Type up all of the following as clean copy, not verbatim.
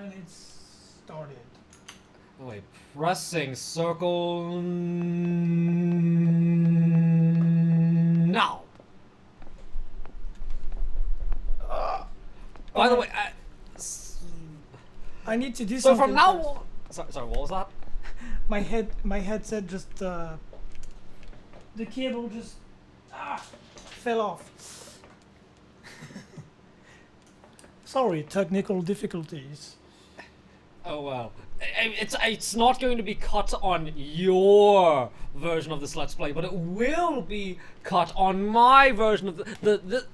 when it's started. Wait, pressing circle now. By the way, I need to do so something. from now on, sorry, what was that? My headset just the cable just fell off. Sorry, technical difficulties. Oh well, it's not going to be cut on your version of this Let's Play, but it will be cut on my version of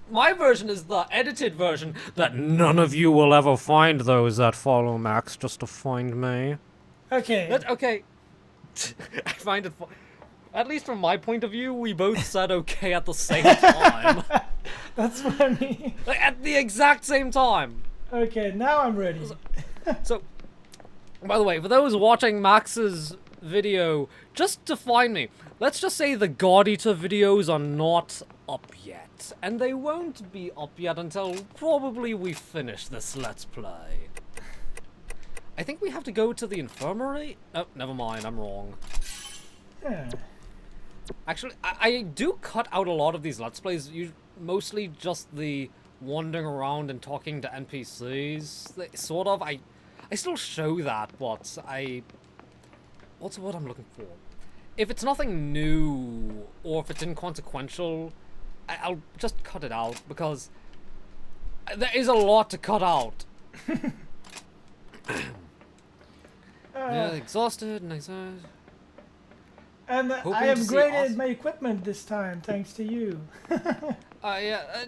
my version is the edited version that none of you will ever find. Those that follow Max just to find me. Okay. Okay. I find it at least from my point of view, we both said okay at the same time. That's funny. Like, at the exact same time. Okay, now I'm ready. So, by the way, for those watching Max's video, just to find me, let's just say the God Eater videos are not up yet. And they won't be up yet until probably we finish this Let's Play. I think we have to go to the infirmary? Oh, never mind, I'm wrong. Yeah. Actually, I do cut out a lot of these Let's Plays, mostly just the wandering around and talking to NPCs. Sort of, I still show that, but what's the word I'm looking for? If it's nothing new, or if it's inconsequential, I'll just cut it out, because there is a lot to cut out. Yeah, exhausted and exhausted. And I upgraded my equipment this time, thanks to you. Yeah,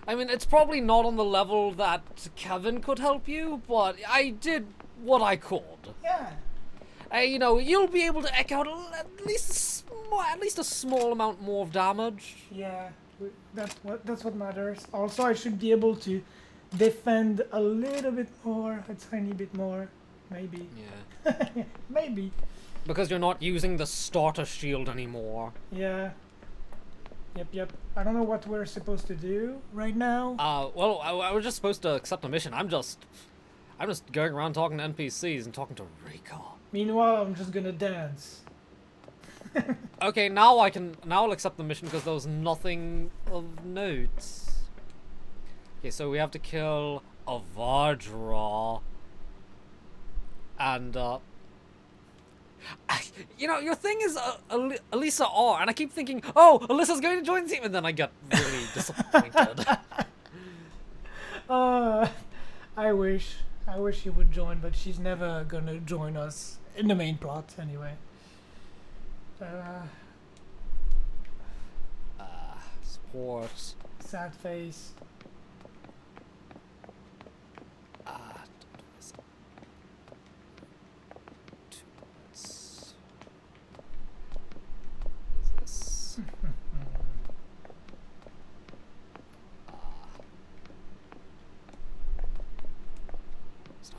I mean, it's probably not on the level that Kevin could help you, but I did what I could. Yeah. You know, you'll be able to echo out at least a small amount more of damage. Yeah, that's what matters. Also, I should be able to defend a little bit more, a tiny bit more, maybe. Yeah. Maybe. Because you're not using the starter shield anymore. Yeah. Yep. I don't know what we're supposed to do right now. Well, I was just supposed to accept a mission. I'm just going around talking to NPCs and talking to Rika. Meanwhile, I'm just gonna dance. Okay, now I'll accept the mission because there was nothing of note. Okay, so we have to kill a Vajra. And, you know, your thing is Alisa R, and I keep thinking, oh, Alisa's going to join the team, and then I get really disappointed. I wish she would join, but she's never gonna join us in the main plot anyway. Support. Sad face.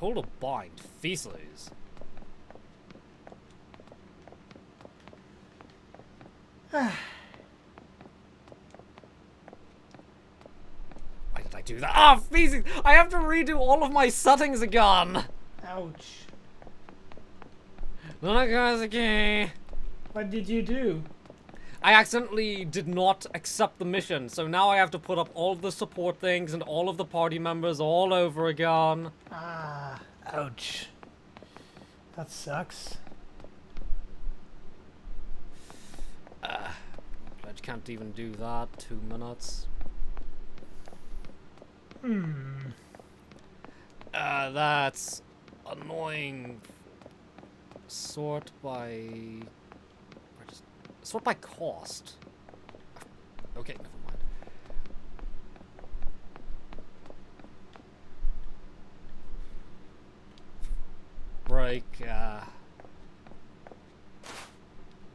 Hold a bind. Feces. Why did I do that? Ah, feces! I have to redo all of my settings again! Ouch. Okay. What did you do? I accidentally did not accept the mission, so now I have to put up all of the support things and all of the party members all over again. Ah, ouch. That sucks. Pledge can't even do that. 2 minutes. That's annoying. Sort by cost. Okay, never mind. Break,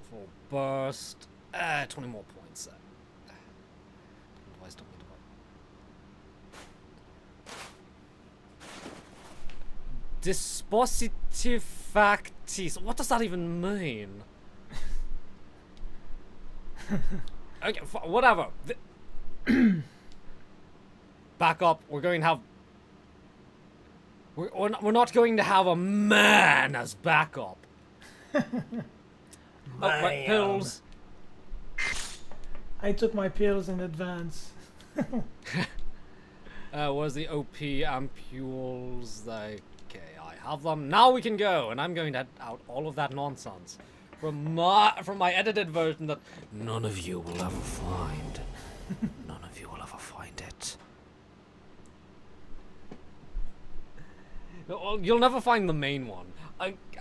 full burst. 20 more points. Otherwise, don't need to Dispositive factis. What does that even mean? Okay, whatever. Back up. We're going We're not going to have a man as backup. Oh, right, pills. I took my pills in advance. Where's the OP ampules? Okay, I have them. Now we can go, and I'm going to edit out all of that nonsense from my edited version that none of you will ever find. None of you will ever find it. You'll never find the main one.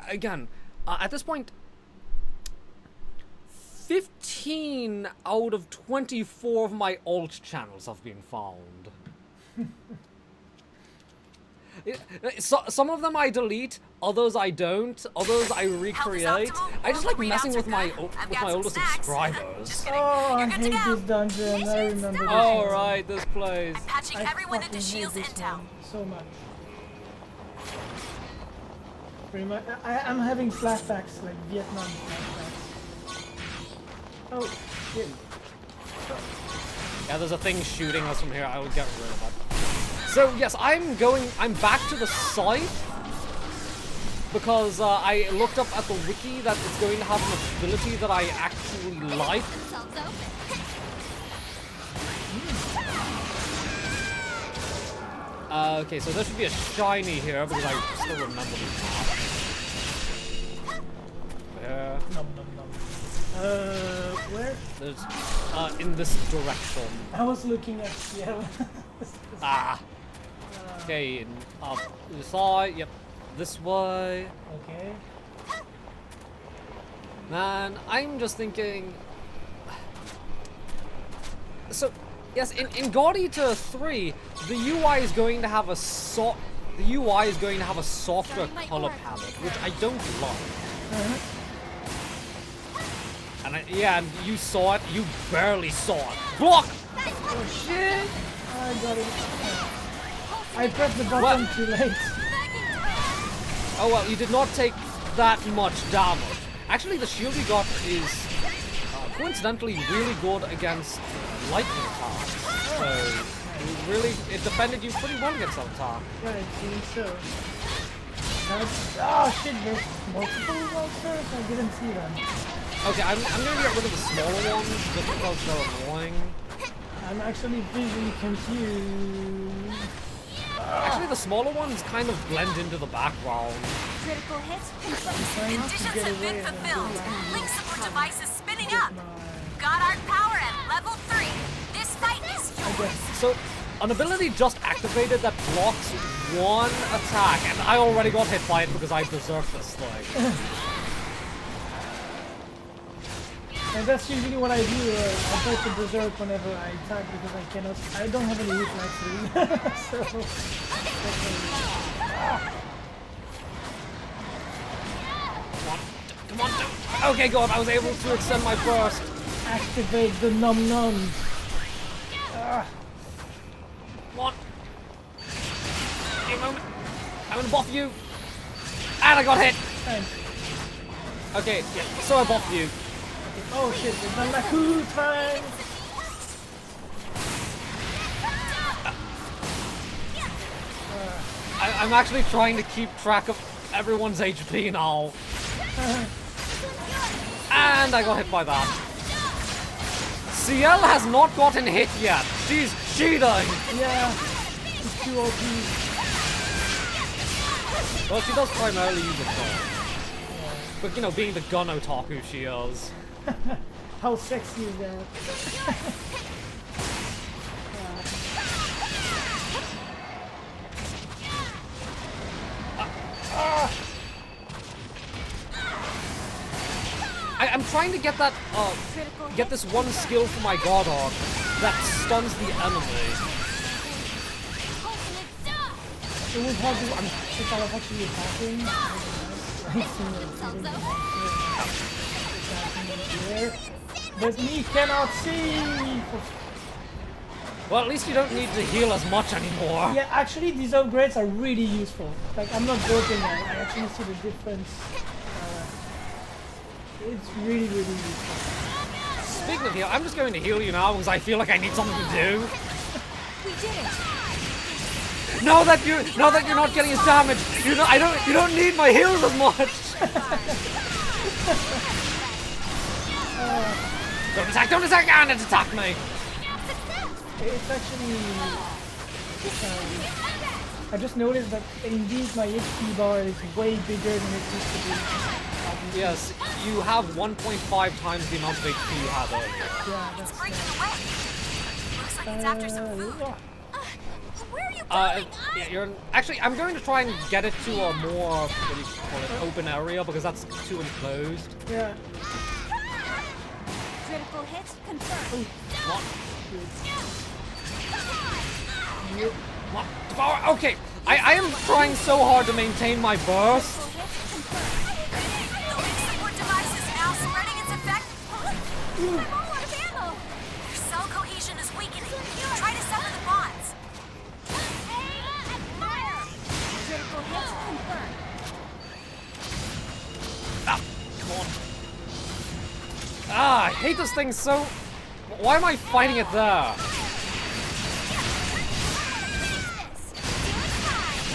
Again, at this point, 15 out of 24 of my alt channels have been found. Some of them I delete, others I don't, others I recreate. I just like messing with my older subscribers. Oh, I hate this dungeon. I remember this Oh, one. right, this place. Patching everyone into fucking hate Shield's this intel. one so much. Pretty much, I'm having flashbacks, like Vietnam flashbacks. Oh, shit. Yeah, there's a thing shooting us from here. I will get rid of it. So yes, I'm back to the site because I looked up at the wiki that it's going to have an ability that I actually like. Okay, so there should be a shiny here because I still remember the map. There. Nom nom nom. Where? There's, in this direction. I was looking at, yeah. Ah. Okay, up the side, yep, this way. Okay. Man, I'm just thinking... So, yes, in God Eater 3, the UI is going to have a softer color palette, which I don't like. And yeah, and you saw it, you barely saw it. Block! Oh shit! I got it. I pressed the button too late. Oh well, you did not take that much damage. Actually, the shield you got is coincidentally really good against lightning attacks. So, it defended you pretty well against that attack. Right, seems so. Oh shit, there's multiple monsters? I didn't see them. Okay, I'm gonna get rid of the smaller ones just because they're annoying. I'm actually visually confused. Actually, the smaller ones kind of blend into the background. Critical hits. Trying to Conditions get have away been and fulfilled. go back. Link support device is spinning up. My- Got our power at level 3. This fight is I yours. guess. So, an ability just activated that blocks one attack, and I already got hit by it because I berserked this thing. And that's usually what I do. I try to berserk whenever I attack because I don't have any reflexes. So, Come on. Okay, God, I was able to extend my burst. activate the num nums. Come on. Give me a moment. I'm gonna buff you. And I got hit. Thanks. Okay, yeah, so I buffed you. Oh shit, it's the Laku time! I'm actually trying to keep track of everyone's HP now. And I got hit by that. CL has not gotten hit yet. She's cheating. Yeah, it's too OP. Well, she does primarily use a gun. But, you know, being the gun otaku she is. How sexy is that? I'm trying to get that, get this one skill for my Godog that stuns the enemy. It was hard to, if I was actually attacking. But me cannot see! Well, at least you don't need to heal as much anymore. Yeah, actually these upgrades are really useful. Like, I'm not joking, I actually see the difference. It's really, really useful. Speaking of heal, I'm just going to heal you now because I feel like I need something to do. We did it. now that you're not getting as damaged, you don't need my heals as much. Don't attack, and it attacked me. It's actually. I just noticed that indeed my HP bar is way bigger than it used to be. Yes, you have 1.5 times the amount of HP you had earlier. Yeah, that's Breaking away. Looks like it's after some food. Where are you going? Yeah, actually, I'm going to try and get it to a more, what do you call it, open area, because that's too enclosed. Yeah. Critical hit confirmed. What? What? Devour? Okay, I am trying so hard to maintain my burst. Critical hit confirmed. The life support device is now spreading its effect. I'm all out of ammo. Your cell cohesion is weakening. Try to sever the bonds. Critical hit confirmed. Ah, come on. Ah, I hate this thing so... Why am I fighting it there?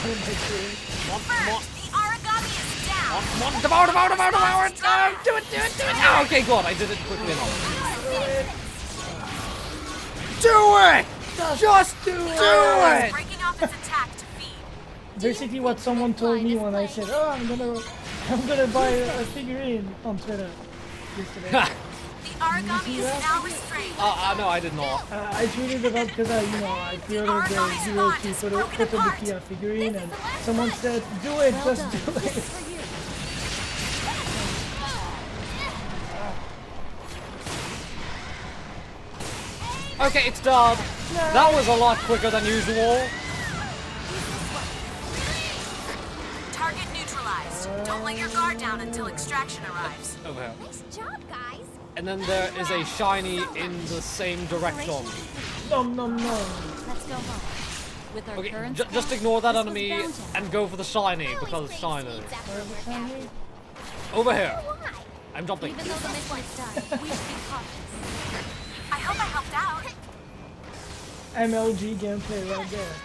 Come on. The origami is down. Come on, devour it! Do it! Ah, okay, good, I did it quickly enough. Do it! Just do it! Breaking off its attack to feed. Basically, what someone told me when I said, "Oh, I'm gonna buy a figurine" on Twitter yesterday. The origami is now restrained. No, I did not. I tweeted about because I pre-ordered the Zero to Koto the Kia figurine, and someone said, "Do it, just do it." Okay, it's done. That was a lot quicker than usual. Target neutralized. Don't let your guard down until extraction arrives. Over here. Nice job, guys. And then there is a shiny in the same direction. Nom. Let's go home. With our Okay, current just ignore that enemy and go for the shiny, because shiny. Over here. I'm jumping. Even though the mission is done, we should be cautious. I hope I helped out. MLG gameplay right there.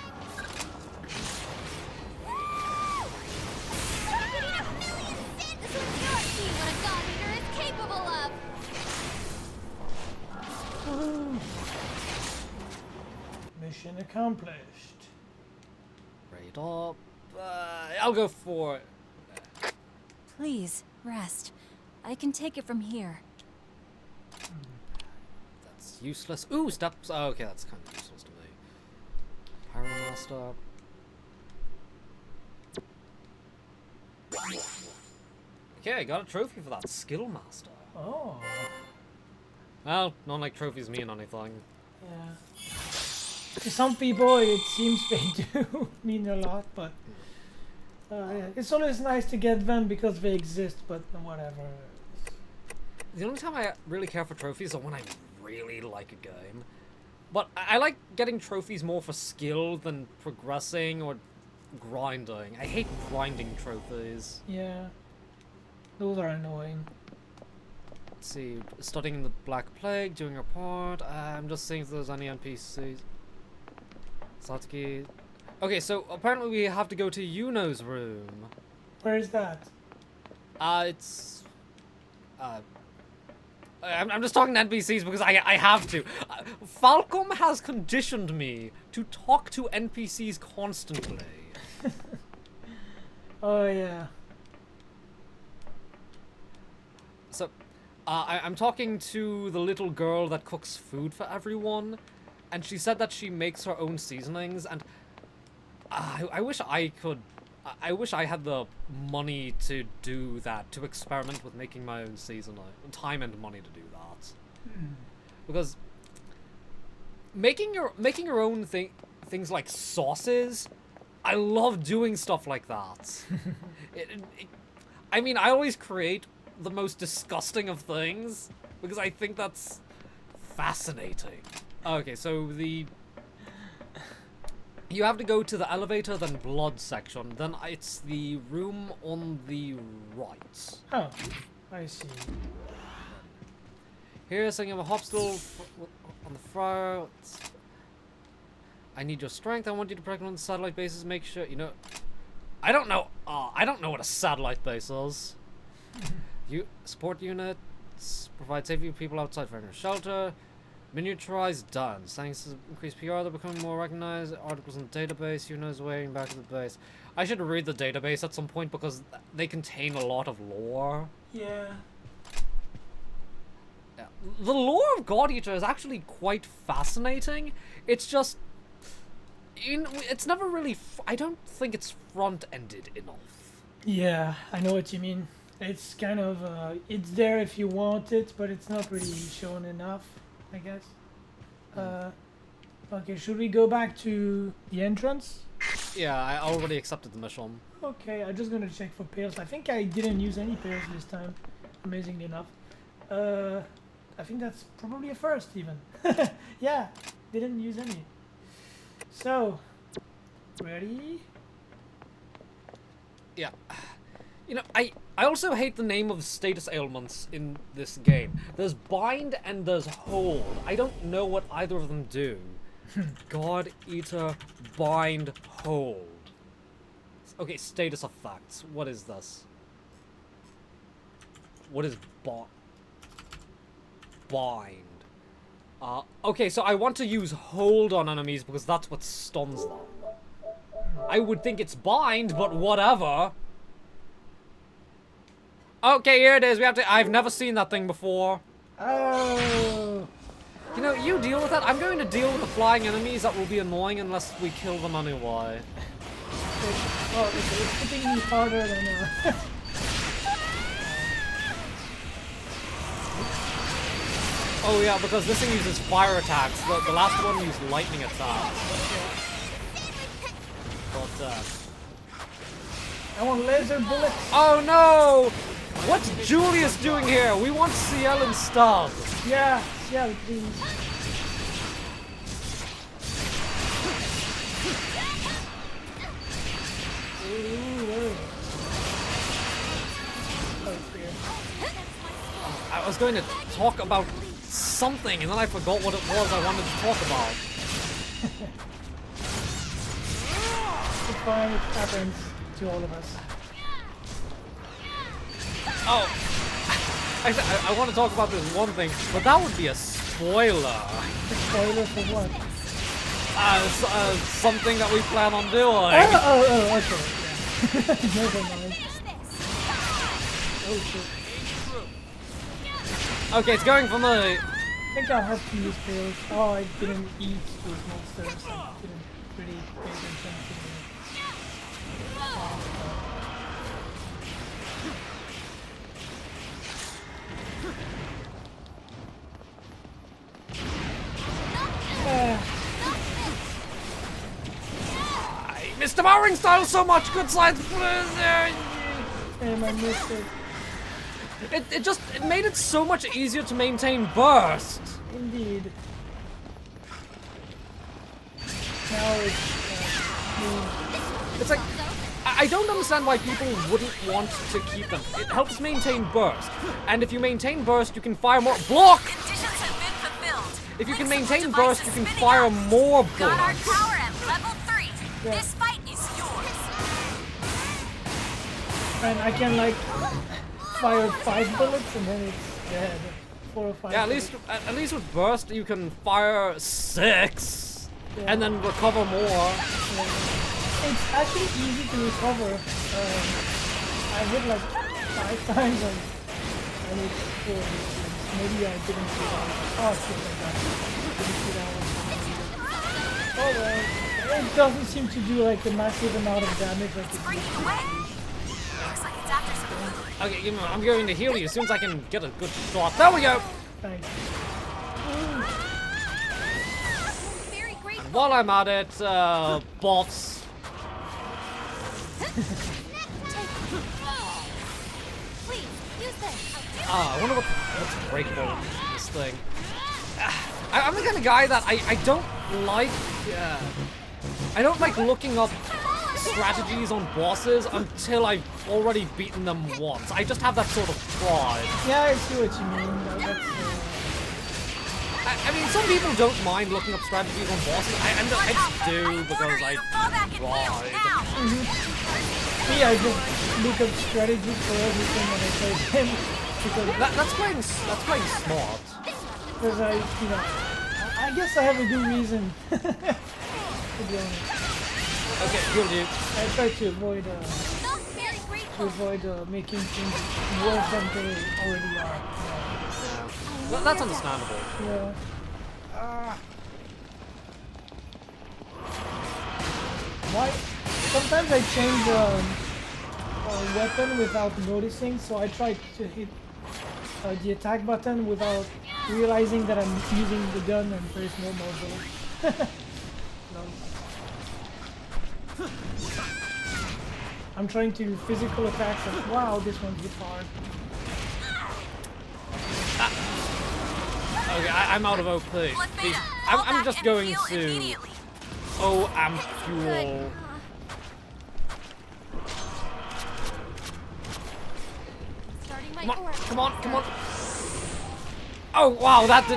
Mission accomplished. Right up. I'll go for... Please, rest. I can take it from here. That's useless. Ooh, steps. Oh, okay, that's kind of useless to me. Pyromaster. Okay, I got a trophy for that. Skill Master. Oh, Well, not like trophies mean anything. yeah. To some people, it seems they do mean a lot, but it's always nice to get them because they exist. But whatever. The only time I really care for trophies are when I really like a game. But I like getting trophies more for skill than progressing or grinding. I hate grinding trophies. Yeah, those are annoying. Let's see, studying the Black Plague, doing your part. I'm just seeing if there's any NPCs. Satsuki. Okay, so apparently we have to go to Yuno's room. Where is that? It's... I'm just talking to NPCs because I have to. Falcom has conditioned me to talk to NPCs constantly. Oh yeah. So, I'm talking to the little girl that cooks food for everyone, and she said that she makes her own seasonings, and I wish I could... I wish I had the money to do that, to experiment with making my own seasoning. Time and money to do that. Because making your own things like sauces, I love doing stuff like that. I mean, I always create the most disgusting of things because I think that's fascinating. Okay, so you have to go to the elevator, then blood section. Then it's the room on the right. Oh, I see. Here, setting up a hop stool on the fire. I need your strength. I want you to protect on the satellite bases. Make sure, you know... I don't know what a satellite base is. You support units, provide safety for people outside finding shelter, miniaturize done. Thanks to increased PR, they're becoming more recognized. Articles in the database, units waiting back at the base. I should read the database at some point because they contain a lot of lore. Yeah. Yeah. The lore of God Eater is actually quite fascinating. It's just, it's never really. I don't think it's front-ended enough. Yeah, I know what you mean. It's kind of it's there if you want it, but it's not really shown enough, I guess. Okay, should we go back to the entrance? Yeah, I already accepted the mission. Okay, I'm just gonna check for pairs. I think I didn't use any pairs this time, amazingly enough. I think that's probably a first even. Yeah, didn't use any. So, ready? Yeah. You know, I also hate the name of status ailments in this game. There's bind and there's hold. I don't know what either of them do. God Eater, bind, hold. Okay, status effects. What is this? What is bind? Okay, so I want to use hold on enemies because that's what stuns them. I would think it's bind, but whatever. Okay, here it is. We have to. I've never seen that thing before. Oh. You know, you deal with that. I'm going to deal with the flying enemies that will be annoying unless we kill them anyway. Oh, okay, it's hitting me harder than Oh yeah, because this thing uses fire attacks. The last one used lightning attacks. But I want laser bullets. oh no! What's Julius doing here? We want CL and Stub. Yeah, please. I was going to talk about something, and then I forgot what it was I wanted to talk about. It's fine, it happens to all of us. Oh, actually, I want to talk about this one thing, but that would be a spoiler. A spoiler for what? Something that we plan on doing. Oh, okay. Yeah. Never mind. Oh shit. Okay, it's going for me. I think I have to use pills. Oh, I didn't eat those monsters. I didn't really pay attention to them. I missed the powering style so much. Good slides. Damn, I missed it. It made it so much easier to maintain burst. Indeed. Now it's It's like, I don't understand why people wouldn't want to keep them. It helps maintain burst. And if you maintain burst, you can fire more. Block! Conditions have been fulfilled. If you can Life maintain support burst, you device can is fire spinning up. more Got our bullets. power at level 3. Yeah. This fight is yours. and I can like fire 5 bullets and then it's dead. 4 or 5. Yeah, bullets. at least with burst, you can fire 6 Yeah. and then recover more. Yeah. It's actually easy to recover. I hit like 5 times and it's 4. Maybe I didn't see that. Oh shit, I got it. Didn't see that one. Oh well. It doesn't seem to do like a massive amount of damage like it Breaking used to. away. Looks like it's after some food. Okay, give me, I'm going to heal you as soon as I can get a good shot. There we go! Thanks. Very grateful. While I'm at it, bots. Please, use this. I wonder what's breakable in this thing. I'm the kind of guy that I don't like. I don't like looking up strategies on bosses until I've already beaten them once. I just have that sort of pride. Yeah, I see what you mean. That's, I mean, some people don't mind looking up strategies on bosses. I do because I tried. Me, I just look up strategies for everything when I play them because That's playing smart. because I guess I have a good reason to be honest. Okay, good dude. I try to avoid making things worse than they already are. Well, that's understandable. Yeah. Why? Sometimes I change a weapon without noticing, so I try to hit the attack button without realizing that I'm using the gun and there's no more bullets. No. I'm trying to physical attacks and wow, this one hit hard. Okay, I'm out of OP. Please, I'm just going to... Oh, I'm fuel. Come on, come on. Oh, wow, that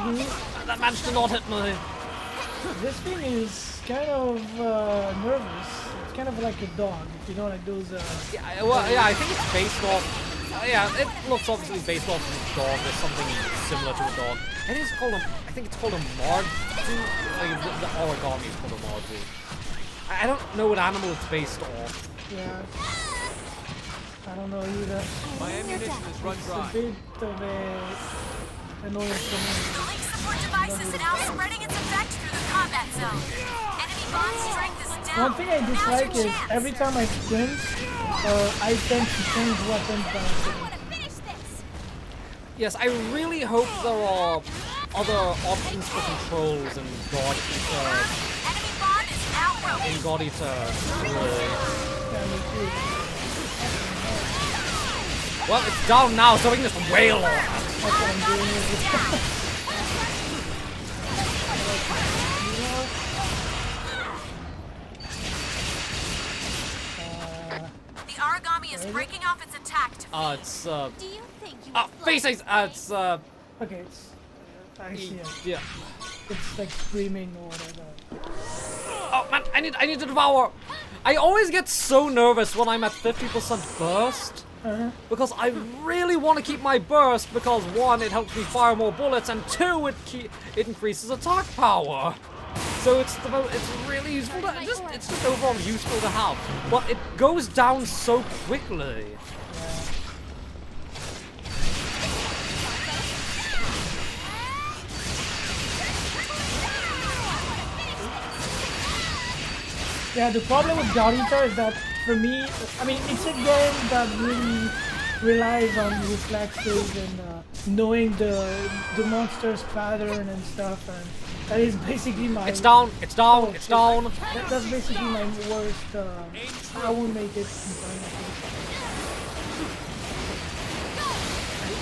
managed to not hit me. This thing is kind of nervous. It's kind of like a dog, you know, like those. Yeah, well, yeah, I think it's based off. Yeah, it looks obviously based off of a dog. There's something similar to a dog. I think it's called a mardu. Like the origami is called a mardu. I don't know what animal it's based off. Yeah. I don't know either. My ammunition is run dry. It's a bit of a annoyance for me. The link support device is now spreading its effect through the combat zone. Enemy bond strength is down. One thing I dislike is every time I sprint, I tend to change weapons by accident. Yes, I really hope there are other options for controls in God Eater. Enemy bond is now broken. In God Eater. Yeah, me too. Well, it's down now, so we can just wail on it. That's what I'm doing with it. The origami is breaking off its attack to It's, Do you think you face ace, it's, Okay, it's. I see it. yeah. It's like screaming or whatever. Oh, man, I need to devour. I always get so nervous when I'm at 50% burst. Because I really want to keep my burst because one, it helps me fire more bullets, and two, it increases attack power. So it's really useful. It's just overall useful to have, but it goes down so quickly. Yeah, the problem with God Eater is that for me, I mean, it's a game that really relies on reflexes and knowing the monster's pattern and stuff, and that is basically my... It's down, it's down, it's down. That's basically my worst, I won't make it in time, I think.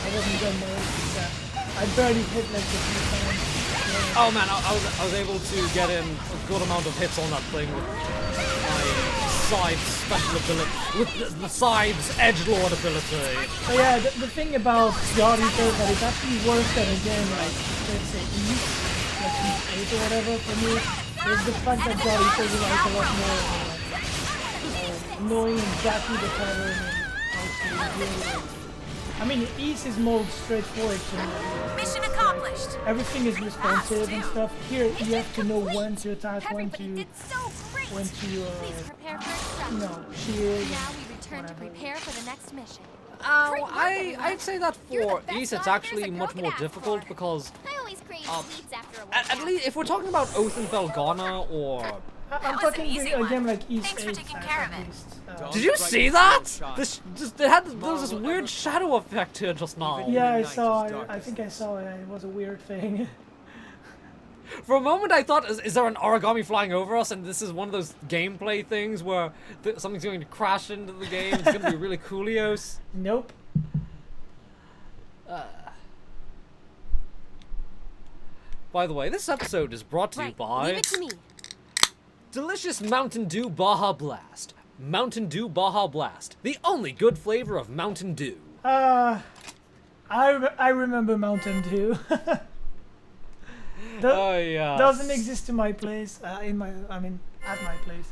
I wasn't done with that. I barely hit like a few times. Yeah. Oh man, I was able to get in a good amount of hits on that thing with my side special ability, with the side's edgelord ability. But yeah, the thing about God Eater is that it's actually worse than a game like, let's say, East, like East 8 or whatever for me, is the fact that God Eater relies a lot more on knowing exactly the pattern and how to deal with it. I mean, East is more straightforward to me. mission accomplished. Everything is responsive and stuff. Here, you have to know when to attack, when Everybody to, did so great. Please prepare for extraction. no, shield. Now we return to prepare for the next mission. I'd say that for East it's actually much more difficult because I always crave sweets after a at least if we're talking about Othenfelgana or I'm was an talking easy a one. game like East Thanks for 8 taking at care of it. least. did you see that? There was this weird shadow effect here just now. Yeah, I saw it. I think I saw it. It was a weird thing. For a moment I thought, is there an origami flying over us and this is one of those gameplay things where something's going to crash into the game, it's going to be really coolios. Nope. By the way, this episode is brought to you by Leave it to me. Delicious Mountain Dew Baja Blast. Mountain Dew Baja Blast, the only good flavor of Mountain Dew. I remember Mountain Dew. Oh yeah. Doesn't exist in my place. At my place.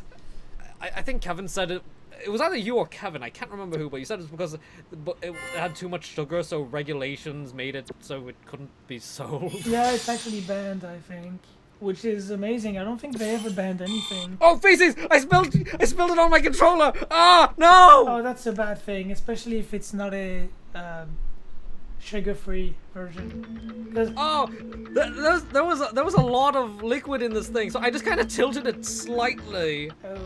I think Kevin said it. It was either you or Kevin. I can't remember who, but you said it's because it had too much sugar, so regulations made it so it couldn't be sold. Yeah, it's actually banned, I think, which is amazing. I don't think they ever banned anything. Oh, feces! I spilled it on my controller. Ah, no! Oh, that's a bad thing, especially if it's not a sugar-free version. 'Cause- Oh, there was a lot of liquid in this thing, so I just kind of tilted it slightly. oh.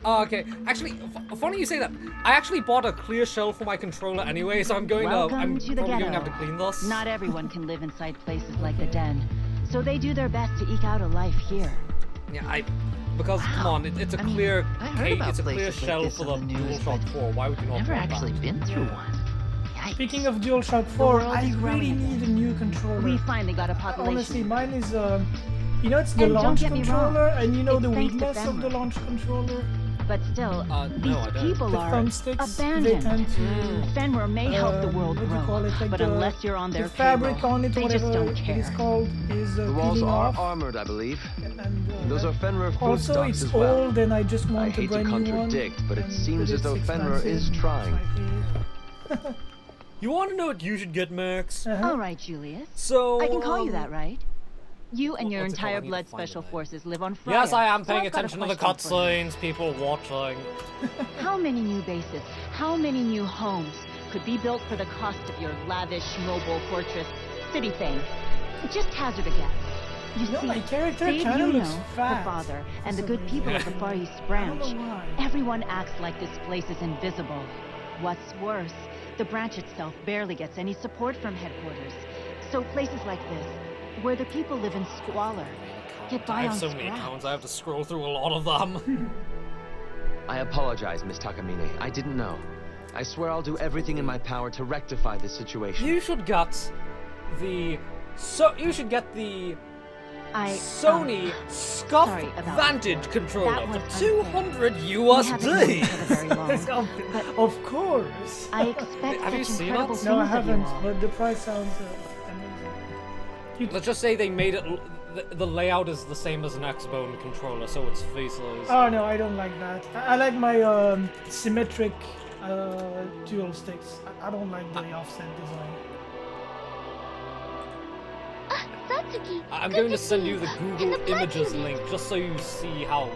Oh, okay. Actually, funny you say that. I actually bought a clear shell for my controller anyway, so I'm probably going to have to clean this. Not everyone can live inside places like the Den, so they do their best to eke out a life here. Yeah, because come on, it's a clear it's a clear shell for the DualShock 4. Why would you not Never want actually that? been through one. Yikes. Speaking of DualShock 4, world I is growing really again. need a new controller. We finally got a population. Honestly, mine is you know, it's the And don't launch get me controller, wrong, and you know it's the thanks to weakness of the Fenrir. launch controller. But still, No, these I don't. people The are thumbsticks, they abandoned. tend to Fenrir may help the world what do you grow, call it? Like but the, unless you're on their the fabric payroll, on it, they just whatever don't it is care. called, is The walls peeling are off. armored, I believe. And, Those are Fenrir food also, stocks it's as well. old, and I just I want a hate to brand new one. contradict, but it and- seems but as though it's Fenrir is expensive, trying. so I hate You want to know what you should get, Max? it. Uh-huh. All right, Julius. So I can call you that, right? You and your what's it called? I entire need to blood find the special name. forces live on Freya. Yes, I am so paying I've got a attention to the question for you. cutscenes. People watching. How many new bases, how many new homes could be built for the cost of your lavish mobile fortress city thing? Just hazard a guess. You You know, see, my character Dave kinda looks Yuno, fat. the father, and the For good some people reason. of the Far East I don't branch, know why. everyone acts like this place is invisible. What's worse, the branch itself barely gets any support from headquarters. So places like this, where the people live in squalor, get by I have on so many scraps. accounts. I have to scroll through a lot of them. I apologize, Miss Takamine. I didn't know. I swear I'll do everything in my power to rectify this situation. You should get the Sony Scuff sorry about Vantage that. controller That for was 200 We haven't known each USD. other very long, but Of course. I expect Have you such seen incredible it? things No, I of you haven't, all. but the price sounds amazing. Let's just say they made it. The layout is the same as an X-Bone controller, so it's faceless. Oh no, I don't like that. I like my symmetric dual sticks. I don't like the offset design. Satsuki, I'm good going to see send you the And Google the blood Images unit. link just so you see how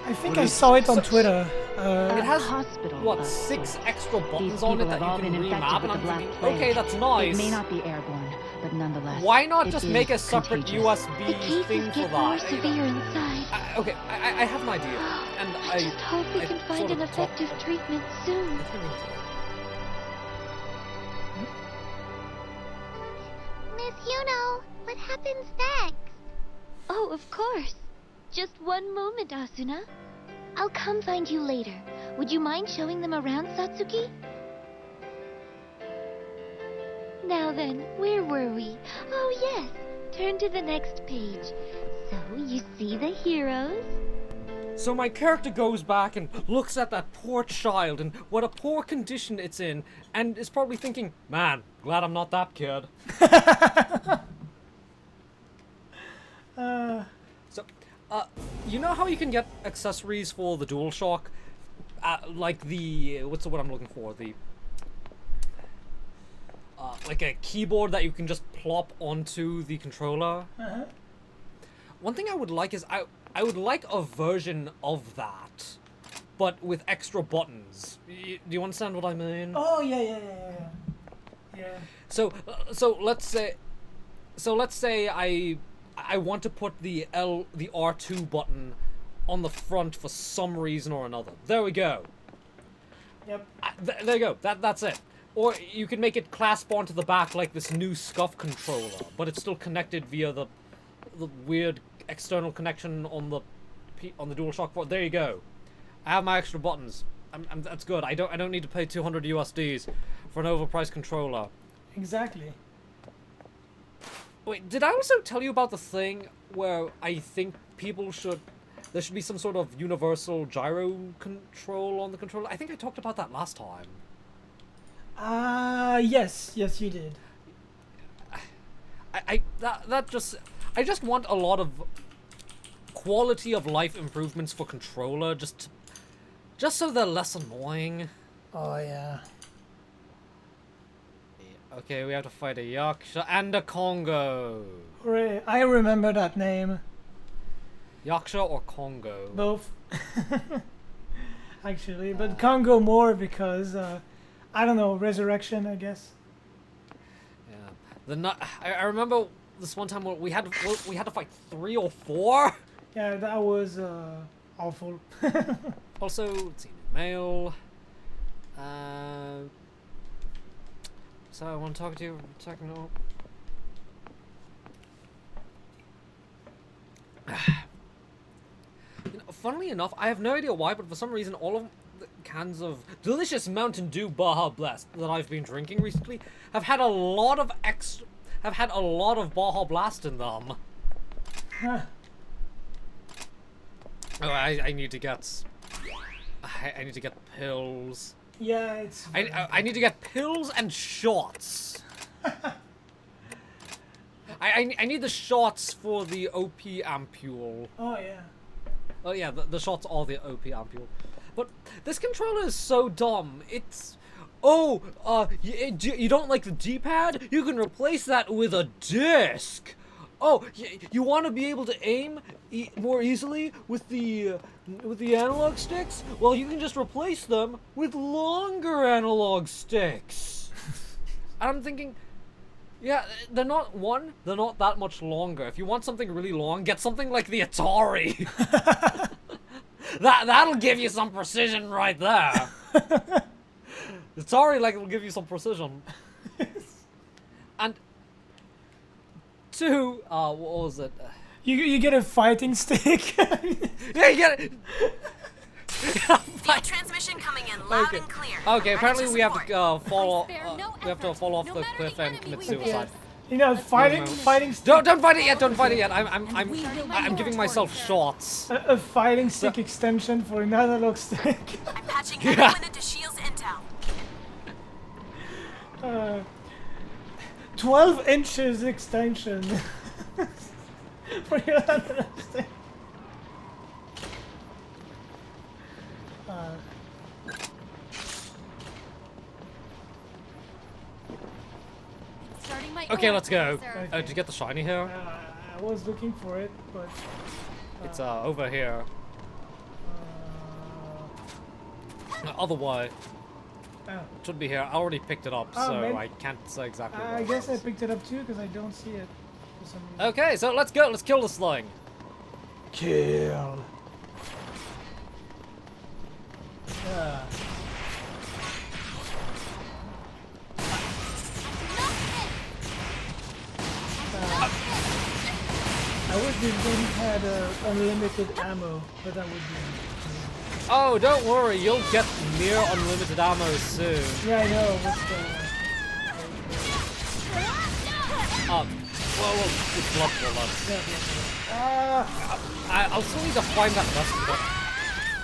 I think I saw it on Twitter. it has hospital what of 6 sorts. extra These buttons on it people that have all you can been infected remap, and with I'm the Black thinking, Plague. okay, that's nice. It may not be airborne, but nonetheless, Why not it just is make a separate contagious. USB The cases thing for get more that? severe inside. Okay, I have an idea, and I just hope we I can sort find of an talked- effective treatment soon. Miss Yuno, what happens next? Oh, of course. Just one moment, Asuna. I'll come find you later. Would you mind showing them around, Satsuki? Now then, where were we? Oh, yes. Turn to the next page. So, you see the heroes? So my character goes back and looks at that poor child and what a poor condition it's in, and is probably thinking, man, glad I'm not that kid. So, you know how you can get accessories for the DualShock? Like the, what's the word I'm looking for? The, like a keyboard that you can just plop onto the controller? Uh-huh. One thing I would like is, I would like a version of that, but with extra buttons. Do you understand what I mean? Oh yeah. So let's say I want to put the R2 button on the front for some reason or another. There we go. Yep. There you go. That's it. Or you can make it clasp onto the back like this new Scuff controller, but it's still connected via the weird external connection on the DualShock 4. There you go. I have my extra buttons. That's good. I don't need to pay 200 USDs for an overpriced controller. Exactly. Wait, did I also tell you about the thing where I think there should be some sort of universal gyro control on the controller? I think I talked about that last time. Yes, you did. I just want a lot of quality of life improvements for controller, just so they're less annoying. Oh yeah. Okay, we have to fight a Yaksha and a Congo. Hooray. I remember that name. Yaksha or Congo? Both. Actually, but Congo more because I don't know, resurrection, I guess. Yeah. I remember this one time we had to fight 3 or 4. Yeah, that was awful. Also, let's see, mail. So I want to talk to you. Techno. You know, funnily enough, I have no idea why, but for some reason, all of the cans of delicious Mountain Dew Baja Blast that I've been drinking recently have had a lot of Baja Blast in them. Huh. Oh, I need to get. I need to get pills. Yeah, it's. I need to get pills and shots. I need the shots for the OP ampule. Oh yeah. Oh yeah, the shots are the OP ampule. But this controller is so dumb. It's you don't like the D-pad? You can replace that with a disc. Oh, you want to be able to aim more easily with the analog sticks? Well, you can just replace them with longer analog sticks. And I'm thinking, yeah, they're not that much longer. If you want something really long, get something like the Atari. That'll give you some precision right there. The Atari will give you some precision. And 2, what was it? You get a fighting stick. Yeah, you get it. Via transmission coming in loud and clear. Okay, apparently Ready we have support. to fall. I spare no We have to effort, fall off no the matter cliff the and enemy commit we suicide. You know, fighting stick. Don't fight it yet. Don't fight it yet. I'm will giving move myself towards shots. A fighting stick extension for an analog stick. I'm patching everyone into Shield's intel. 12 inches extension for your analog stick. Starting my Okay, own let's go. laser. Did you get the shiny here? I was looking for it, but It's over here. Otherwise, oh, it should be here. I already picked it up, Oh, so maybe- I can't say exactly. I where it guess I was. picked it up too because I don't see it for some reason. Okay, so let's go. Let's kill this thing. Kill. I wish this game had unlimited ammo, but that would be. Oh, don't worry. You'll get near unlimited ammo soon. Yeah, I know. What's Well, it's blood bullets. I'll still need to find that lesson, but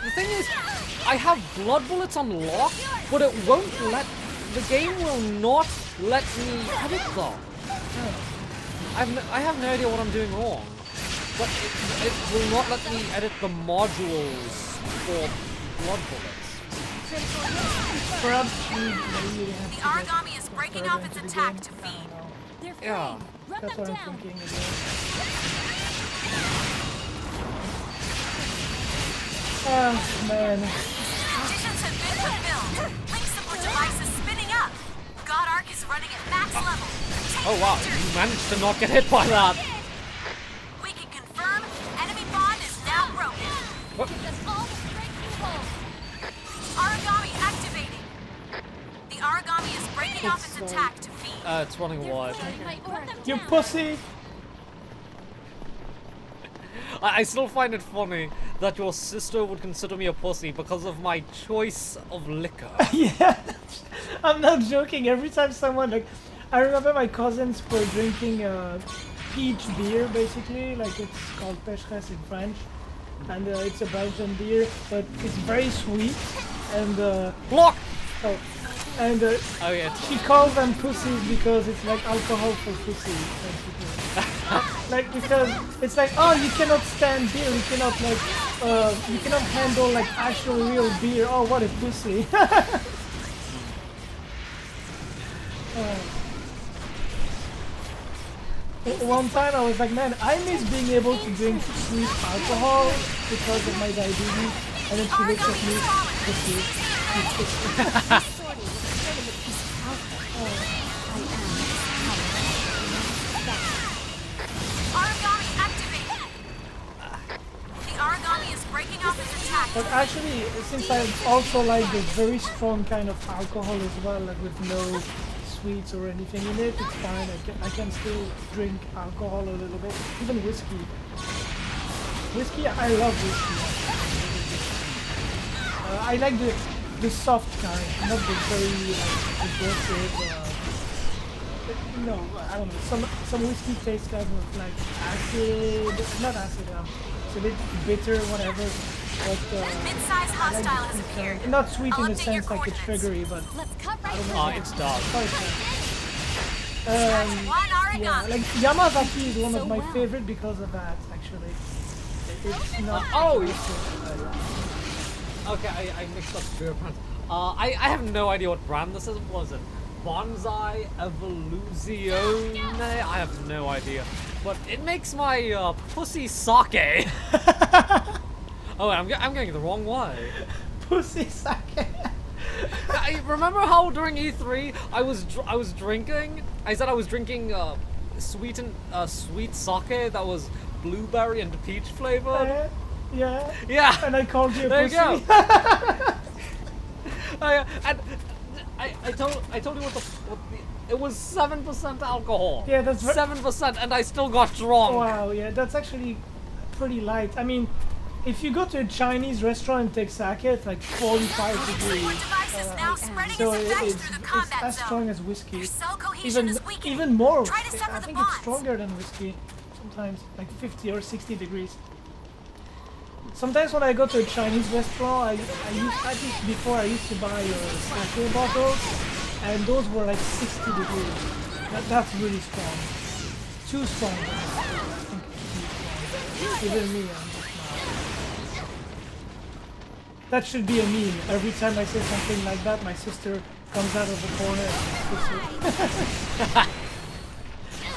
the thing is, I have blood bullets unlocked, but it won't let. The game will not let me edit them. I have no idea what I'm doing wrong, but it will not let me edit the modules for blood bullets. Perhaps maybe have The to origami is breaking further off its into the attack game. to I feed. don't know. They're free. Yeah. Run That's them what I'm down. thinking again. Oh man. Conditions have been fulfilled. Link support device is spinning up. God Arc is running at max level. Take Oh wow, victory. you managed to not get hit by that. We can confirm enemy bond is now broken. That's all the strength you hold. Origami activating. The origami is breaking off its attack to feed. It's running wide. Starting my order. You pussy! I still find it funny that your sister would consider me a pussy because of my choice of liquor. Yeah, I'm not joking. Every time someone I remember my cousins were drinking peach beer, basically, like it's called pécheresse in French, and it's a Belgian beer, but it's very sweet, and Block! oh, and Oh yeah, she calls them pussies because it's like alcohol for pussies, basically. Like, because it's like, oh, you cannot stand beer, you cannot like, you cannot handle like actual real beer. Oh, what a pussy. One time I was like, man, I miss being able to drink sweet alcohol because of my diabetes. And then she looks at me, pussy. Origami activated. The origami is breaking off its attack. But actually, since I also like the very strong kind of alcohol as well, like with no sweets or anything in it, it's fine. I can still drink alcohol a little bit, even whiskey. Whiskey, I love whiskey. I like the soft kind, not the very aggressive. No, I don't know. Some whiskey tastes kind of like acid, not acid. It's a bit bitter, whatever. But Mid-sized hostile like has appeared. not sweet I'll in the update your sense like it's coordinates. sugary, but Let's cut right It's dark. One yeah, origami. like Yamazaki is one of my favorite because of that. Actually, it's not. Okay, I mixed up beer brands. I have no idea what brand this is. What is it? Bonsai Evoluzione? I have no idea. But it makes my pussy sake. Oh, I'm going the wrong way. Pussy sake. I remember how during E3 I was drinking. I said I was drinking sweet sake that was blueberry and peach flavored. Yeah. Yeah. And I called you a There pussy. you go. And I told you what the it was 7% alcohol. Yeah, that's 7%, and I still got drunk. Wow, yeah, that's actually pretty light. I mean, if you go to a Chinese restaurant and take sake, it's like 45 degrees. Device is now spreading So its effects it's through the combat as zone. strong as whiskey. Your cell cohesion is weakening. Even more. Try to sever I the think bonds. it's stronger than whiskey. Sometimes like 50 or 60 degrees. Sometimes when I go to a Chinese restaurant, I think before I used to buy sake bottles, and those were like 60 degrees. That's really strong. Too strong. I think it's too strong. Even me, I'm just not. That should be a meme. Every time I say something like that, my sister comes out of the corner and pussy.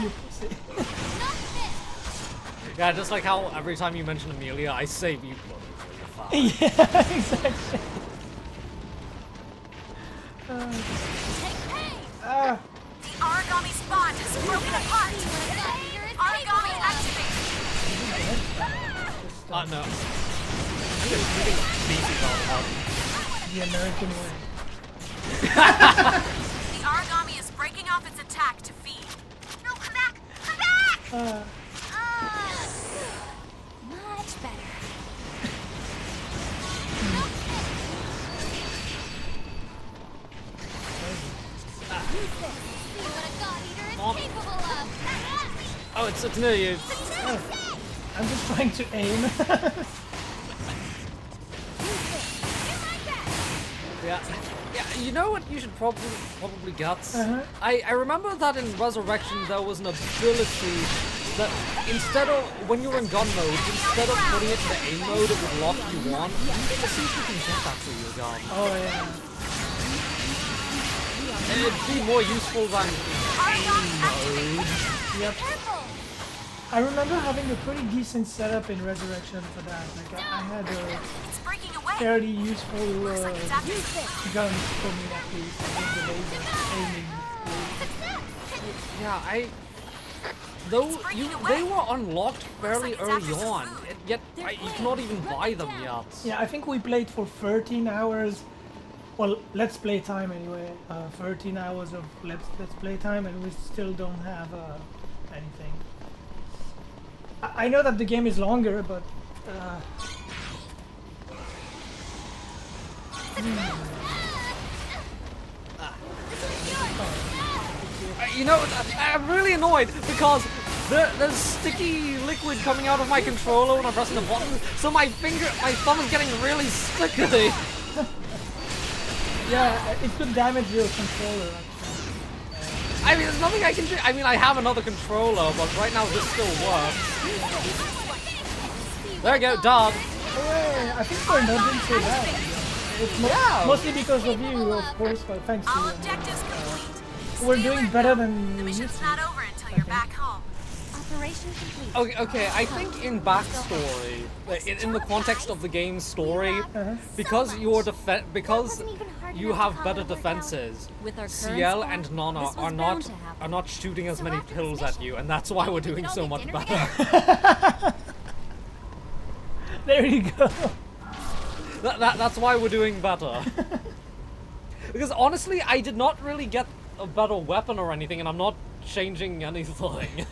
You pussy. Yeah, just like how every time you mention Amelia, I say you. Yeah, exactly. The origami's bond is broken apart. Origami activated. No. I'm just eating beefy all The American way. The origami is breaking off its attack to feed. No, come back! Come back! Much better. See what a god eater is capable of. Oh, it's near you. I'm just trying to aim. Yeah. Yeah, you know what you should probably get? I remember that in Resurrection there was an ability that instead of, when you were in gun mode, instead of putting it into aim mode, it would lock you on. Let's see if you can get that through your gun. Oh yeah. It'd be more useful than aim mode. Yep. I remember having a pretty decent setup in Resurrection for that. Like I had a It's breaking away. fairly useful It's after guns for me at least. I think the laser aiming. Yeah, they were unlocked fairly early on, yet you cannot even buy them yet. Yeah, I think we played for 13 hours. Well, let's play time anyway. 13 hours of let's play time, and we still don't have anything. I know that the game is longer, but You know, I'm really annoyed because there's sticky liquid coming out of my controller when I'm pressing the button, so my thumb is getting really sticky. yeah, it could damage your controller. I mean, there's nothing I can do. I mean, I have another controller, but right now this still works. There we go, dog. Hooray! I think we're not doing so bad. It's mostly because of you, of course, but thanks to All you. objectives complete. We're Stay doing alert, better though. than The we mission's used to. not over until you're back home. Operation complete. Okay, I think in backstory, in the context of the game's story, because you have better defenses, With our current Ciel squad, and Nana this was are bound to happen. not shooting as So many after this pills at mission, you, and that's why we're doing all so get much dinner better. There you go. That's why we're doing better. Because honestly, I did not really get a better weapon or anything, and I'm not changing anything.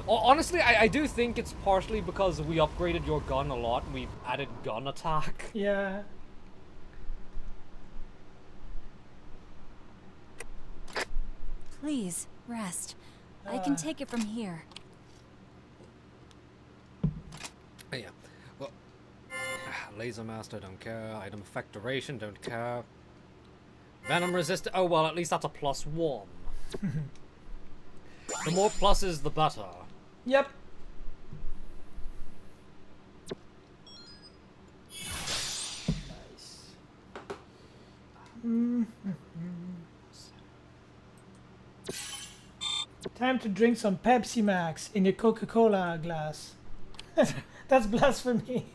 Honestly, I do think it's partially because we upgraded your gun a lot. We added gun attack. Yeah. Please, rest. I can take it from here. Yeah. Well, Laser Master, don't care. Item effect duration, don't care. Venom resist. Oh well, at least that's a +1. The more pluses, the better. Yep. Nice. Time to drink some Pepsi Max in a Coca-Cola glass. That's blasphemy.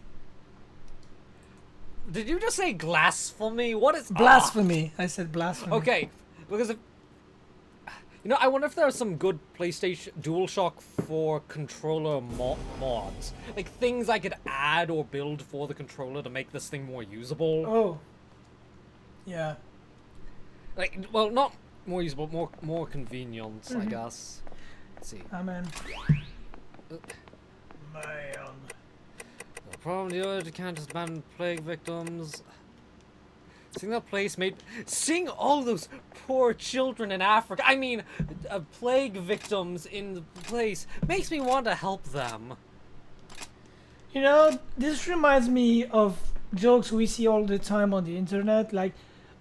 Did you just say blasphemy? What is Blasphemy. I said blasphemy. Okay, because if you know, I wonder if there are some good PlayStation DualShock 4 controller mods, like things I could add or build for the controller to make this thing more usable. Oh. Yeah. Like, well, not more usable, more convenient, I guess. Let's see. Amen. Man. The problem is you can't just ban plague victims. Seeing that place seeing all those poor children in Africa, I mean, plague victims in the place, makes me want to help them. You know, this reminds me of jokes we see all the time on the internet. Like,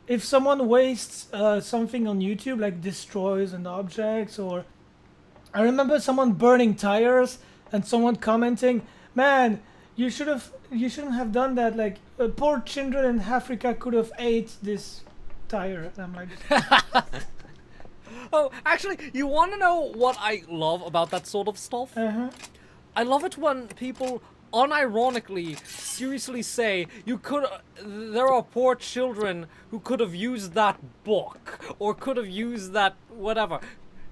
if someone wastes something on YouTube, like destroys an object, or I remember someone burning tires and someone commenting, "Man, you shouldn't have done that. Like, poor children in Africa could have ate this tire." And I'm like, Oh, actually, you want to know what I love about that sort of stuff? I love it when people unironically seriously say there are poor children who could have used that book or could have used that whatever.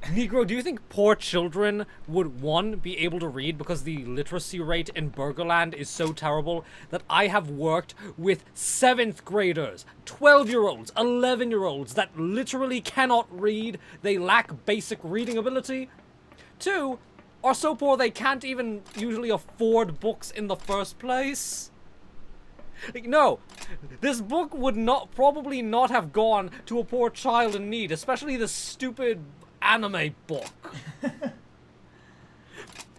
Negro, do you think poor children would, one, be able to read because the literacy rate in Burgerland is so terrible that I have worked with 7th graders, 12-year-olds, 11-year-olds that literally cannot read, they lack basic reading ability? 2, are so poor they can't even usually afford books in the first place? Like, no, this book would probably not have gone to a poor child in need, especially the stupid anime book.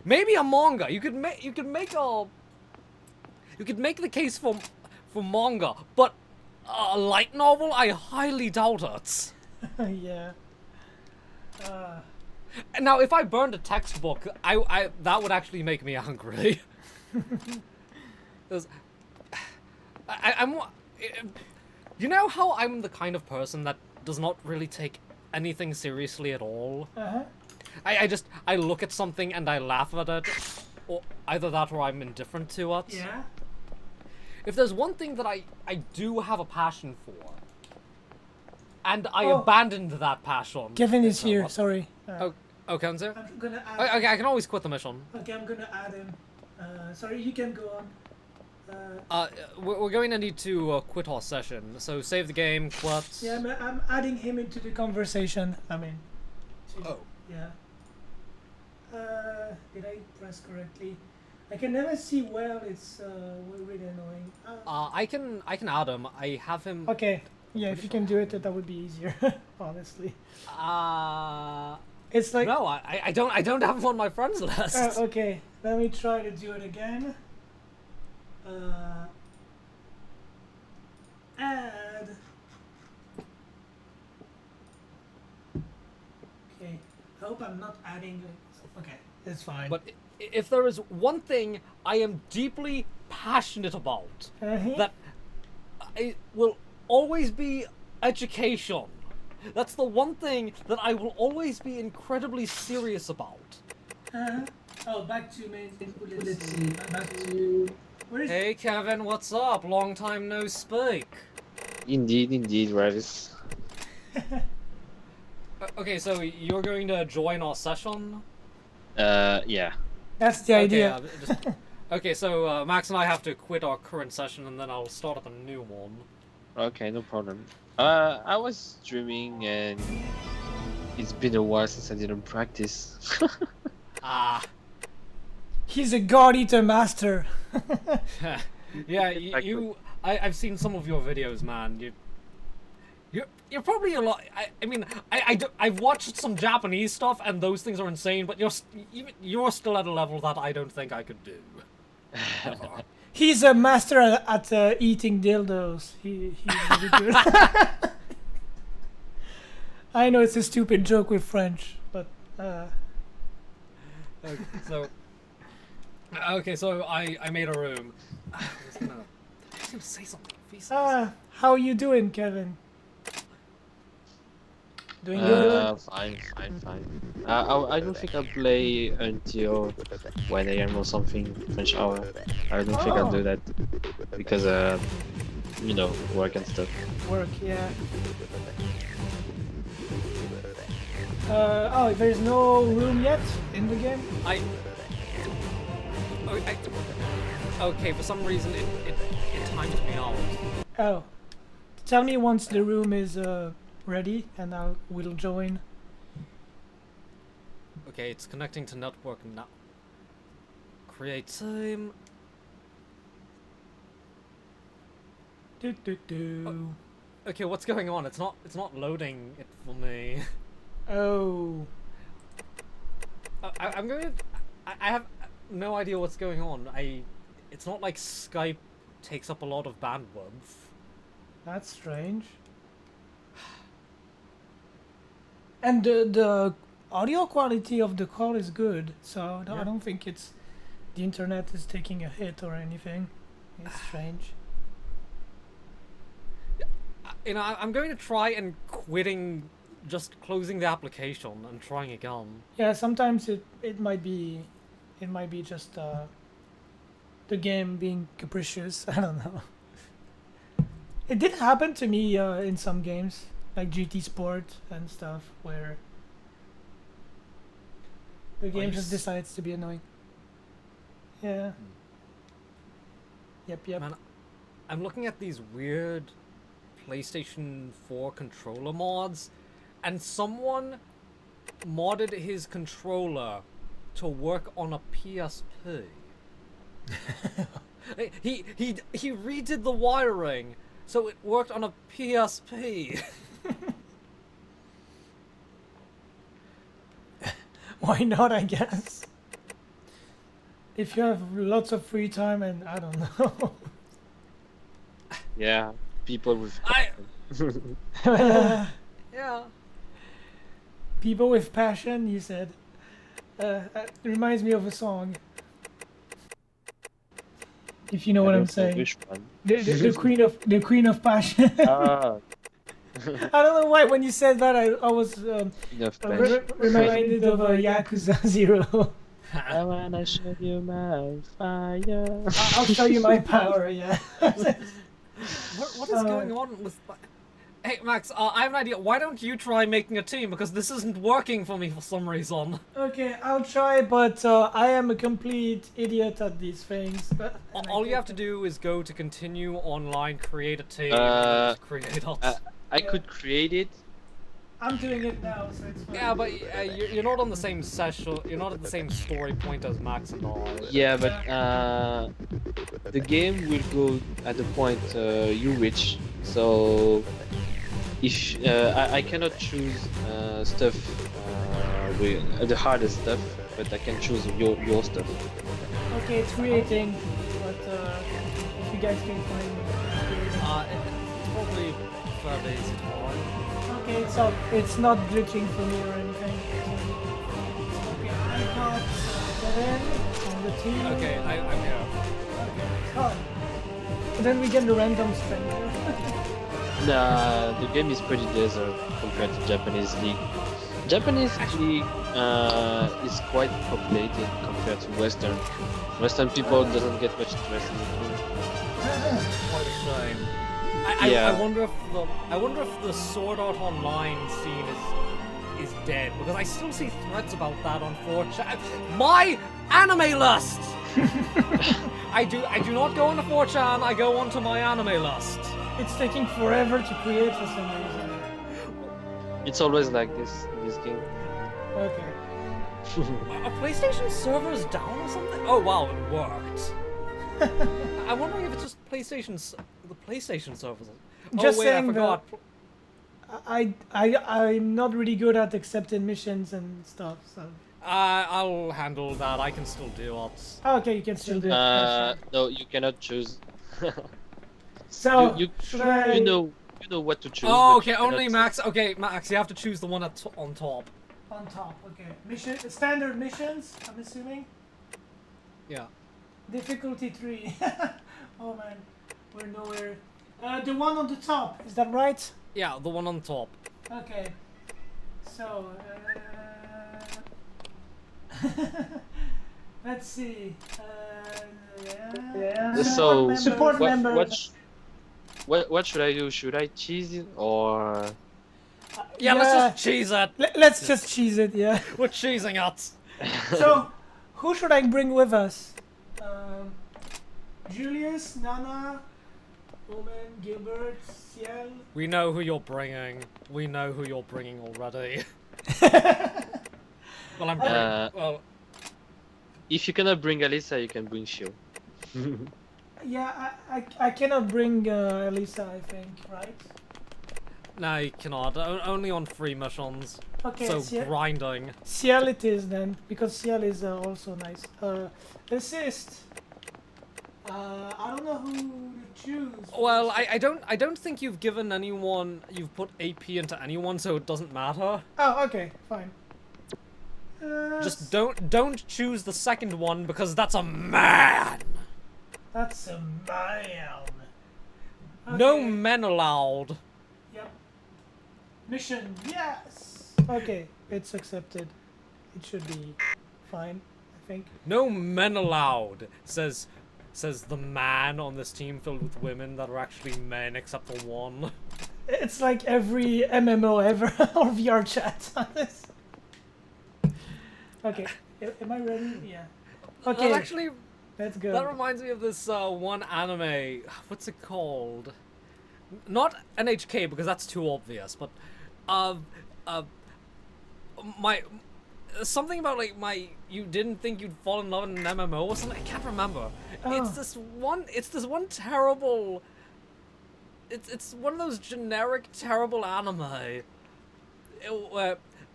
Maybe a manga. You could make the case for manga, but a light novel, I highly doubt it. yeah. Now, if I burned a textbook, I that would actually make me angry. 'Cause I'm you know how I'm the kind of person that does not really take anything seriously at all? I look at something and I laugh at it, or either that or I'm indifferent to it. Yeah. If there's one thing that I do have a passion for, and I abandoned that passion. Kevin is here. Sorry. Okay, sir. I'm gonna add. Okay, I can always quit the mission. Okay, I'm gonna add him. Sorry, you can go on. We're going to need to quit our session, so save the game, quit. Yeah, I'm adding him into the conversation. I mean. Oh. Yeah. Did I press correctly? I can never see well. It's really annoying. I can add him. I have him. Okay. Yeah, if you can do it, that would be easier. Honestly. It's like. No, I don't have him on my friends list. Okay, let me try to do it again. Add. hope I'm not adding. Okay, it's fine. But if there is one thing I am deeply passionate about, that it will always be education. That's the one thing that I will always be incredibly serious about. Oh, back to main. Let's see. Back to. Where is? Hey Kevin, what's up? Long time no speak. Indeed, Ravis. Okay, so you're going to join our session? Yeah. That's the idea. Okay, so Max and I have to quit our current session and then I'll start up a new one. Okay, no problem. I was streaming and it's been a while since I didn't practice. Ah. He's a God Eater master. Yeah, I've seen some of your videos, man. You're probably a lot. I've watched some Japanese stuff, and those things are insane. But you're still at a level that I don't think I could do. He's a master at eating dildos. He's really good. I know it's a stupid joke with French, but. Okay, so I made a room. I was gonna say something. How you doing, Kevin? Doing good? Fine. I don't think I'll play until 1 AM or something, French hour. I don't think I'll do that. Because, you know, work and stuff. Work, yeah. There's no room yet in the game? Okay, for some reason it timed me out. Oh. Tell me once the room is ready and we'll join. Okay, it's connecting to network now. Create time. Okay, what's going on? It's not loading it for me. Oh. I have no idea what's going on. It's not like Skype takes up a lot of bandwidth. That's strange. And the audio quality of the call is good, so I don't think it's the internet is taking a hit or anything. It's strange. You know, I'm going to try and just closing the application and trying again. Yeah, sometimes it might be just the game being capricious. I don't know. It did happen to me in some games, like GT Sport and stuff, where the game just decides to be annoying. Yeah. Yep. Man, I'm looking at these weird PlayStation 4 controller mods, and someone modded his controller to work on a PSP. he redid the wiring so it worked on a PSP. Why not, I guess? If you have lots of free time and I don't know. Yeah, people with Yeah. People with passion, you said. It reminds me of a song. If you know what I'm saying. Which one? The queen of passion. Ah. I don't know why when you said that I was reminded of Yakuza 0. I wanna show you my fire. I'll show you my power, yeah. What is going on with... Hey, Max, I have an idea. Why don't you try making a team? Because this isn't working for me for some reason. Okay, I'll try, but I am a complete idiot at these things. But All you have to do is go to continue online, create a team, and just create us. I could create it. I'm doing it now, so it's fine. Yeah, but you're not on the same session. You're not at the same story point as Max and I. Yeah, but the game will go at the point you reach. So if I cannot choose stuff with the hardest stuff, but I can choose your stuff. Okay, it's creating, but if you guys can find me. It's probably fairly easy to find. Okay, so it's not glitching for me or anything. not get in on the team. Okay, I'm here. Okay, fine. But then we get the random stranger. Nah, the game is pretty desert compared to Japanese League. Japanese League is quite populated compared to Western. Western people doesn't get much interest in the game. What a shame. Yeah. I wonder if the Sword Art Online scene is dead, because I still see threads about that on 4chan. My anime lust. I do not go on to 4chan. I go onto my anime lust. It's taking forever to create for some reason. It's always like this in this game. Okay. Are PlayStation servers down or something? Oh wow, it worked. I'm wondering if it's just the PlayStation servers. Just oh wait, saying I forgot. I'm not really good at accepting missions and stuff, so. I'll handle that. I can still do it. Okay, you can still do it. No, you cannot choose. So, you should know what to choose. Oh, but okay, you cannot- only Max. Okay, Max, you have to choose the one on top. On top, okay. Standard missions, I'm assuming? Yeah. Difficulty 3. Oh man, we're nowhere. The one on the top, is that right? Yeah, the one on top. Okay. So, let's see. So, support member. What should I do? Should I cheese it or? Yeah, let's just cheese it. Let's just cheese it, yeah. We're cheesing it. So, who should I bring with us? Julius, Nana, Omen, Gilbert, Ciel. We know who you're bringing. We know who you're bringing already. Well, I'm bringing. Well, If you cannot bring Alisa, you can bring Shio. Yeah, I cannot bring Alisa, I think, right? no, you cannot. Only on free missions. Okay, So Ciel, grinding. Ciel it is then, because Ciel is also nice. Assist. I don't know who to choose. Well, I don't think you've given anyone. You've put AP into anyone, so it doesn't matter. Oh, okay, fine. Just don't choose the second one because that's a man. That's a man. No Okay. men allowed. Yep. Mission, yes! Okay, it's accepted. It should be fine, I think. No men allowed. Says the man on this team filled with women that are actually men except for one. It's like every MMO ever or VR chat on this. Okay, am I ready? Yeah. Okay, Actually, let's go. that reminds me of this one anime. What's it called? Not NHK because that's too obvious, but my something about like you didn't think you'd fall in love in an MMO or something. I can't remember. Oh. It's this one terrible. It's one of those generic terrible anime.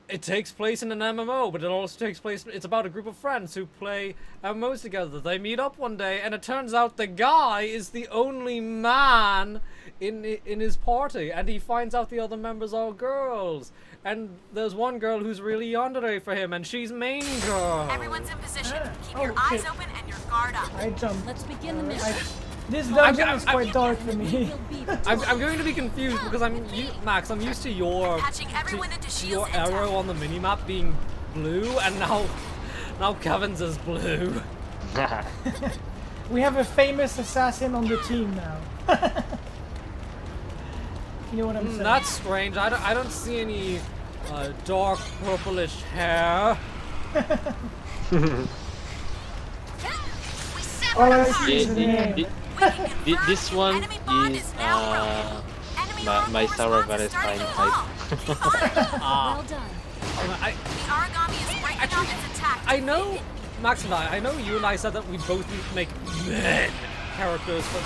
It takes place in an MMO, but it also takes place. It's about a group of friends who play MMOs together. They meet up one day, and it turns out the guy is the only man in his party, and he finds out the other members are girls. And there's one girl who's really yandere for him, and she's main girl. Everyone's in position. Keep Oh, your eyes shit. open and your guard up. I jumped. Let's begin the mission. This dungeon is I'm- quite dark for me. I'm going to be confused because Max, I'm used to your Patching everyone into your shields arrow intact. on the minimap being blue, and now Kevin's is blue. We have a famous assassin on the team now. You know what I'm saying? That's strange. I don't see any dark purplish hair. We set All I our see is the name. This one Enemy bond is now broken. Enemy my hardcore Sarah response is starting Valentine to type. evolve. Keep on it. Well done. I The origami is breaking Actually, off its attack. I know, Max and I know you and I said that we both need to make men characters for.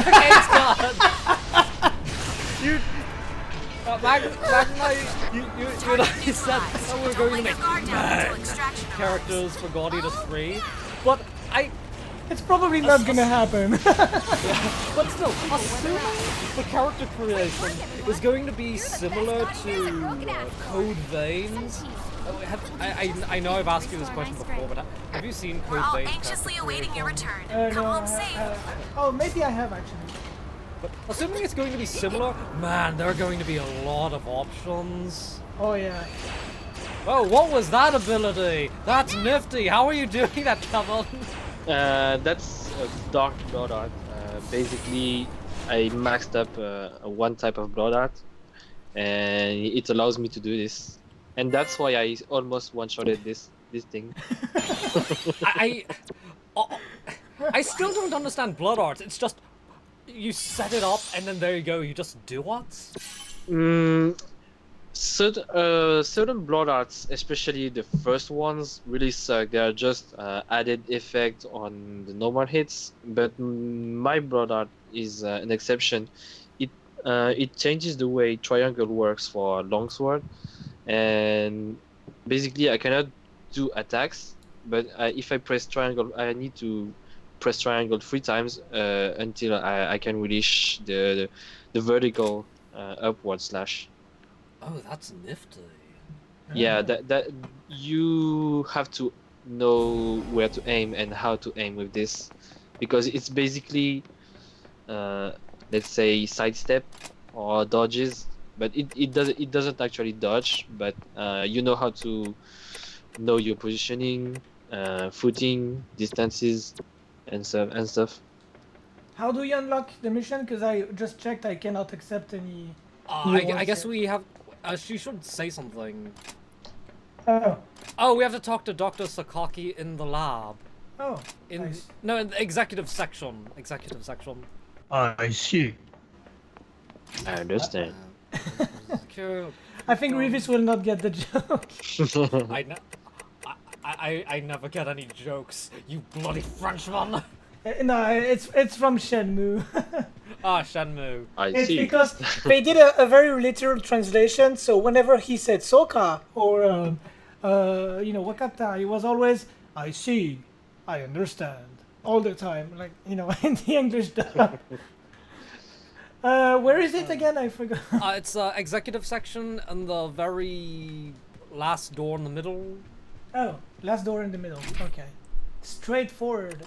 Okay, it's done. You, Max and I, you and I said that we were going to make men characters for God Eater 3, but It's probably not gonna happen. But still, assuming the character creation is going to be similar to Code Veins. I know I've asked you this question before, but have you seen We're Code all Veins? anxiously awaiting your return. No, Come home safe. oh, maybe I have actually. But assuming it's going to be similar, man, there are going to be a lot of options. Oh yeah. Oh, what was that ability? That's nifty. How are you doing that, Kevin? That's a dark blood art. Basically, I maxed up one type of blood art, and it allows me to do this. And that's why I almost one-shotted this thing. I still don't understand blood art. It's just you set it up and then there you go. You just do what? Certain blood arts, especially the first ones, really suck. They are just added effect on the normal hits. But my blood art is an exception. It changes the way triangle works for longsword, and basically I cannot do attacks. But if I press triangle, I need to press triangle 3 times until I can release the vertical upward slash. Oh, that's nifty. Yeah, that you have to know where to aim and how to aim with this, because it's basically let's say sidestep or dodges, but it doesn't actually dodge, but you know how to know your positioning, footing, distances, and stuff. How do you unlock the mission? Because I just checked, I cannot accept any. I guess we have. She should say something. Oh. Oh, we have to talk to Dr. Sakaki in the lab. Oh. In the executive section. Executive section. I see. I understand. Cool. I think Revis will not get the joke. I never get any jokes, you bloody Frenchman. No, it's from Shenmue. Ah, Shenmue. It's because they did a very literal translation. So whenever he said Soka or Wakata, he was always I see, I understand all the time, like in the English dub. Where is it again? I forgot. It's executive section and the very last door in the middle. Oh, last door in the middle. Okay, straightforward.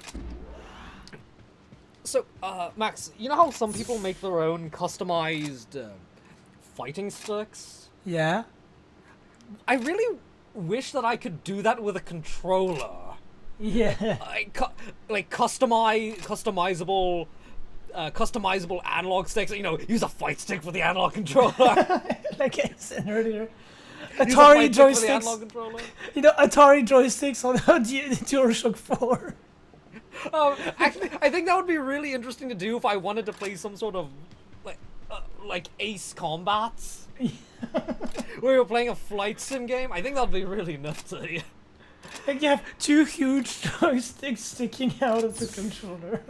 So, Max, you know how some people make their own customized fighting sticks? Yeah. I really wish that I could do that with a controller. Yeah. Like customizable analog sticks. Use a fight stick for the analog controller. Like I said earlier. Atari joysticks. Atari joysticks on the DualShock 4. Actually, I think that would be really interesting to do if I wanted to play some sort of like Ace Combat, where you're playing a flight sim game. I think that'd be really nifty. Like you have 2 huge joysticks sticking out of the controller.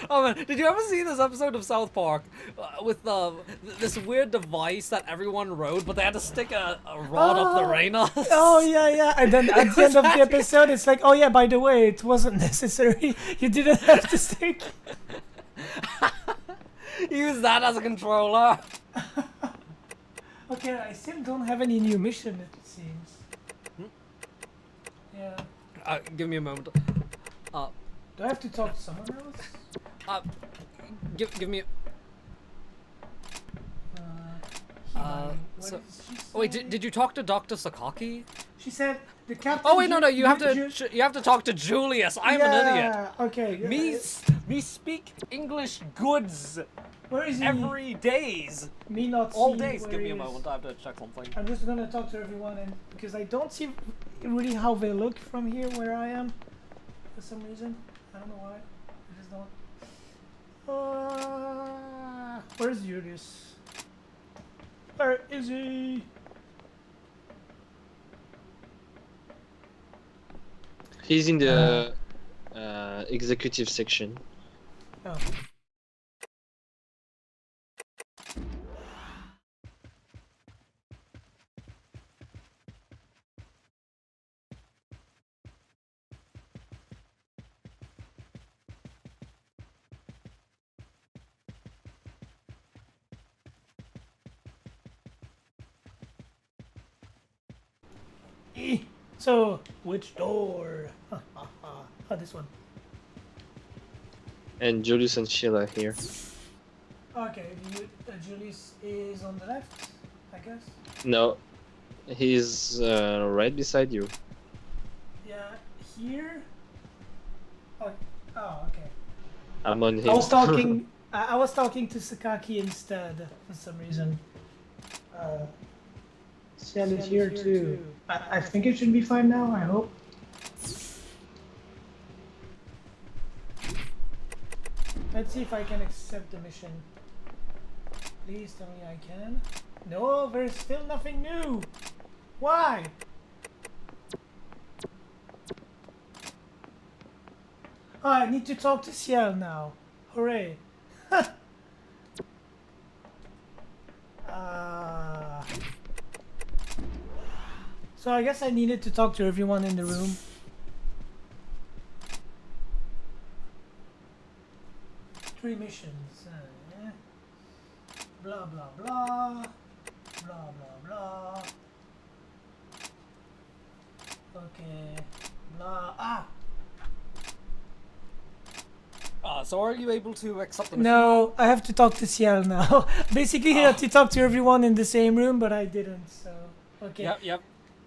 Oh man, did you ever see this episode of South Park with this weird device that everyone rode, but they had to stick a rod up their anus? Oh yeah, and then at the end of the episode, it's like, oh yeah, by the way, it wasn't necessary. You didn't have to stick. Use that as a controller. Okay, I still don't have any new mission. It seems. Yeah. Give me a moment. Do I have to talk to someone else? Give me. Wait, did you talk to Dr. Sakaki? She said the captain. Oh wait, no, you have to talk to Julius. I'm an idiot. Okay. Me speak English goods. Where is he? Every days. Me not all see days. where Give me he a is. moment. I have to check something. I'm just gonna talk to everyone, and because I don't see really how they look from here where I am, for some reason. I don't know why. I just don't. Where's Julius? Where is he? He's in the executive section. Oh. So, which door? Oh, this one. And Julius and Sheila here. Okay, Julius is on the left, I guess. No, he's right beside you. Yeah, here. Oh, okay. I'm on him. I was talking. I was talking to Sakaki instead for some reason. Ciel is here too. I think it should be fine now. I hope. Let's see if I can accept the mission. Please tell me I can. No, there's still nothing new. Why? Oh, I need to talk to Ciel now. Hooray. So I guess I needed to talk to everyone in the room. Three missions. Blah blah blah. Blah blah blah. Okay. Blah. So are you able to accept the mission? No, I have to talk to Ciel now. Basically, I had to talk to everyone in the same room, but I didn't, so... Okay. Yep.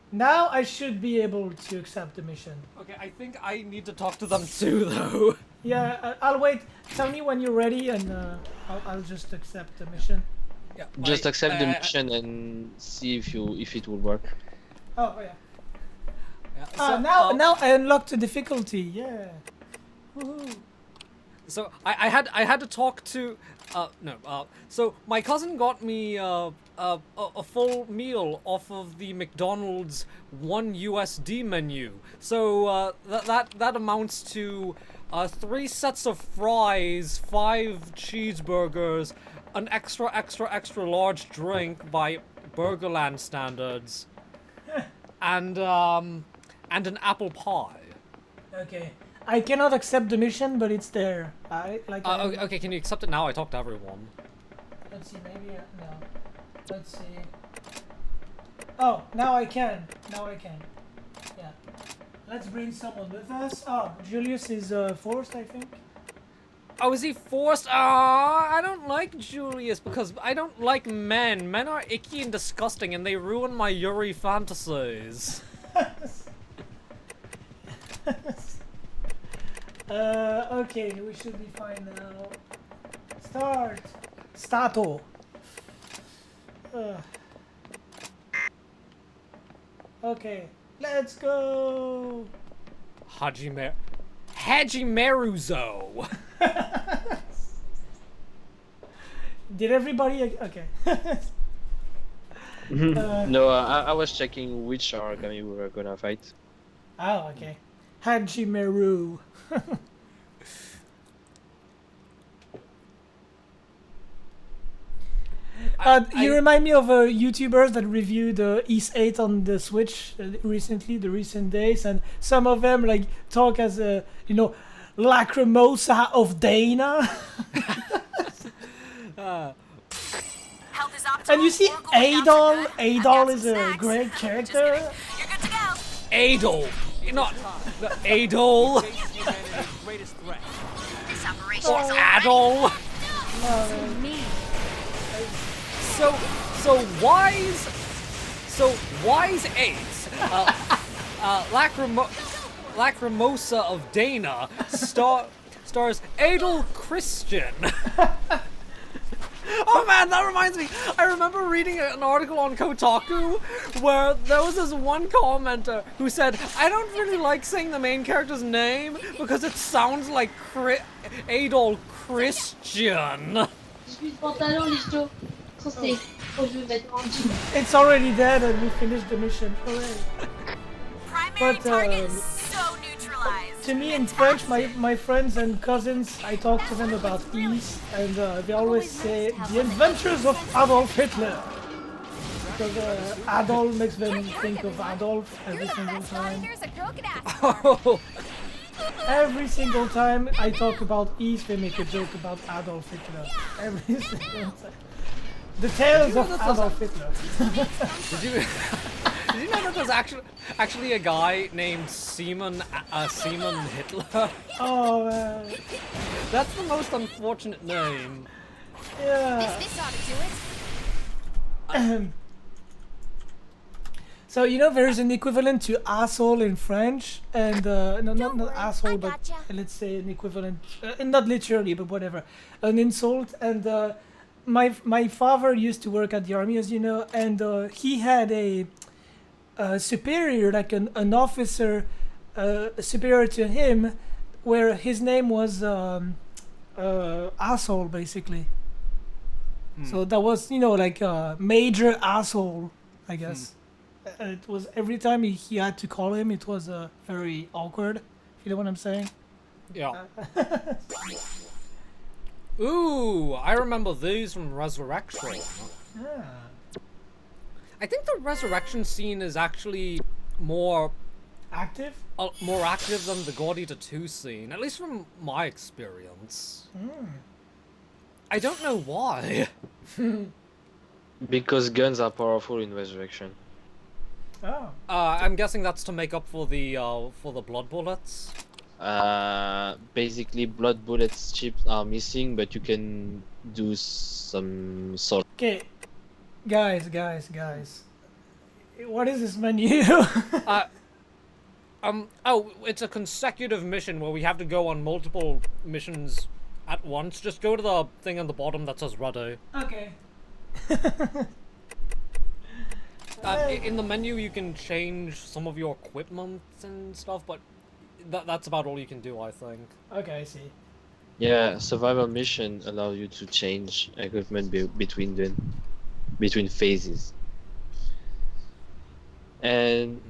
Now I should be able to accept the mission. Okay, I think I need to talk to them too, though. Yeah, I'll wait. Tell me when you're ready, and I'll just accept the mission. Yeah, Just accept the mission and see if it will work. Oh, yeah. Yeah, so, Now I unlocked the difficulty, yeah. Woohoo. So I had to talk to so my cousin got me a full meal off of the McDonald's $1 menu. So that amounts to 3 sets of fries, 5 cheeseburgers, an extra large drink by Burgerland standards, and an apple pie. Okay. I cannot accept the mission, but it's there. Okay, can you accept it now? I talked to everyone. Let's see, maybe no. Let's see. Oh, now I can. Yeah. Let's bring someone with us. Oh, Julius is forced, I think. Oh, is he forced? I don't like Julius because I don't like men. Men are icky and disgusting, and they ruin my Yuri fantasies. Okay, we should be fine now. Stato. Okay, let's go. Hajimeruzo. Did everybody? Okay. No, I was checking which origami we were gonna fight. Oh, okay. Hajimeru. You remind me of YouTubers that reviewed East 8 on the Switch recently, the recent days, and some of them like talk as Lacrimosa of Dana. And you see Adol is a great character. You're good to go. Adol. Not Adol. This operation is Adol. So wise Ace, Lacrimosa of Dana stars Adol Christian. Oh man, that reminds me. I remember reading an article on Kotaku where there was this one commenter who said, I don't really like saying the main character's name because it sounds like Adol Christian. It's already dead and we finished the mission. Hooray. primary target is so neutralized. To me in French, my friends and cousins, I talk to them about East, and they always say the adventures of Adolf Hitler. Because Adolf makes them think of Adolf every single time. Oh. Every single time I talk about East, they make a joke about Adolf Hitler. Every single time. The tales of Adolf Hitler. Did you know that there's actually a guy named Seaman Hitler? Oh man. That's the most unfortunate name. Yeah. This ought to do it. So you know there's an equivalent to asshole in French, and no, not worry, asshole, I but gotcha. let's say an equivalent, not literally, but whatever, an insult. And my father used to work at the army, as you know, and he had a superior, like an officer superior to him, where his name was asshole, basically. So that was, you know, like a major asshole, I guess. It was every time he had to call him, it was very awkward. You know what I'm saying? Yeah. Ooh, I remember these from Resurrection. Yeah. I think the Resurrection scene is actually more Active? more active than the God Eater 2 scene, at least from my experience. I don't know why. Because guns are powerful in Resurrection. Oh. I'm guessing that's to make up for the blood bullets. Basically, blood bullets chips are missing, but you can do some sort. Okay. Guys. What is this menu? Oh, it's a consecutive mission where we have to go on multiple missions at once. Just go to the thing on the bottom that says Ruddo. Okay. In the menu, you can change some of your equipment and stuff, but that's about all you can do, I think. Okay, I see. Yeah, survival mission allow you to change equipment between phases. And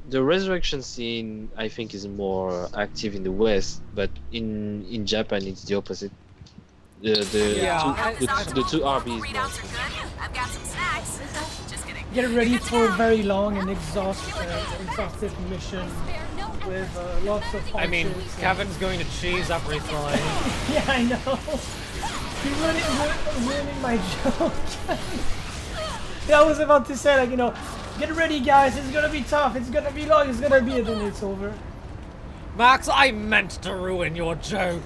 the resurrection scene, I think, is more active in the West, but in Japan it's the opposite. The two RBs. Readouts are good. I've got some snacks. Just kidding. Get ready for a very long and exhaustive mission with lots of I mean, hardships. Kevin's going to cheese everything. Yeah, I know. You're ruining my joke. Yeah, I was about to say, like, you know, get ready, guys. It's gonna be tough. It's gonna be long. It's gonna be, and then it's over. Max, I meant to ruin your joke.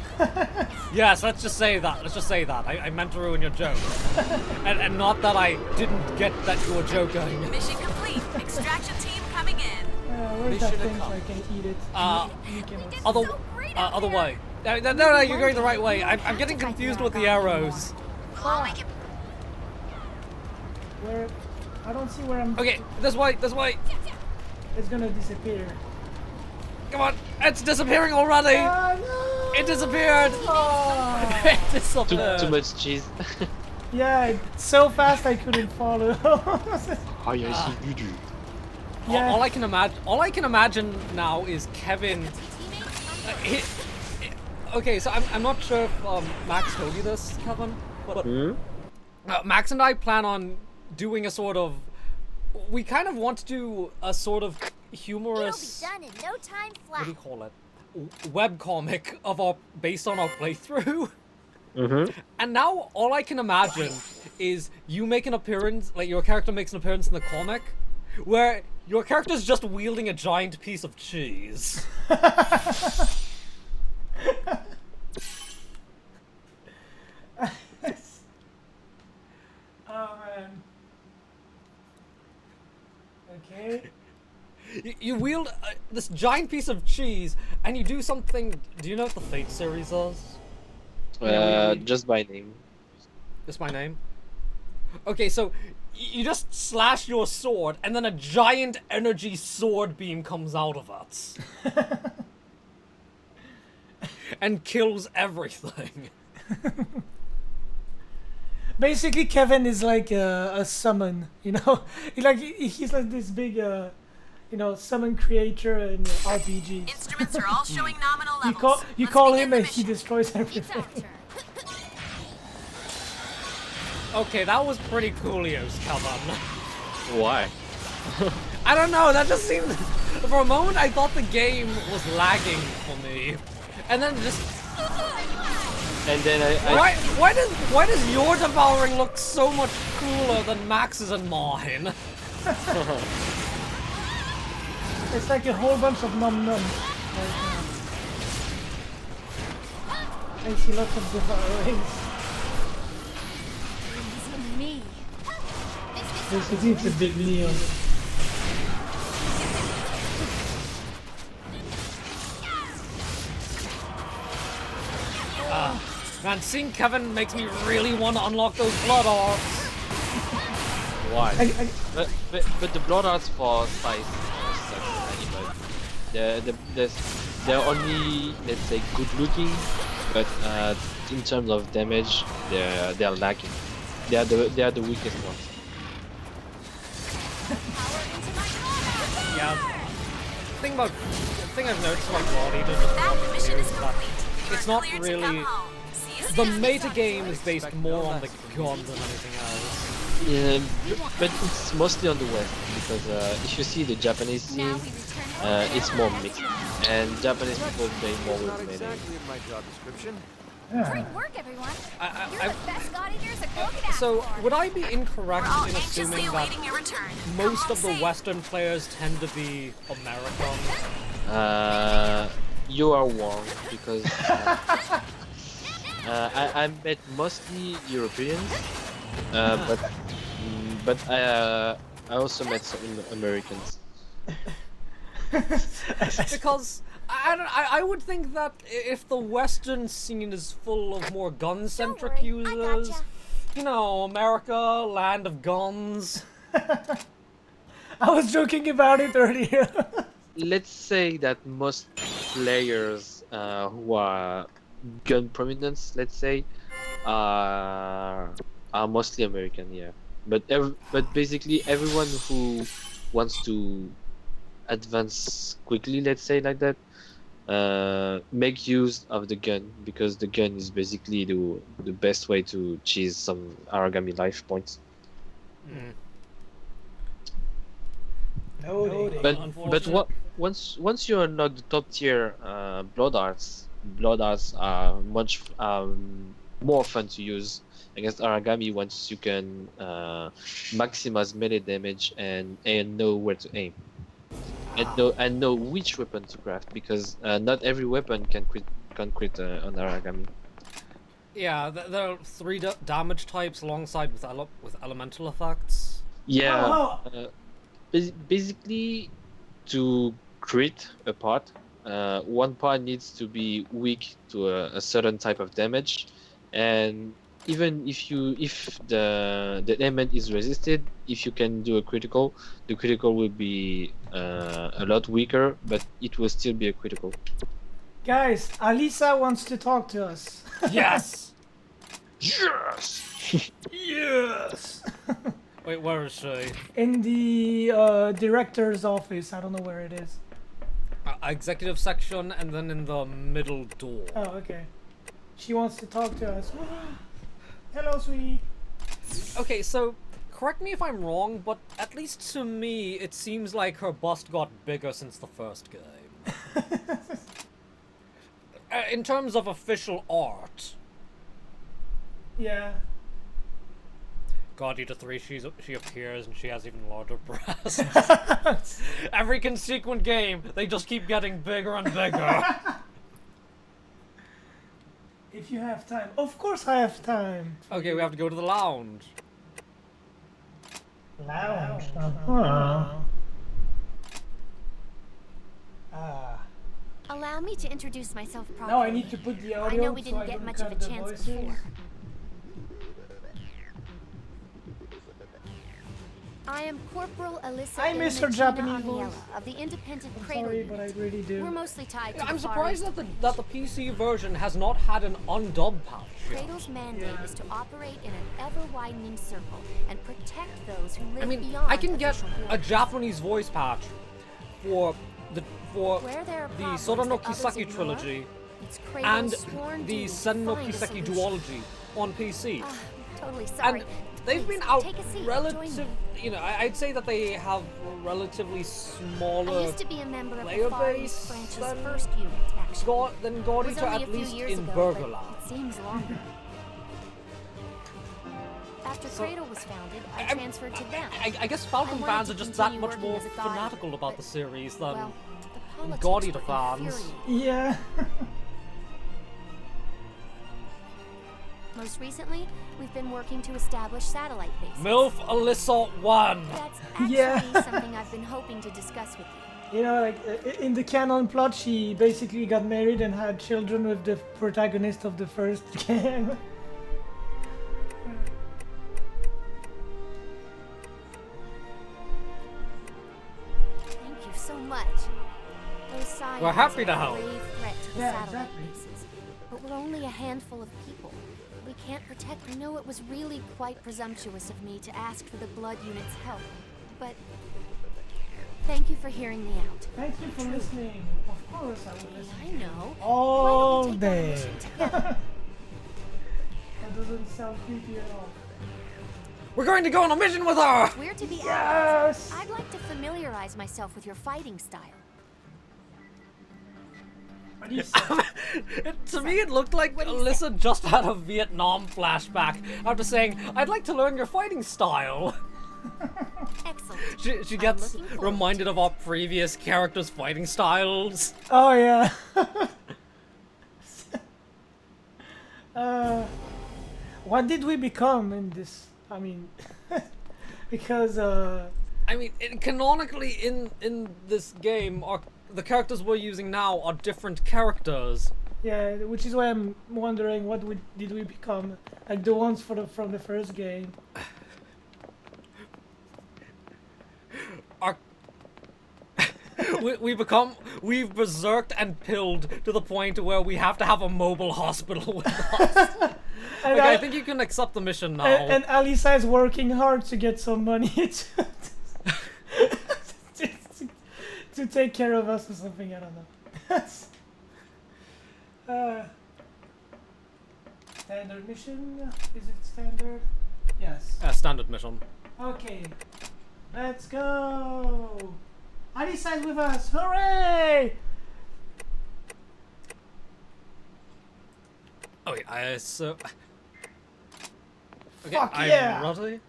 Yes, let's just say that. I meant to ruin your joke. and not that I didn't get that you were joking. Mission complete. Extraction team coming in. Where's that thing so I can eat it? Other way. No, you're going the right way. I'm getting confused with the arrows. Where? I don't see where I'm... Okay, this way. It's gonna disappear. Come on, it's disappearing already. No! It disappeared. Oh. It disappeared. Too much cheese. Yeah, it's so fast I couldn't follow. Yeah. All I can imagine now is Kevin. Okay, so I'm not sure if Max told you this, Kevin, but Max and I plan on doing a sort of. We kind of want to do a sort of humorous. It'll be done in no time What flat. do you call it? Webcomic based on our playthrough. And now all I can imagine is you make an appearance, like your character makes an appearance in the comic, where your character's just wielding a giant piece of cheese. Oh man. Okay. You wield this giant piece of cheese, and you do something. Do you know what the Fate series is? Just by name. That's my name. Okay, so you just slash your sword, and then a giant energy sword beam comes out of it. And kills everything. Basically, Kevin is like a summon, you know? He's like this big, you know, summon creator in RPG. Instruments are all showing nominal levels. You Let's call begin him the and he mission. destroys It's everything. our turn. Okay, that was pretty coolios, Kevin. Why? I don't know, that just seemed... For a moment, I thought the game was lagging for me. And then just... And then Why does your devouring look so much cooler than Max's and mine? It's like a whole bunch of num-nums right now. I see lots of devourings. Me. Basically, it's a big meal. Man, seeing Kevin makes me really want to unlock those blood orbs. Why? I- But the blood arts for size such animal. They're only, let's say, good looking, but in terms of damage, they're lacking. They are the weakest ones. Yeah. The thing I've noticed about Blood Eater just That about mission is is that complete. You it's are not cleared to really come home. See you the soon. meta game is based more on the gun than anything else. Yeah, but it's mostly on the West because if you see the Japanese scene, it's more mixed, and Japanese people play more with Not melee. exactly in my job description. Great work, everyone. You're I, the best god eaters a girl could ask so for. would I be incorrect We're all in anxiously assuming that awaiting your return. most Come of the home safe. Western players tend to be American? You are wrong because I met mostly Europeans, but I also met some Americans. Because I would think that if the Western scene is full of more gun-centric Don't worry, I users, gotcha. you know, America, land of guns. I was joking about it earlier. Let's say that most players who are gun prominence, let's say, are mostly American, yeah. But basically everyone who wants to advance quickly, let's say like that, make use of the gun because the gun is basically the best way to cheese some origami life points. But once you unlock the top tier blood arts are much more fun to use against origami once you can maximize melee damage and know where to aim and know which weapon to craft because not every weapon can crit on origami. Yeah, there are 3 damage types alongside with elemental effects. Yeah. Oh. Basically, to crit a part, one part needs to be weak to a certain type of damage, and even if the element is resisted, if you can do a critical, the critical will be a lot weaker, but it will still be a critical. Guys, Alisa wants to talk to us. Yes! Yes! Yes! Wait, where is she? In the director's office. I don't know where it is. Executive section and then in the middle door. Oh, okay. She wants to talk to us. Hello, sweetie. Okay, so correct me if I'm wrong, but at least to me, it seems like her bust got bigger since the first game. In terms of official art. Yeah. God Eater 3, she appears and she has even larger breasts. Every consequent game, they just keep getting bigger and bigger. If you have time. Of course I have time. Okay, we have to go to the lounge. Lounge. Ah. Allow me to introduce myself properly. Now I need to put the audio. I know we so didn't I get don't much of a cut the chance voices. before. I am Corporal Alisa. I miss her Ilimentina Japanese Aniela voice. of the Independent I'm Cradle sorry, Unit. but I really do. We're mostly tied to I'm the Far surprised East that the PC version has not had an undubbed patch yet. Cradle's mandate is to operate in an ever-widening circle and protect those who live I mean, beyond I can get official a borders. Japanese voice patch for Where there are the problems Sora no that others Kiseki ignore, trilogy it's and Cradle's sworn the duty to Sen no find a Kiseki solution. duology on PC. Ah, totally sorry. And they've Please, been out take a seat, join relative, me. you know, I'd say that they have relatively I smaller used to be a member of player the Far base East branch's than first unit, actually. than It got was into only at a few least years in ago, Burgerland. but it seems longer. after Cradle was founded, I transferred to them. I guess Falcon I wanted fans to are just that continue much working more as a guardian, fanatical about the but, series than well, the politics Guardian were fans. infuriating. Yeah. Most recently, we've been working to establish satellite bases. MILF Alisa 1! That's actually Yeah. something I've been hoping to discuss with you. You know, like in the canon plot, she basically got married and had children with the protagonist of the first game. Thank you so much. Those signs We're happy to are a help. grave threat to the Yeah, satellite exactly. bases, but we're only a handful of people. We can't protect. I know it was really quite presumptuous of me to ask for the blood unit's help, but thank you for hearing me out. Thank you for listening. Of course I will listen. I know. All Why don't we take on a day. mission together? That doesn't sound creepy at all. We're going to go on a mission with her! We're to be Yes! allies. I'd like to familiarize myself with your fighting style. What do you say? To me, it looked like What do you Alisa just had a Vietnam flashback after saying, I'd like to learn your fighting style. Excellent. She I'm gets looking forward reminded of our previous characters' fighting styles. Oh yeah. What did we become in this? I mean, because I mean, canonically in this game, the characters we're using now are different characters. yeah, which is why I'm wondering what did we become, like the ones from the first game. Our we've berserked and pilled to the point where we have to have a mobile hospital with us. And Like, I think you can accept the mission now. and Alisa is working hard to get some money to take care of us or something. I don't know. Standard mission? Is it standard? Yes. Standard mission. Okay. Let's go! Alisa is with us! Hooray! Oh wait, so... Okay, Fuck I'm yeah! ready.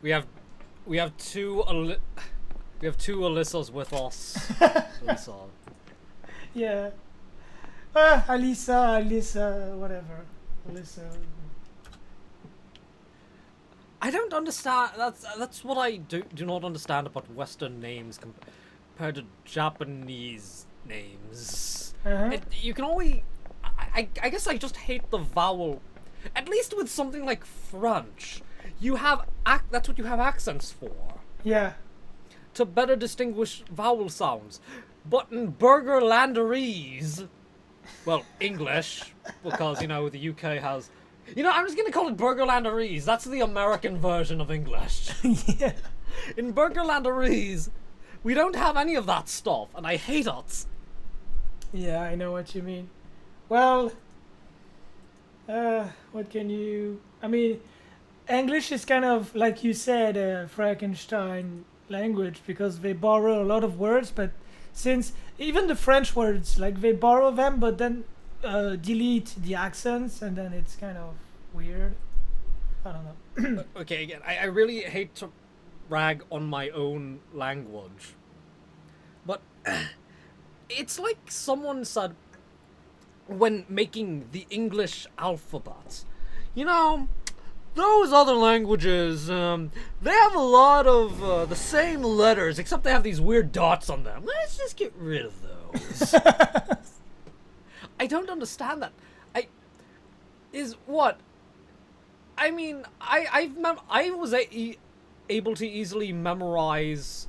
We have two Alisas with us. Alisa. Yeah. Alisa, whatever. Alisa. I don't understand. That's what I do not understand about Western names compared to Japanese names. Uh-huh. You can only. I guess I just hate the vowel. At least with something like French, you have that's what you have accents for. Yeah. To better distinguish vowel sounds. But in Burgerlanderese, well, English, because, you know, the UK has... You know, I'm just going to call it Burgerlanderese. That's the American version of English. Yeah. In Burgerlanderese, we don't have any of that stuff, and I hate it. Yeah, I know what you mean. Well, what can you... I mean, English is kind of, like you said, a Frankenstein language, because they borrow a lot of words, but since even the French words, like, they borrow them, but then delete the accents, and then it's kind of weird. I don't know. Okay, again, I really hate to rag on my own language, but it's like someone said when making the English alphabet, you know, those other languages, they have a lot of the same letters, except they have these weird dots on them. Let's just get rid of those. I don't understand that. I mean, I was able to easily memorize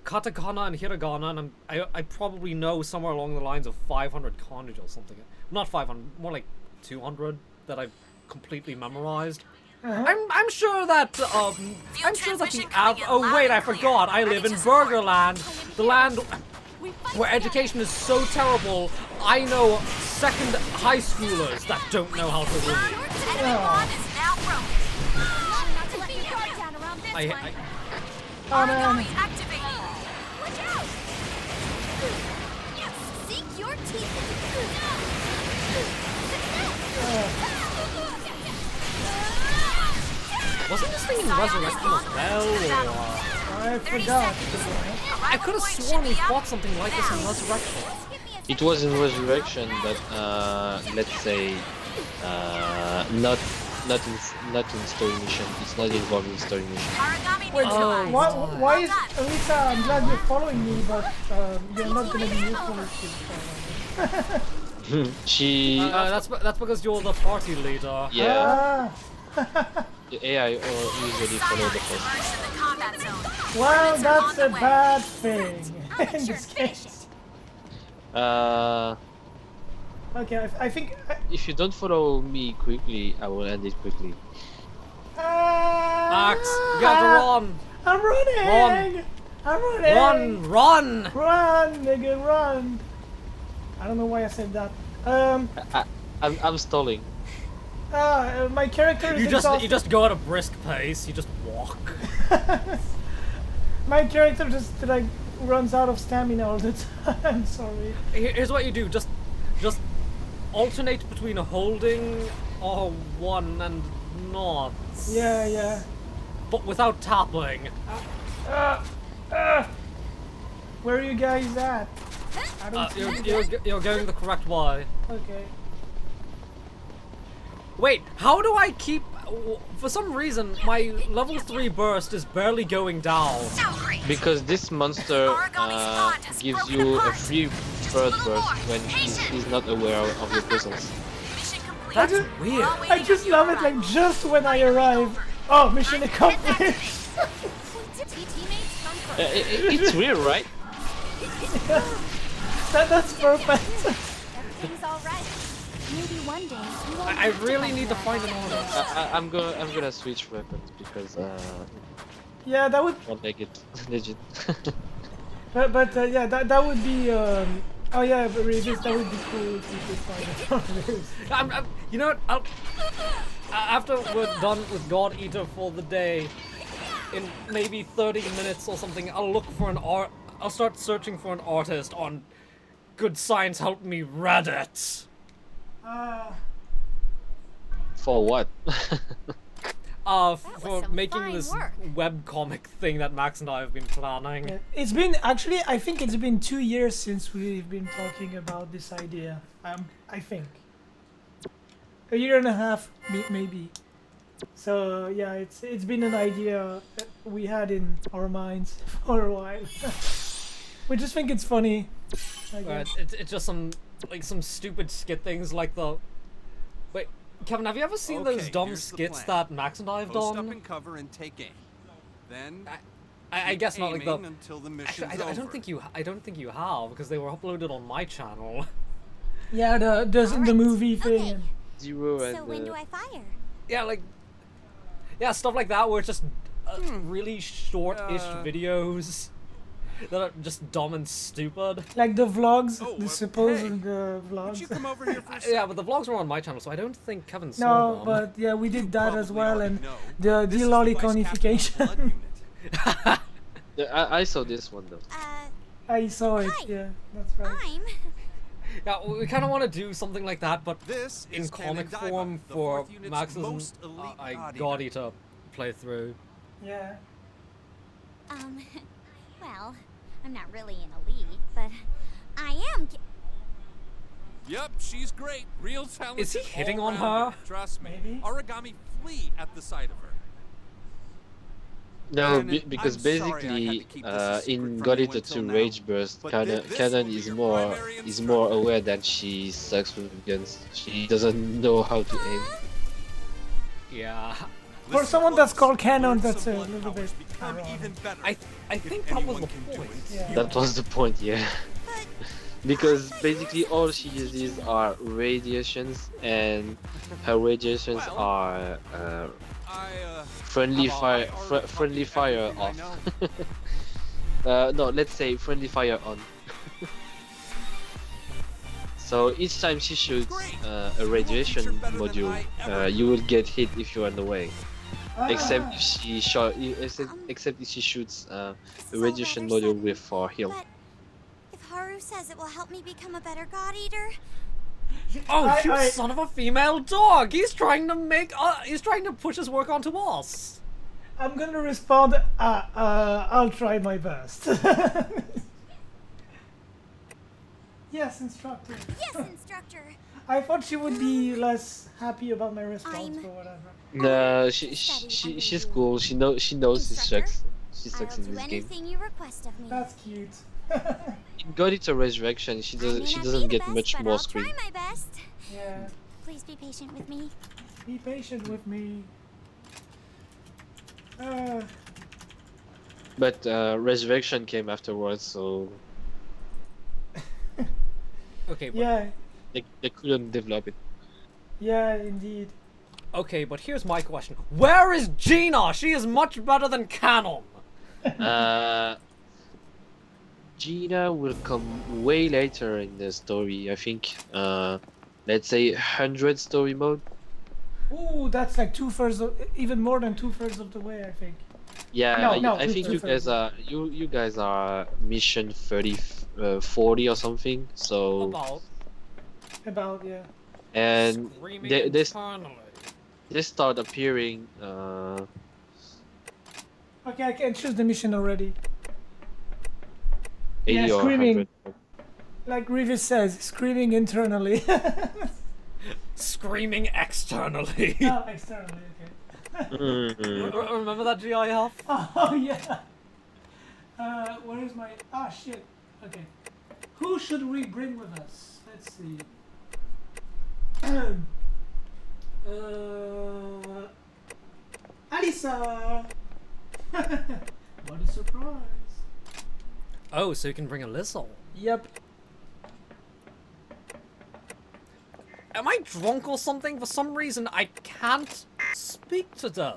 katakana and hiragana, and I probably know somewhere along the lines of 500 kanji or something. Not 500, more like 200 that I've completely memorized. I'm sure that I'm sure that the oh wait, I forgot. I live in Burgerland, the land where education is so terrible. I know second high schoolers that don't know how to read. Oh man. Sink your teeth into Wasn't this thing in Resurrection as well, or... I forgot. I could have sworn we fought something like this in Resurrection. It was in Resurrection, but let's say not in story mission. It's not involved in story mission. Wait, why is Alisa? I'm glad you're following me, but you're not gonna be useful if you follow. She. That's because you're the party leader. Yeah. Ah. The AI usually follow the person. Well, that's a bad thing in this case. Okay, I think. If you don't follow me quickly, I will end it quickly. Max, you have to run! I'm running! Run! I'm running! Run! Run! Run, nigga, run! I don't know why I said that. I'm stalling. My character is you just go at a brisk pace. You just walk. My character just like runs out of stamina all the time. Sorry. Here's what you do. Just alternate between holding R1 and not. Yeah. But without tapping. Where are you guys at? I don't see you. You're going the correct way. Okay. Wait, how do I keep... For some reason, my level 3 burst is barely going down. Because this monster gives you a free bird burst when he's not aware of your presence. That's weird. I just love it, like, just when I arrive. Oh, mission accomplished! It's weird, right? That's perfect. Everything's alright. Maybe one day you won't I really need to find an order. I'm gonna switch weapons because Yeah, that would. I'll make it legit. But yeah, that would be. Oh yeah, but Regis, that would be cool if you could find it. You know what? After we're done with God Eater for the day, in maybe 30 minutes or something, I'll look for I'll start searching for an artist on Good Science Help Me Reddit. For what? For making this webcomic thing that Max and I have been planning. Yeah. It's been actually, I think it's been 2 years since we've been talking about this idea. I think a year and a half, maybe. So yeah, it's been an idea that we had in our minds for a while. We just think it's funny. Right, it's just some stupid skit things like the. Wait, Kevin, have you ever seen those dumb skits that Max and I have done? Up and cover and take aim. Then I guess not like the. Until the Actually, I don't think you have because they were uploaded on my channel. Yeah, the movie thing. Okay. Zero and. So when do I fire? Yeah, stuff like that where it's just really short-ish videos that are just dumb and stupid. Like the vlogs, the supposed vlogs. Would you come over here for a Yeah, but the vlogs were on my channel, so I don't think Kevin saw No, them. but yeah, we did that as well, already and know. the This is the de-lolliconification. Vice I saw this one though. I saw it. Hi. Yeah, that's right. I'm. Yeah, we kind of want to do something like that, but This in is comic Cannon Diva, form the for 4th unit's Max's most elite God God Eater. Eater playthrough. Yeah. Well, I'm not really an elite, but I am. Yep, she's great. Real talent. Is he hitting all on round. her? Trust me. Maybe. Origami flee at the sight of her. No, Cannon, because I'm sorry I had basically to keep this a secret in from God you Eater until 2 now. Rage Burst, But Cannon this will be is your more primary aware that she sucks with guns. She doesn't know how to aim. Yeah. For someone that's called Canon, that's a little bit. I think that was the point. Yeah. That was the point, yeah. Because basically all she uses are radiations, and her radiations are friendly fire off. No, let's say friendly fire on. So each time she shoots a radiation module, you will get hit if you're on the way. Except if she shoots a radiation module with for heal. But if Haru says it will help me become a better God Eater, Oh, you son of a female dog! He's trying to make. He's trying to push his work onto us. I'm gonna respond. I'll try my best. Yes, instructor. Yes, instructor. I thought she would be less happy about my response or whatever. No, she's cool. She knows she sucks. She sucks in this game. Anything you request of me. That's cute. In God, it's a resurrection. She doesn't get much more screen. I'll try my best. Yeah. Please be patient with me. Be patient with me. But resurrection came afterwards, so Okay. But, Yeah. they couldn't develop it. Yeah, indeed. Okay, but here's my question: where is Gina? She is much better than Canon. Gina will come way later in the story. I think. Let's say 100 story mode. Ooh, that's like 2/3 of, even more than 2/3 of the way, I think. Yeah, No, I think you guys are you guys are mission 30, 40 or something. So About yeah. and Screaming they internally. start appearing. Okay, I can choose the mission already. 80 Yeah, or screaming. 100. Like Revis says, screaming internally. Screaming externally. Oh, externally, okay. Remember that GIF? Oh, yeah. Where is my... Ah, shit. Okay. Who should we bring with us? Let's see. Alisa! What a surprise. Oh, so you can bring Alisa. Yep. Am I drunk or something? For some reason, I can't speak today.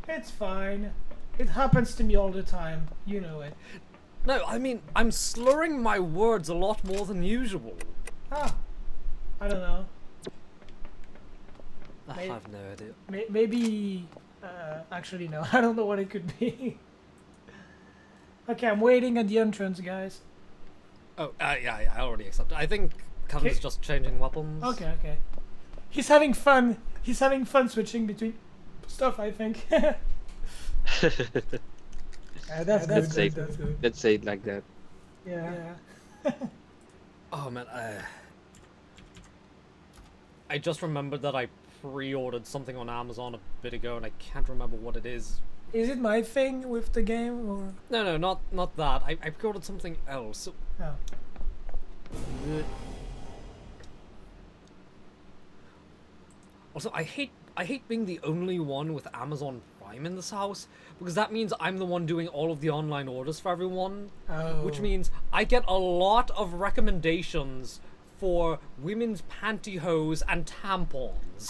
It's fine. It happens to me all the time. You know it. No, I mean, I'm slurring my words a lot more than usual. Ah. I don't know. I have no idea. Maybe... actually, no. I don't know what it could be. Okay, I'm waiting at the entrance, guys. Oh, yeah, I already accepted. I think Kevin's just changing weapons. Okay, okay. He's having fun. He's having fun switching between stuff, I think. That's good. That's good. Let's say it like that. Yeah. Oh man, I just remembered that I pre-ordered something on Amazon a bit ago, and I can't remember what it is. Is it my thing with the game, or? No, not that. I pre-ordered something else. No. Also, I hate being the only one with Amazon Prime in this house, because that means I'm the one doing all of the online orders for everyone. Oh. Which means I get a lot of recommendations for women's pantyhose and tampons.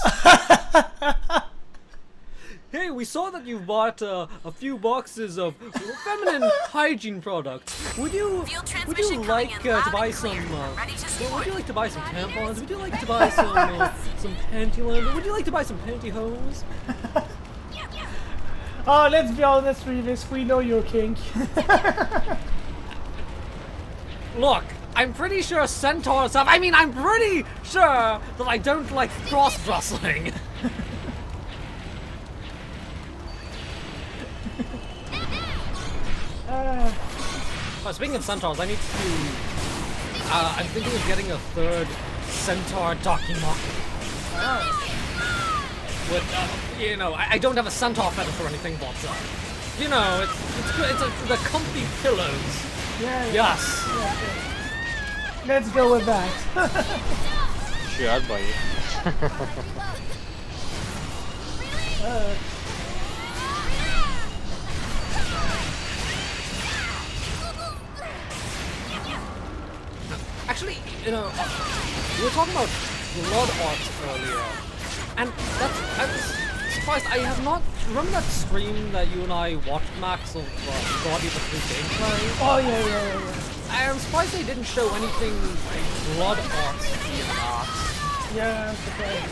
Hey, we saw that you bought a few boxes of feminine hygiene products. Would you like to buy some? Would you like to buy some tampons? Would you like to buy some pantyland? Would you like to buy some pantyhose? Oh, let's be honest, Revis. We know your kink. Look, I'm pretty sure centaurs have. I mean, I'm pretty sure that I don't like cross-dressing. Well, speaking of centaurs, I need to. I'm thinking of getting a third centaur Dakimaki. But you know, I don't have a centaur fetish or anything, but you know, it's good. It's the comfy pillows. Yeah. Yes. Yeah. Let's go with that. Sure, I'll buy it. Actually, you know, we were talking about blood art earlier, and I was surprised. I have not. Remember that stream that you and I watched, Max, of Body of the Three gameplay? Oh yeah. I am surprised they didn't show anything like blood art in that. Yeah, I'm surprised.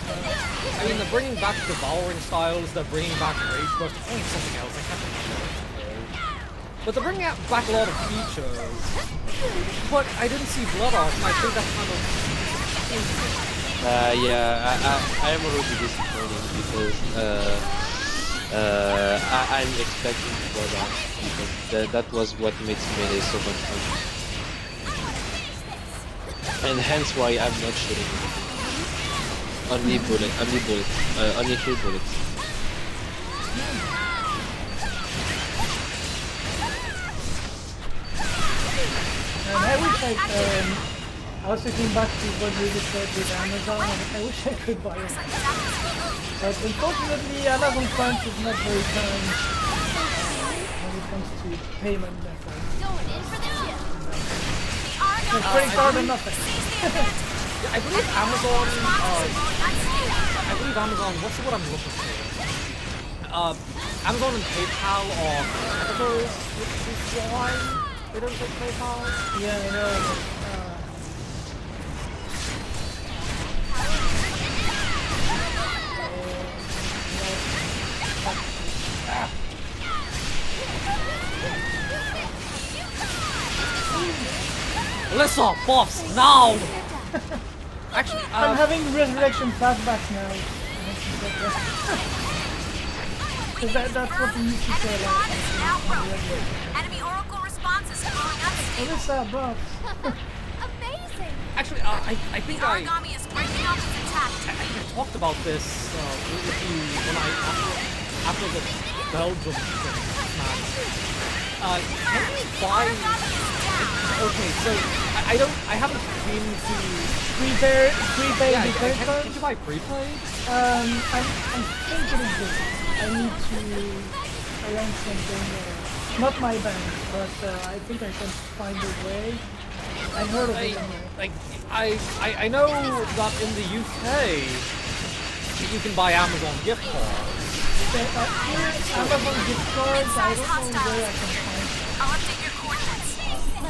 I mean, they're bringing back devouring styles. They're bringing back rage burst. I think something else. I can't remember. But they're bringing back a lot of features. But I didn't see blood art, and I think that's kind of. Yeah, I am already disappointed because I'm expecting to go down because that was what makes Melee so much fun. And hence why I'm not shooting anything. Only bullets, only 3 bullets. And I wish I also came back to what you just said with Amazon, and I wish I could buy it. But unfortunately, Amazon France is not very kind when it comes to payment methods. It's credit card or nothing. Yeah, I believe Amazon. I believe Amazon. What's the word I'm looking for? Amazon and PayPal are competitors, which is why they don't take PayPal. Yeah, I know. Alisa, buffs now! Actually, I'm having resurrection flashbacks now. Because that's what we used to say like. Enemy Oracle response is blowing up. Alisa, buffs. Amazing! actually, I think I Origami is breaking off its attack. I talked about this with you when after the Belgium match. Can you buy? Okay, so I haven't been to Prepaid yeah. the credit card? Can you buy prepaid? I think it exists. I need to arrange something. Not my bank, but I think I can find a way. I heard of it anyway. I know that in the UK you can buy Amazon gift cards. Amazon gift cards, I don't know where I can find them. I'll update your coordinates.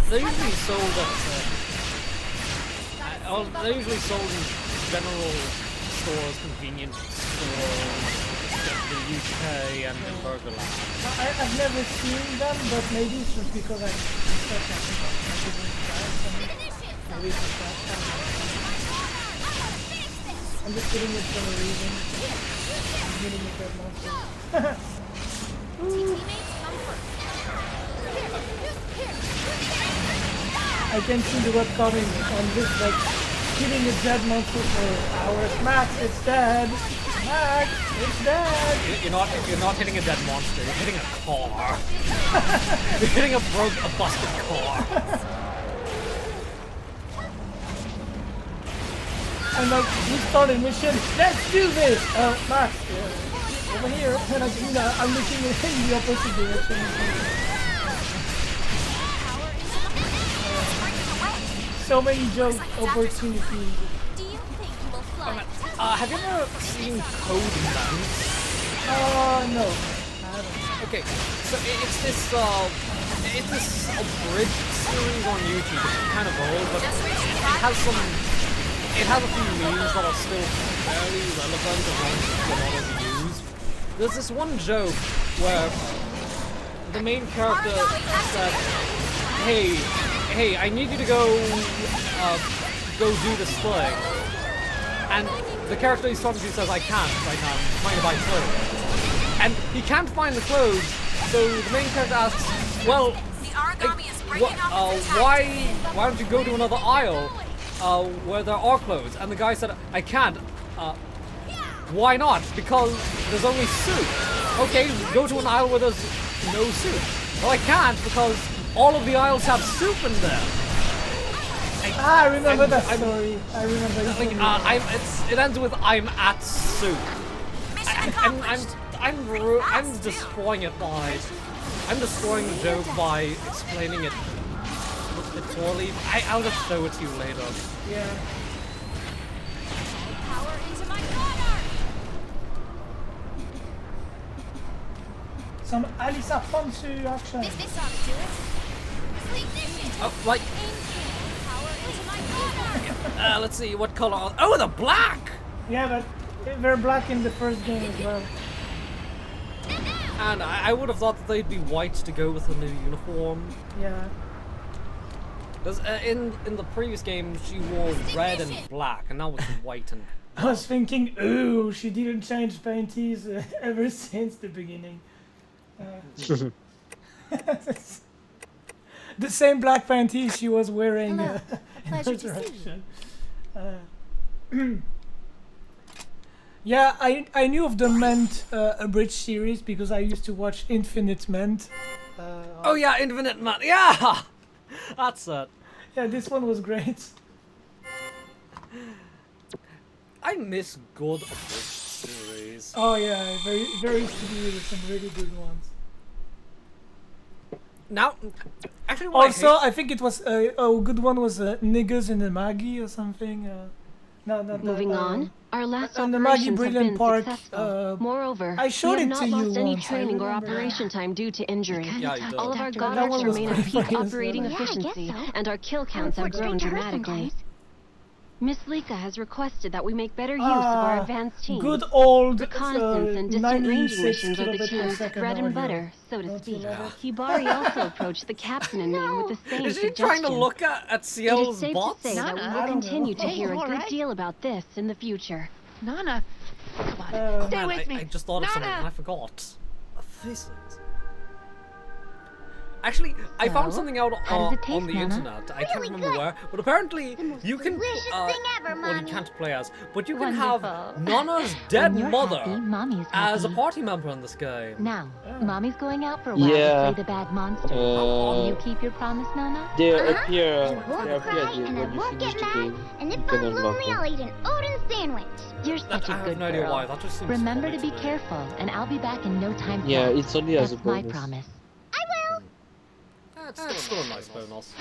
They're usually sold at they're usually sold in general stores, convenience stores in the UK and in Burgerland. I've never seen them, but maybe it's just because I'm such a maybe it's just that. I'm just getting it for a reason. I'm getting it that monster. I can see the web coming. I'm just like hitting a dead monster for hours. Max, it's dead. Max, it's dead. You're not hitting a dead monster. You're hitting a car. You're hitting a busted car. I'm like, we started mission. Let's do this. Max, over here. And I'm looking in the opposite direction. So many joke opportunities. Do you think you will fly? Have you ever seen Code Mounts? No. I haven't. Okay, so it's this abridged series on YouTube. It's kind of old, but it has a few memes that are still fairly relevant as long as they're not overused. There's this one joke where the main character said, hey, I need you to go do this thing. And the character he's talking to says, I can't right now, I'm trying to buy clothes. And he can't find the clothes, so the main character asks, well, why don't you go to another aisle where there are clothes? And the guy said, I can't. Why not? Because there's only soup. Okay, go to an aisle where there's no soup. Well, I can't because all of the aisles have soup in them. I remember that story. I remember it. It ends with I'm at soup. I'm destroying it by. I'm destroying the joke by explaining it poorly. I'll just show it to you later. Yeah. Power into my god. Some Alisa Fonsu action. This ought to do it. Sleep vision. Oh, like. Power into my god. Let's see what color. Oh, the black. Yeah, but they're black in the first game as well. And I would have thought that they'd be white to go with the new uniform. Yeah. Because in the previous game, she wore red and black, and now it's white and. I was thinking, ooh, she didn't change panties ever since the beginning. The same black panties she was wearing Hello. in Pleasure to see you. Resurrection. Yeah, I knew of the Ment abridged series because I used to watch Infinite Ment. Oh yeah, Infinite Man. Yeah, that's it. Yeah, this one was great. I miss good abridged series. Oh yeah, very severe with some really good ones. Now, actually, what Also, I think it was a good one was Niggas in the Maggie or something. Moving on, our last on the Maggie operations have Brilliant been Park. successful. Moreover, I showed we it have to not you lost any once, I training or remember. operation time due to injury. Yeah, you did. All of our That guards one was remain at pretty peak funny as operating well. Yeah, I guess efficiency, so. and our kill counts have grown dramatically. Miss Lika has requested that we make better use of our advanced team. Good old Reconnaissance and distant ranging 96 missions are the kilobit per team's second bread and audio. butter, so to Don't you speak. love it? Hibari also approached the captain and me with the same Is he suggestion. trying to look at It is Ciel's safe bots? to say that we I will don't continue know. to hear a All good right. deal about this in the future. Nana, come on, stay Man, with me. I just thought of something Nana. and I forgot. Physics. Actually, I found So, something out how does it on taste, the Nana? internet. I can't Really remember good. where, but apparently most you can. delicious thing ever, well, you Mommy. can't play as, but you can have Wonderful. Nana's dead When you're mother happy, Mommy's as a happy. party member in this game. Now, Mommy's going out for a while Yeah. to play the bad monster. Uh, You keep your promise, Nana? They Uh-huh. appear. I won't They appear cry and I when you won't finish get the mad. game. And if You can I'm unlock lonely, them. I'll eat an Odin sandwich. You're That, such I a have good no idea girl. why. That just seems Remember funny to be me. careful, and I'll be back in no time Yeah, flat. it's only as a That's my bonus. promise. I will. That's still a nice bonus.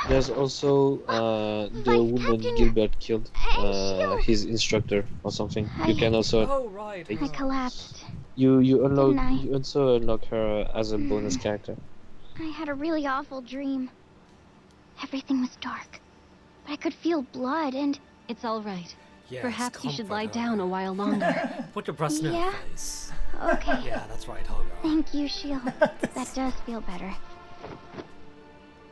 There's also the Vice woman Captain. Gilbert killed, Shield. his instructor or something. I- You can also Oh right. I collapsed. you unlock Didn't I? you also unlock her as a bonus character. I had a really awful dream. Everything was dark. But I could feel blood and It's all right. Yes, Perhaps you should comfort lie her. down a while longer. Put your breast in her Yeah. face. okay. Yeah, that's right, hug her. Thank you, Shield. That does feel better.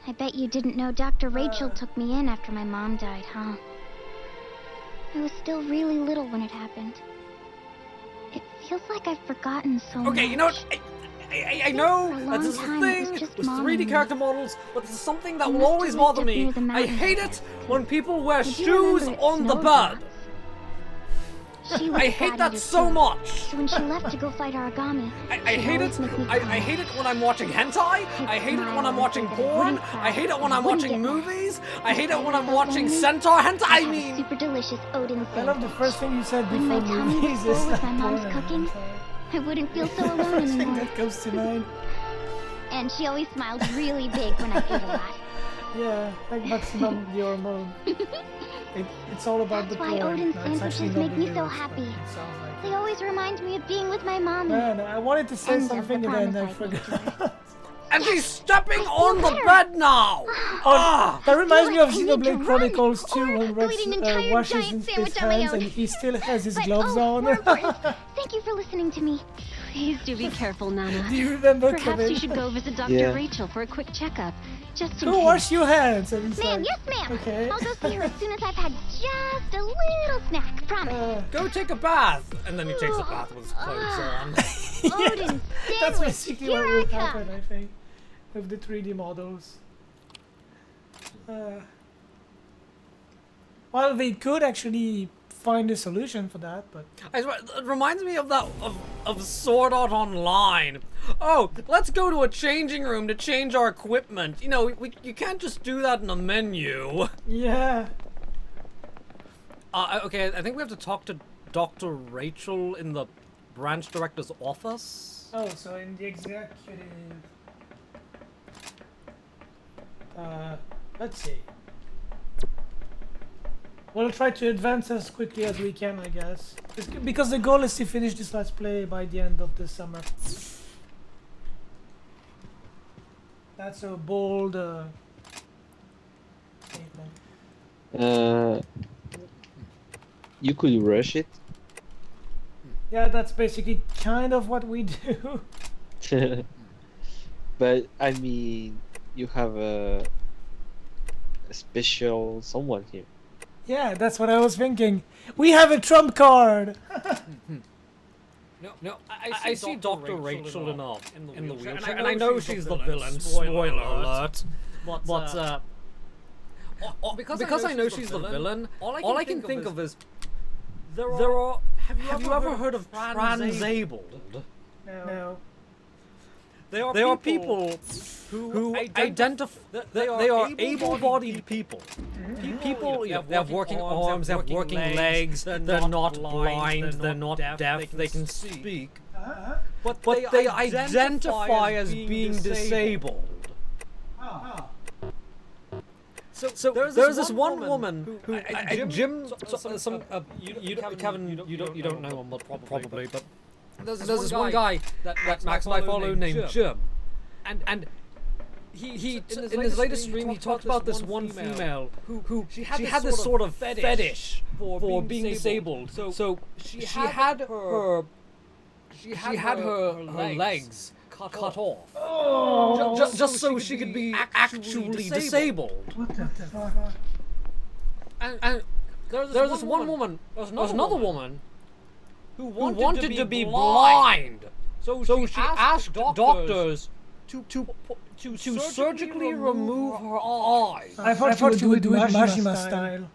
I bet you didn't know Dr. Rachel took me in after my mom died, huh? I was still really little when it happened. It feels like I've forgotten so much. Okay, you know what? I know For a that long this is a time, it was thing just with Mom 3D and me. character models, but it's something that I will must always have lived bother up me. near the I mountain. hate it when people wear I do shoes remember it on the snowed bed. lots. She was I hate bad that eater so too. much. So when she left to go fight origami, I she'd hate always it. make me I cry. hate it when I'm watching hentai. I hate it when I'm watching Smile and say that I porn. wouldn't cry, I hate it when and I I'm wouldn't watching get mad. movies. I hate it when I'm felt watching lonely, centaur hentai. I I'd have a mean, super delicious Odin I sandwich. love the first thing you said When my before tummy was movies full is with like my mom's porn. cooking, I wouldn't feel so alone First thing anymore. that comes to mind. And she always smiled really big when I ate a lot. Yeah, like maximum the hormone. It's all about That's the why porn. Odin No, it's actually sandwiches not make the me so lyrics, but happy. it sounds like They it. always remind me of being with my mommy. Man, I wanted to say And of the something and then I promise I made to forgot. and she's stepping feel on the better. bed now. Ah! That reminds me of I need to Xenoblade run, Chronicles 2 or when go Rex eat an entire washes giant his sandwich on my hands own. and he still has his But, gloves oh, on. more important, thank you for listening to me. Please do be careful, Nana. Do you remember Perhaps Kevin? you should go visit Dr. Yeah. Rachel for a quick checkup, just in Go case. wash your hands. And he's Ma'am, like, yes ma'am. okay. I'll go see her as soon as I've had just a little snack, promise. Go take a bath, and then he takes a bath with his clothes on. Odin That's sandwich, basically what here I would come. happen, I think, with the 3D models. Well, they could actually find a solution for that, but I swear, it reminds me of that of Sword Art Online. Oh, let's go to a changing room to change our equipment. You know, you can't just do that in a menu. yeah. Okay, I think we have to talk to Dr. Rachel in the branch director's office. Oh, so in the executive. Let's see. We'll try to advance as quickly as we can, I guess. Because the goal is to finish this Let's Play by the end of the summer. That's a bold statement. You could rush it. Yeah, that's basically kind of what we do. But I mean, you have a special someone here. Yeah, that's what I was thinking. We have a trump card. No, I see Dr. Rachel in the wheelchair, and I know she's the villain. Spoiler alert. But because I know she's the villain, all I can think of is there are. Have you ever heard of transabled? No. They are people who identify. They are able-bodied people. People, they have working arms, they have working legs. They're not blind. They're not deaf. They can speak, but they identify as being disabled. So there's this one woman who Jim. Kevin, you don't know him probably, but. There's this one guy that Max and I follow named Jim, and he in his latest stream he talked about this one female who she had this sort of fetish for being disabled. So she had her legs cut off, just so she could be actually disabled. What the fuck? And there's this one woman. There's another woman. Who wanted to be blind. So she asked doctors to surgically remove her eyes. I thought you would do it Mashima style.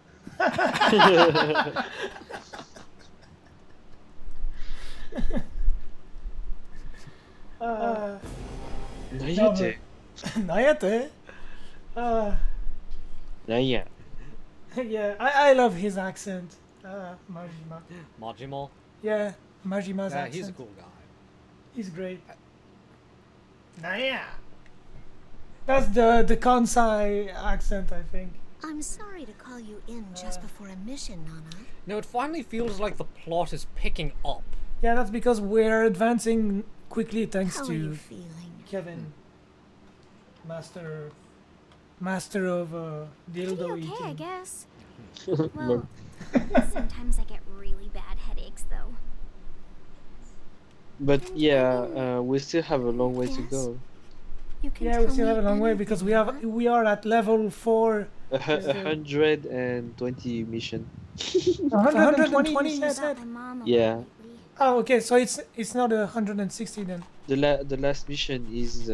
Nayate. Nayate? Naya. Yeah, I love his accent. Majima. Majima? Yeah, Majima's accent. He's a cool guy. He's great. Naya. That's the Kansai accent, I think. I'm sorry to call you in just before a mission, Nana. No, it finally feels like the plot is picking up. Yeah, that's because we're advancing quickly thanks How are to you feeling? Kevin, master of dildo Okay, eating. I guess. Well, sometimes I get really bad headaches, though. But yeah, we still have a long way to go. You can Yeah, we tell still me have a long way because we are at level 4. 120 mission. 120 you said? My mom a lot Yeah. lately. Oh, okay, so it's not 160 then. The last mission is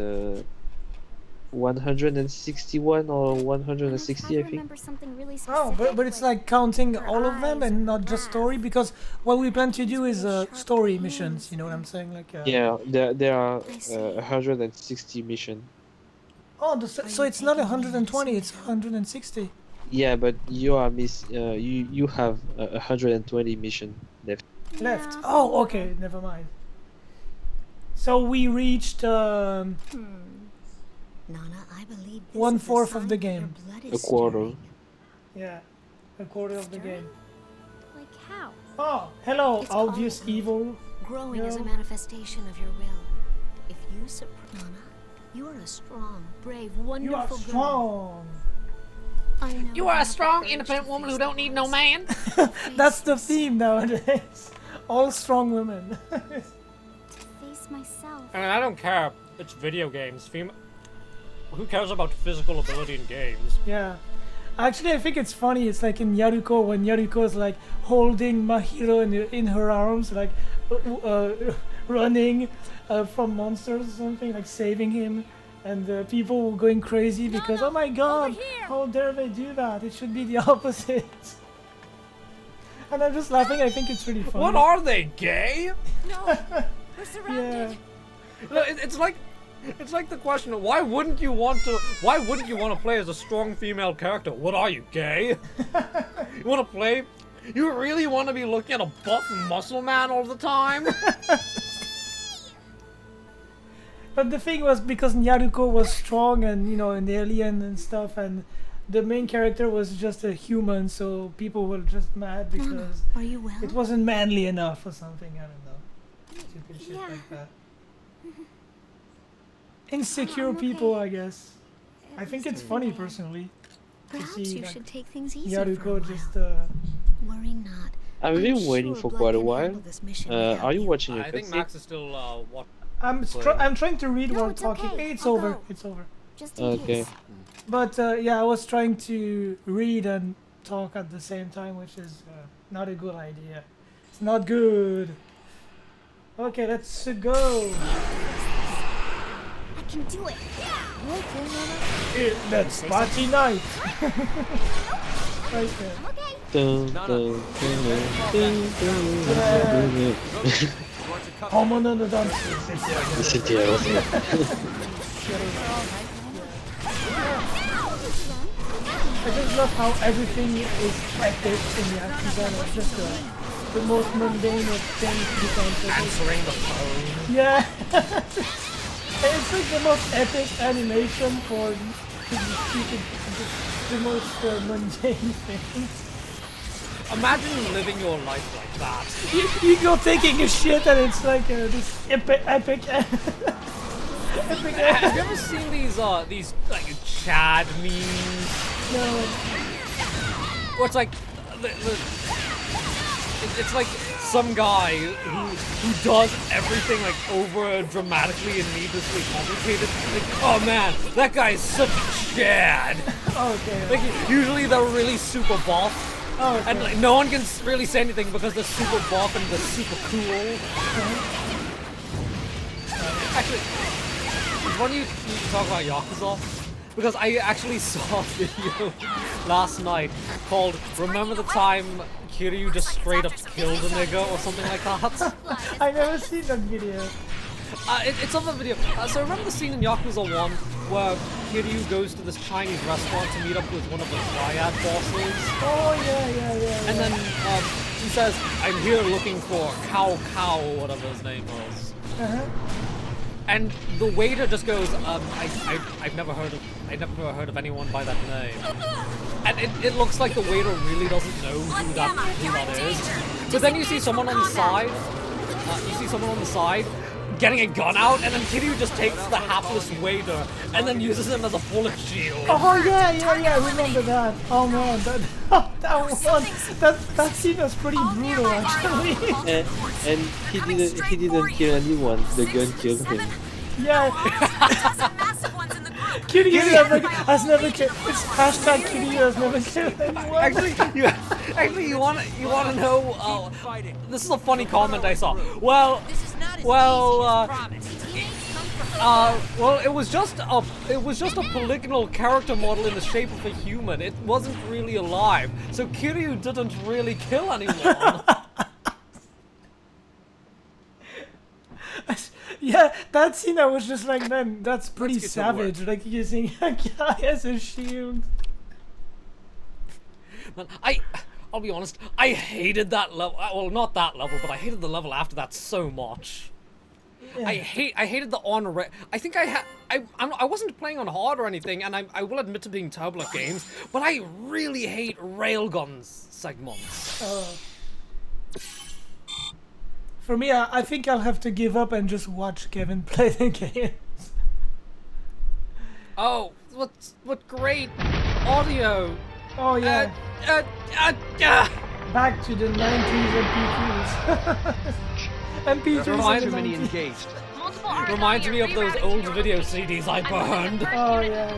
161 or 160, I think. Remember something really Oh, specific, but it's like counting all of them and not just story, because what we plan to do is story missions. You know what I'm saying? Like. Yeah, there are 160 mission. Oh, so it's not 120, it's 160. Yeah, but you are you have 120 mission left. Left. Oh, okay, never mind. So we reached Nana, I believe this 1/4 is a of the sign game. your blood A is quarter. stirring. Yeah, a quarter of the game. Like how? Oh, hello, It's obvious all evil. Growing is a No. manifestation of your will. If you Nana, you are a strong, brave, You are wonderful girl. strong. I know You are a have the strong, courage independent to woman face who the don't need no worst. man. That's the theme nowadays. All strong women. Face myself. I mean, I don't care. It's video games. Who cares about physical ability in games? Yeah. Actually, I think it's funny. It's like in Yaruko when Yaruko is like holding Mahiro in her arms, like running from monsters or something, like saving him, and people were going crazy because oh my god, how dare they do that? It should be the opposite. And I'm just laughing. I think it's really funny. What are they, gay? No, we're surrounded. Yeah. No, it's like the question of why wouldn't you want to play as a strong female character? What are you, gay? You want to play? You really want to be looking at a buff muscle man all the time? But the thing was because Nyaruko was strong and an alien and stuff, and the main character was just a human, so people were just mad because Are you well? it wasn't manly enough or something. I don't know. Stupid shit Yeah. like that. Insecure I'm okay. people, I guess. I think it's funny personally to Perhaps see you like, should take things easy for a Yaruko while. just. Worry not. I've I'm been waiting sure for Blood quite a can while. handle this mission Are without you watching a I think cutscene? Max is still what? I'm trying to read No, while it's talking. okay. Hey, it's I'll over. go. It's over. just in Okay. case. But yeah, I was trying to read and talk at the same time, which is not a good idea. It's not good. Okay, let's go. I can do it. Okay, Nana. That's party night. Right there. I'm okay. Dun, dun, dun, dun, dun, dun. Come on, no, dance. C'était awesome. I just love how everything is epic in the action. It's just the most mundane of things you can do. Answering the phone. Yeah. It's like the most epic animation for the most mundane things. Imagine living your life like that. You go taking a shit and it's like this epic Have you ever seen these like Chad memes? No. Where it's like, it's like some guy who does everything like over dramatically and needlessly complicated. Like, oh man, that guy is such a Chad. Okay. Like usually they're really super buff. Oh, okay. And like, no one can really say anything because they're super buff and they're super cool. Actually, it's funny you talk about Yakuza, because I actually saw a video last night called "Remember the Time Kiryu just straight up killed a nigga" or something like that. I never seen that video. It's on the video. So remember the scene in Yakuza 1 where Kiryu goes to this Chinese restaurant to meet up with one of the triad bosses? Oh yeah. And then he says, "I'm here looking for Cow, or whatever his name was." And the waiter just goes, I've never heard of anyone by that name. And it looks like the waiter really doesn't know who that is. But then you see someone on the side, getting a gun out, and then Kiryu just takes the hapless waiter and then uses him as a bullet shield. Oh yeah, I remember that. Oh man, that scene was pretty brutal actually. And he didn't kill anyone. The gun killed him. Yeah. Kiryu has never killed. It's hashtag Kiryu has never killed anyone. You wanna know? This is a funny comment I saw. Well, it was just a polygonal character model in the shape of a human. It wasn't really alive, so Kiryu didn't really kill anyone. Yeah, that scene I was just like, man, that's pretty savage. Like using a guy as a shield. Man, I'll be honest, I hated that level. Well, not that level, but I hated the level after that so much. Yeah. I hated the on. I think I wasn't playing on hard or anything, and I will admit to being terrible at games, but I really hate railguns segments. For me, I think I'll have to give up and just watch Kevin play the games. Oh, what great audio! Oh yeah. Back to the 90s MP3s. MP3s engaged. Reminds me of those old video CDs I burned. Oh yeah.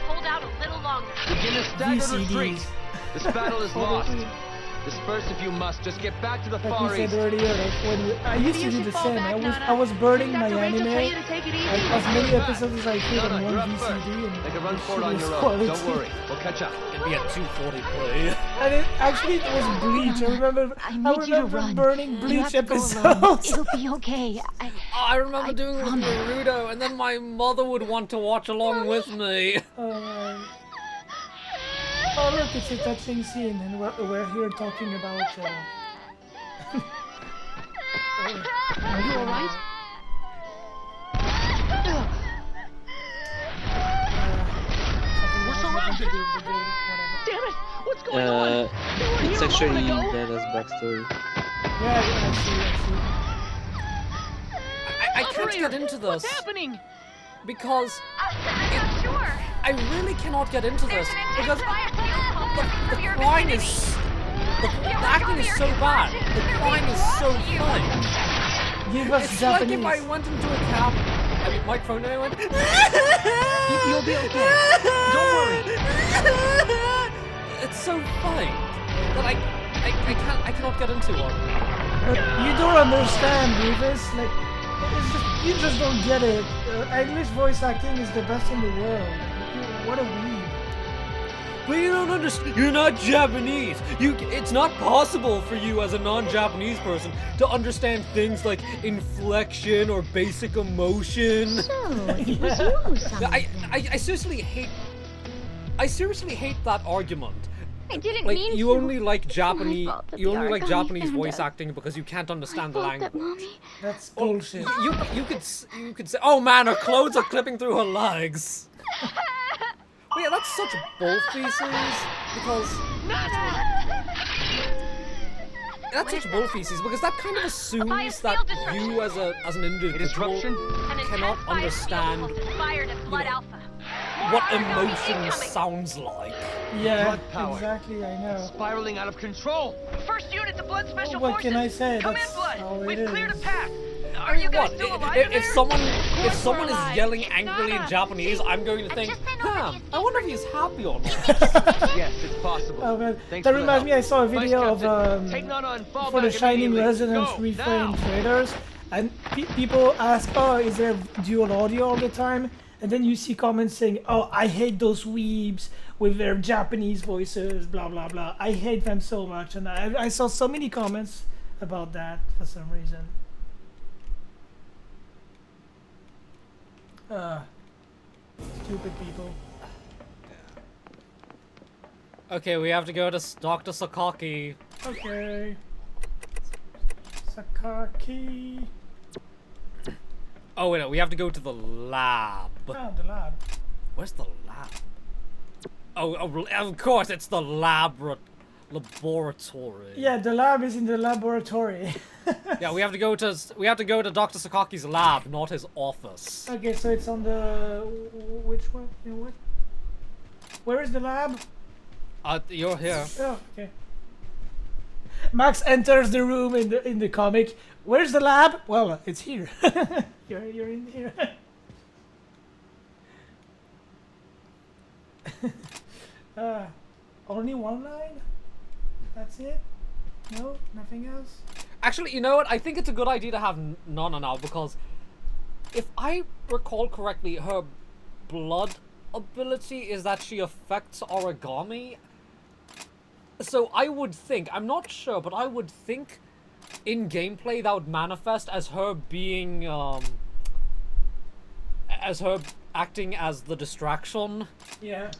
Hold out a little longer. Begin a staggered retreat. This battle is lost. Disperse if you must. Just get back to the like far we said east. earlier, like when I used to do the same. I was burning my anime, like as many episodes as I could on You're one up first. VCD, and Make a run for it on was your own. quality. Don't worry. We'll catch up. It'd be a 240p. And it was Bleach. I remember burning Bleach episodes. It'll be okay. I remember doing it with Naruto, and then my mother would want to watch along with me. Oh look, it's a touching scene, and we're here talking about. Are you alright? We're surrounded. Damn it! What's going on? It's actually Nana's backstory. Yeah, I see. I can't get into this. What's happening? Because I really cannot get into this because the crying is the acting is so bad. The crying is so funny. Give us It's Japanese. like if I went into a camp I mean, microphone, and I went. You'll be okay. Don't worry. It's so funny that I cannot get into one. But you don't understand, Rufus. Like, it's just, you just don't get it. English voice acting is the best in the world. What a weeb. But you don't understand. You're not Japanese. It's not possible for you as a non-Japanese person to understand things like inflection or basic emotion. So, it was you who summoned I seriously hate. I seriously hate that argument. I didn't Like mean you to. only like Japanese. fault that You the only like origami Japanese found voice us. acting because you can't understand the fault language. that Mommy... That's bullshit. You could say, oh man, her clothes are clipping through her legs. But yeah, that's such bull feces because that's such bull feces because that kind of assumes that you as an individual cannot understand what emotion sounds like. Yeah, Blood power. exactly, I know. Spiraling out of control. First unit to Blood Special What Forces. can I say? Come That's in, Blood. how it We've cleared a is. path. Are you guys What? still alive in If there? someone is alive. yelling angrily in Japanese, I'm going to think, I wonder if he's happy or not. Yes, it's possible. Oh man, Thanks that for the reminds me, I help. saw a Vice video of Captain, take Nana and fall for the back Shining immediately. Resonance Go, reframe now. traders, and people ask, oh, is there dual audio all the time? And then you see comments saying, oh, I hate those weebs with their Japanese voices, blah blah blah. I hate them so much, and I saw so many comments about that for some reason. Stupid people. Okay, we have to go to Dr. Sakaki. Okay. Sakaki. Oh wait, no, we have to go to the lab. Oh, the lab. Where's the lab? Oh, of course, it's the laboratory. Yeah, the lab is in the laboratory. Yeah, we have to go to Dr. Sakaki's lab, not his office. Okay, so it's on the which one? You know what? Where is the lab? You're here. Oh, okay. Max enters the room in the comic. Where's the lab? Well, it's here. you're in here. Only one line? That's it? No, nothing else. Actually, you know what? I think it's a good idea to have Nana now because if I recall correctly, her blood ability is that she affects origami. So I would think, I'm not sure, but I would think in gameplay that would manifest as her being, as her acting as the distraction. Yeah.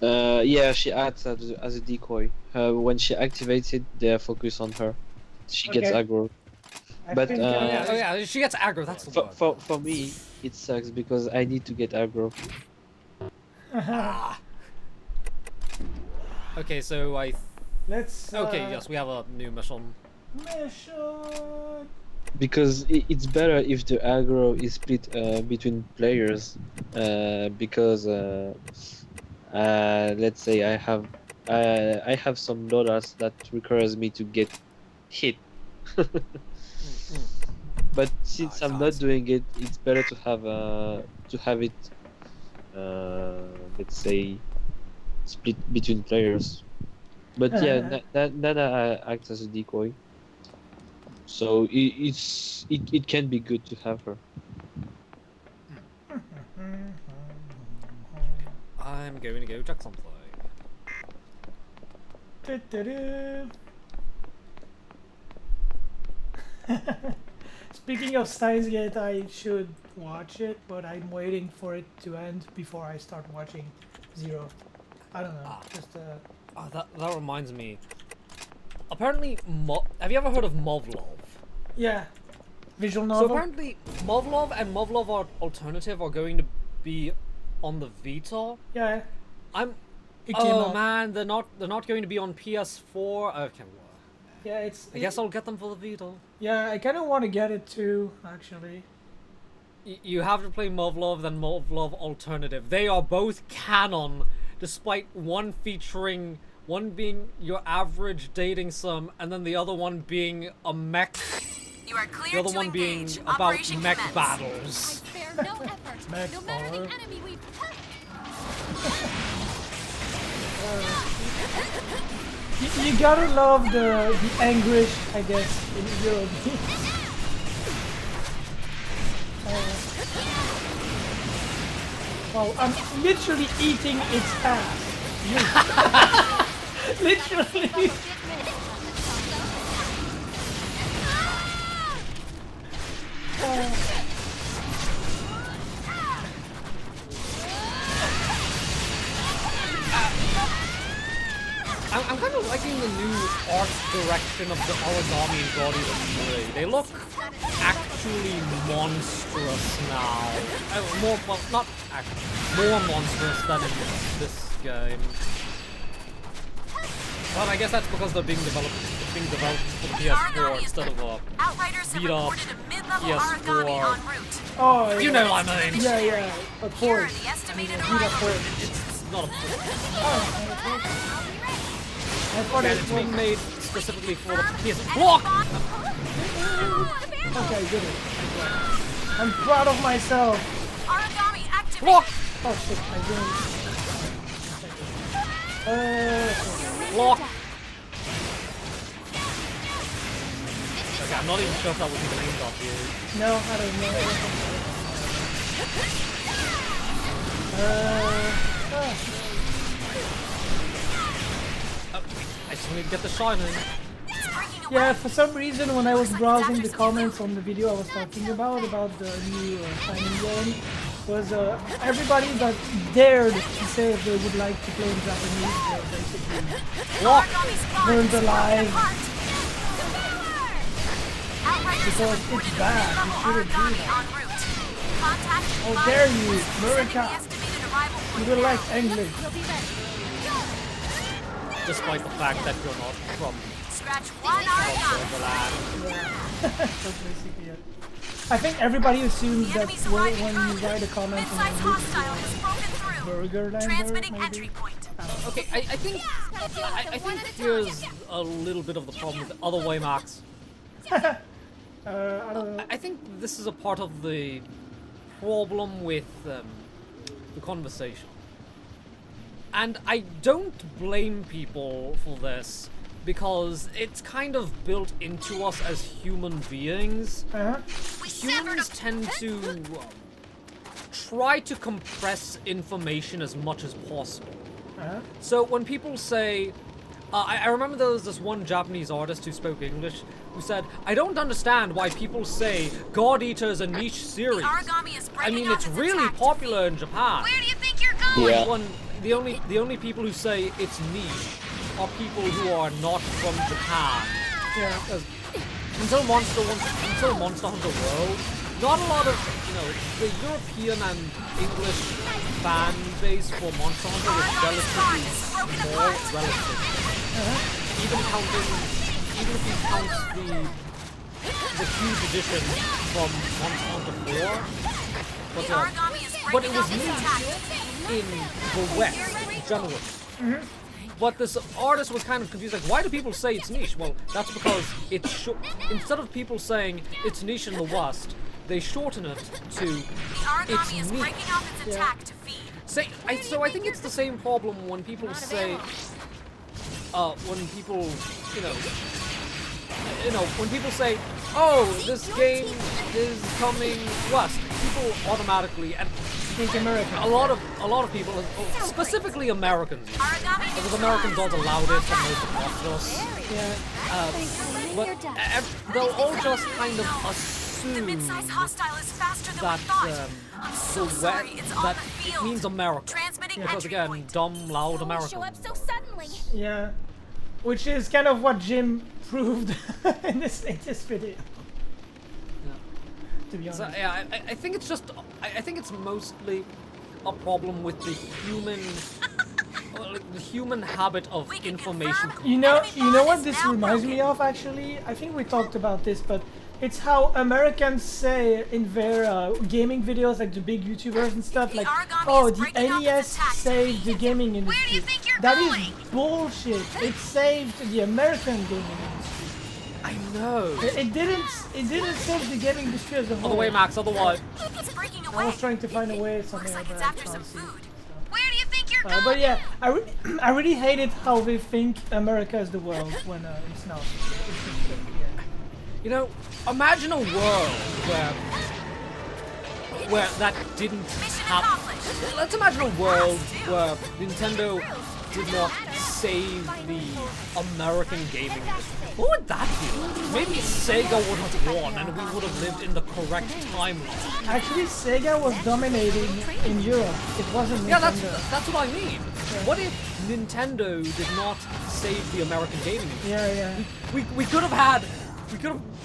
Yeah, she acts as a decoy. When she activates it, they focus on her. She gets Okay. aggro. I But think, Oh yeah, she gets aggro, that's the word. for me, it sucks because I need to get aggro. Okay, so let's. Okay, yes, we have a new mission. Mission. Because it's better if the aggro is split between players. Because let's say I have some loadouts that requires me to get hit. But since I'm not doing it, it's better to have it let's say split between players. But yeah, Nana acts as a decoy, so it can be good to have her. I'm going to go check something. Speaking of Steins Gate, I should watch it, but I'm waiting for it to end before I start watching Zero. I don't know, just Oh, that reminds me. Apparently, have you ever heard of Movlov? yeah, visual So novel. apparently, Movlov and Movlov Alternative are going to be on the Vita. Yeah, it came Oh out. man, they're not going to be on PS4. Okay, well, Yeah, it's. I guess I'll get them for the Vita. Yeah, I kind of want to get it too, actually. You have to play Movlov then Movlov Alternative. They are both canon, despite one being your average dating sim, and then the other one being a mech. You are The cleared other to one being engage. about Operation mech commence. battles. Spare no effort. Max No matter power. the enemy we've You gotta love the anguish, I guess, in Euro games. Well, I'm literally eating its ass. Literally. I'm kind of liking the new art direction of the origami and God Eater 3. They look actually monstrous now. More, well, not actually, more monstrous than in this game. But I guess that's because they're being developed for the PS4 instead of a Outriders have beat up reported a mid-level origami PS4. en route. Oh, yeah. You know what I mean? Yeah, yeah. Of Here are course. the estimated I mean, arrival of dates. It's not a I thought and it it's was... being made specifically for the PS4. Block! Okay, I did it. I'm proud of myself. Origami activated. Block! Oh shit, I didn't. Block! Okay, I'm not even sure if that was even aimed at you. No, I don't know. I just need to get the shine in. Yeah, for some reason when I was browsing the comments on the video I was talking about the new signing game, was everybody that dared to say if they would like to play in Japanese, they basically Block! burned alive Outriders because have it's reported a bad. You mid-level shouldn't do origami that. en route. Contact How advised. dare you, Sending America! the estimated arrival You point don't now. like English. Despite the fact that you're not from Scratch one origami. the land. That's basically it. I think everybody assumes The that enemy's when arriving you early. write a comment on Mid-sized YouTube, hostile has broken through. Burger Lander, Transmitting maybe? entry point. Okay, I think here's a little bit of the problem with the other way, Max. I don't know. I think this is a part of the problem with the conversation. And I don't blame people for this, because it's kind of built into us as human beings. Humans tend to try to compress information as much as possible. So when people say, I remember there was this one Japanese artist who spoke English who said, I don't understand why people say God Eater is a niche series. Origami is I mean, breaking it's off its really attack. popular in Japan. Where do you think you're going? Yeah. The only people who say it's niche are people who are not from Japan. Yeah. Because until Monster Hunter World, not a lot of, the European and English fan base for Monster Hunter was relatively small, relatively. Even if you count the huge edition from Monster Hunter 4, but it was niche in the West, generally. But this artist was kind of confused, like, why do people say it's niche? Well, that's because it's instead of people saying it's niche in the West, they shorten it to it's Origami is niche. breaking off its attack to feed. So I think it's the same problem when people say, when people say, oh, this game is coming west, people automatically, and Think American. a lot of people, specifically Americans, because Americans are the loudest and most obnoxious. Yeah. But they'll all just kind of The assume mid-sized hostile is faster than that we thought. I'm so sorry, it's on that the it field. means America. Transmitting Because entry again, point. dumb, loud America. Show up so suddenly. Yeah. Which is kind of what Jim proved in this latest video. To be honest. So yeah, I think it's just I think it's mostly a problem with the human habit of information. You know what this reminds me of actually? I think we talked about this, but it's how Americans say in their gaming videos, like the big YouTubers and stuff, like, oh, the NES saved the gaming industry. That is bullshit. It saved the American gaming industry. I no. It didn't save the gaming industry as a whole. Other way, Max, other way. It's breaking I away. was trying to find a way something Looks like like it's that. after some can't see. food. Where do you think you're going? But yeah, I really hated how they think America is the world when it's not. It's just, yeah. You know, imagine a world where that didn't happen. Let's imagine a world where Nintendo did not save the American gaming industry. What would that be? Maybe Sega would have won and we would have lived in the correct timeline. Actually, Sega was dominating in Europe. It wasn't Nintendo. Yeah, that's what I mean. What if Nintendo did not save the American gaming industry? Yeah. We could have had,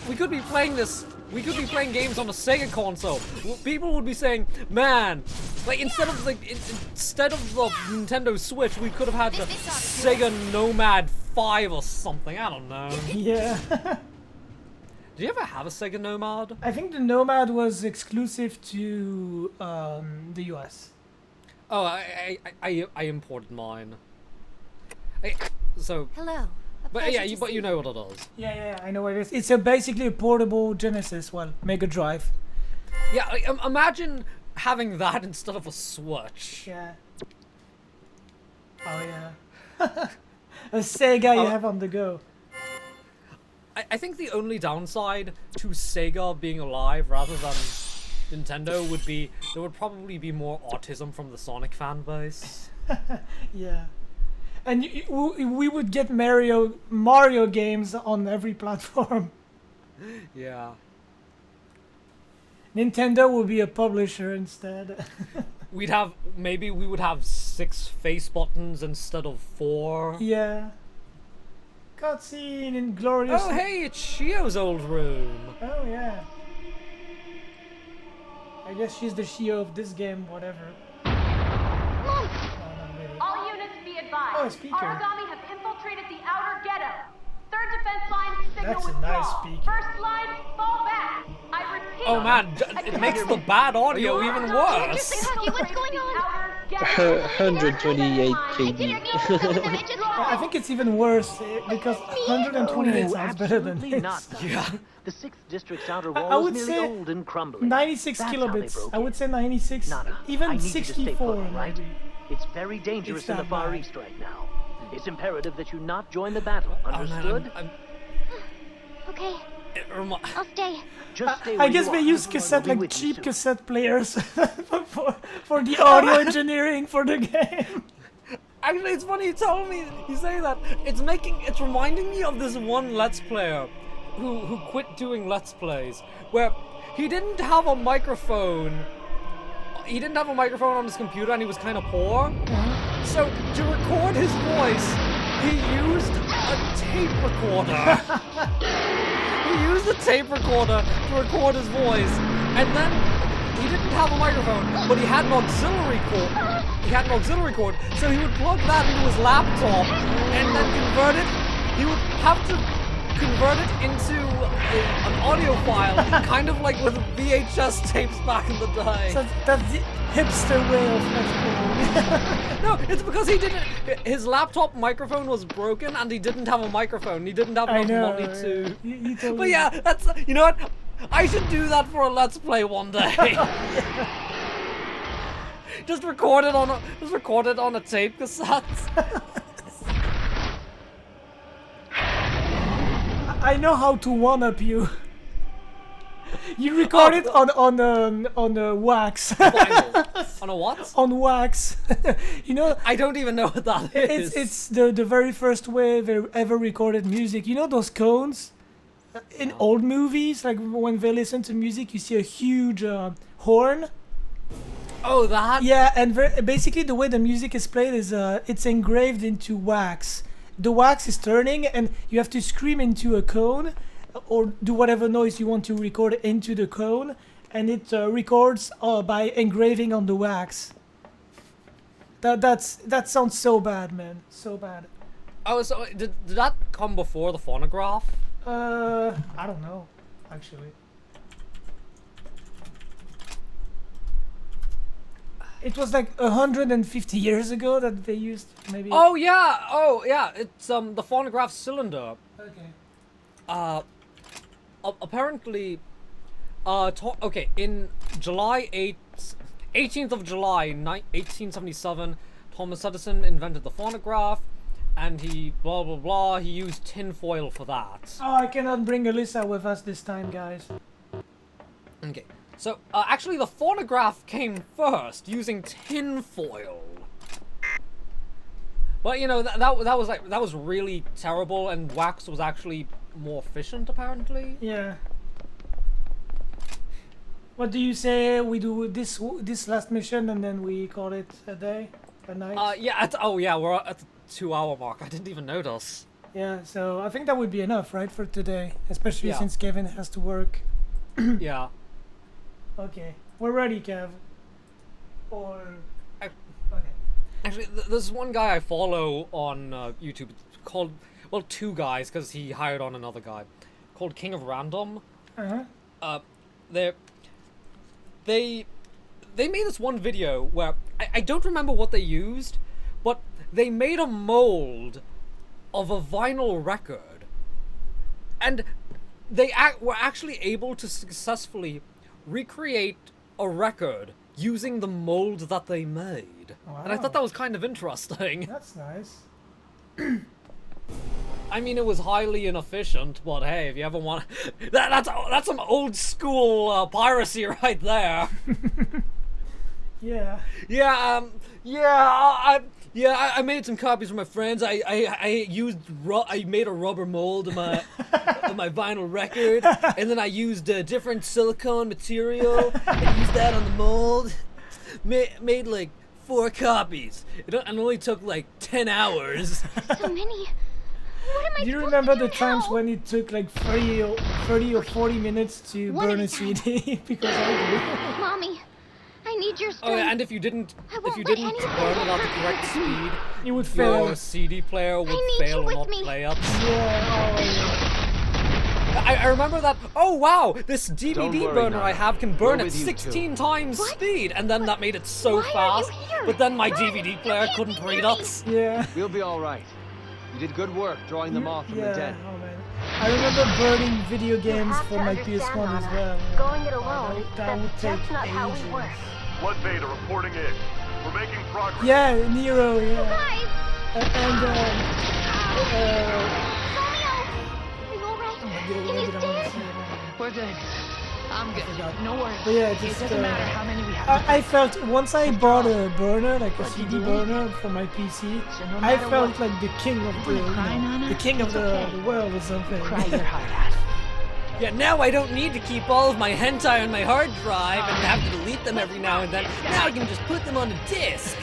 we could be playing this. We could be playing games on a Sega console. People would be saying, "Man, like instead of the Nintendo Switch, we could have had the Sega Nomad 5 or something." I don't know. Yeah. Did you ever have a Sega Nomad? I think the Nomad was exclusive to the US. Oh, I imported mine. So. Hello. But yeah, but you know what it is. Yeah, I know what it is. It's basically a portable Genesis, Mega Drive. Yeah, imagine having that instead of a Switch. Yeah. Oh yeah. A Sega you have on the go. I think the only downside to Sega being alive rather than Nintendo would be there would probably be more autism from the Sonic fan base. Yeah. And we would get Mario games on every platform. Yeah. Nintendo would be a publisher instead. Maybe we would have 6 face buttons instead of 4. Yeah. Cutscene in glorious. Oh hey, it's Shio's old room. Oh yeah. I guess she's the Shio of this game, whatever. All units be advised. Oh, a speaker. Origami have infiltrated the outer ghetto. Third defense line, signal That's a withdrawal. nice speaker. First line, fall back. I repeat. Oh man, it makes the bad audio even worse. What's going on? 128 KB. I think it's even worse because 128 sounds better than this. Yeah. The 6th district's outer I wall would is nearly say old and crumbling. 96 That's how they kilobits. broke I would in. say 96, Nana, I even need you to stay 64 put, right? maybe. It's very dangerous It's in the that Far bad. East right now. It's imperative that you not join the battle. Understood? Okay, It I'll stay. Just stay I where guess you they are. use cassette, We'll be like with you cheap soon. cassette players for the audio engineering for the game. Actually, it's funny you say that. It's reminding me of this one Let's Player who quit doing Let's Plays, where he didn't have a microphone. He didn't have a microphone on his computer and he was kind of poor. So to record his voice, he used a tape recorder. He used a tape recorder to record his voice, and then he didn't have a microphone, but he had an auxiliary cord. So he would plug that into his laptop and then convert it. He would have to convert it into an audio file, kind of like with VHS tapes back in the day. So that's the hipster way of Let's Play. No, it's because he didn't. His laptop microphone was broken, and he didn't have a microphone. He didn't have I enough know, money to. You totally But yeah, that's. You know what? I should do that for a Let's Play one day. Just record it on a tape cassette. I know how to one-up you. You record it on a wax. On a what? On wax. You know. I don't even know what that is. It's the very first way they ever recorded music. You know those cones? In old movies, like when they listen to music, you see a huge horn. Oh, that? Yeah, and basically the way the music is played is it's engraved into wax. The wax is turning, and you have to scream into a cone, or do whatever noise you want to record into the cone, and it records by engraving on the wax. That sounds so bad, man, so bad. Oh, so did that come before the phonograph? I don't know, actually. It was like 150 years ago that they used maybe. Oh yeah, it's the phonograph cylinder. Okay. apparently, okay, in July 18th of July, 1877, Thomas Edison invented the phonograph, and he blah blah blah. He used tinfoil for that. Oh, I cannot bring Alisa with us this time, guys. Okay, so actually, the phonograph came first using tinfoil. But you know that was really terrible, and wax was actually more efficient apparently. Yeah. What do you say we do this last mission and then we call it a day, a night? Yeah. Oh yeah, we're at the 2-hour mark. I didn't even notice. Yeah. So I think that would be enough, right, for today, especially Yeah. since Kevin has to work. Yeah. Okay, we're ready, Kev. Or okay. Actually, there's one guy I follow on YouTube called, well, two guys, because he hired on another guy, called King of Random. They made this one video where, I don't remember what they used, but they made a mold of a vinyl record. And they were actually able to successfully recreate a record using the mold that they made. Wow. And I thought that was kind of interesting. That's nice. I mean, it was highly inefficient, but hey, if you ever want, that's some old school piracy right there. Yeah. Yeah. I made some copies for my friends. I made a rubber mold of my of my vinyl record, and then I used a different silicone material and used that on the mold. Made like 4 copies. It only took like 10 hours. So many. What am I Do you supposed remember to do the times now? when it took like 30 or 40 minutes to One burn at a a time. CD? Because I Mommy, I need your Oh strength. yeah, and if you didn't let burn it anything at the correct hurt. speed, You would fail. your CD player would need fail you or with not me. play it. Yeah, I remember that. Oh wow, this Don't DVD worry, burner I Nana. have can We're burn at with you, 16 times speed, and then that made it so Why are you fast. here? But then my Run! DVD You player can't couldn't be read near me. it. yeah. We'll be all right. You did good work drawing them off from Yeah, the dead. oh man. I remember burning video games have for to my understand, PS1 as Nana. well. Going it alone, That would take that's not how we ages. work. Blood Beta reporting in. We're making progress. Yeah, Nero, yeah. Guys, And Romeo, are you oh, alright? what Can did you I want to stand? say? We're good. I'm good. forgot. No worries. But yeah, It just doesn't matter how many we have. I felt once I bought a burner, like a CD burner for my PC, So no I matter felt what, like the king of the, wanna cry, Nana? the king of It's the, okay. the world or something. Cry your heart out. Yeah, now I don't need to keep all of my hentai on my hard drive and have to delete them every now and then. Now I can just put them on a disc.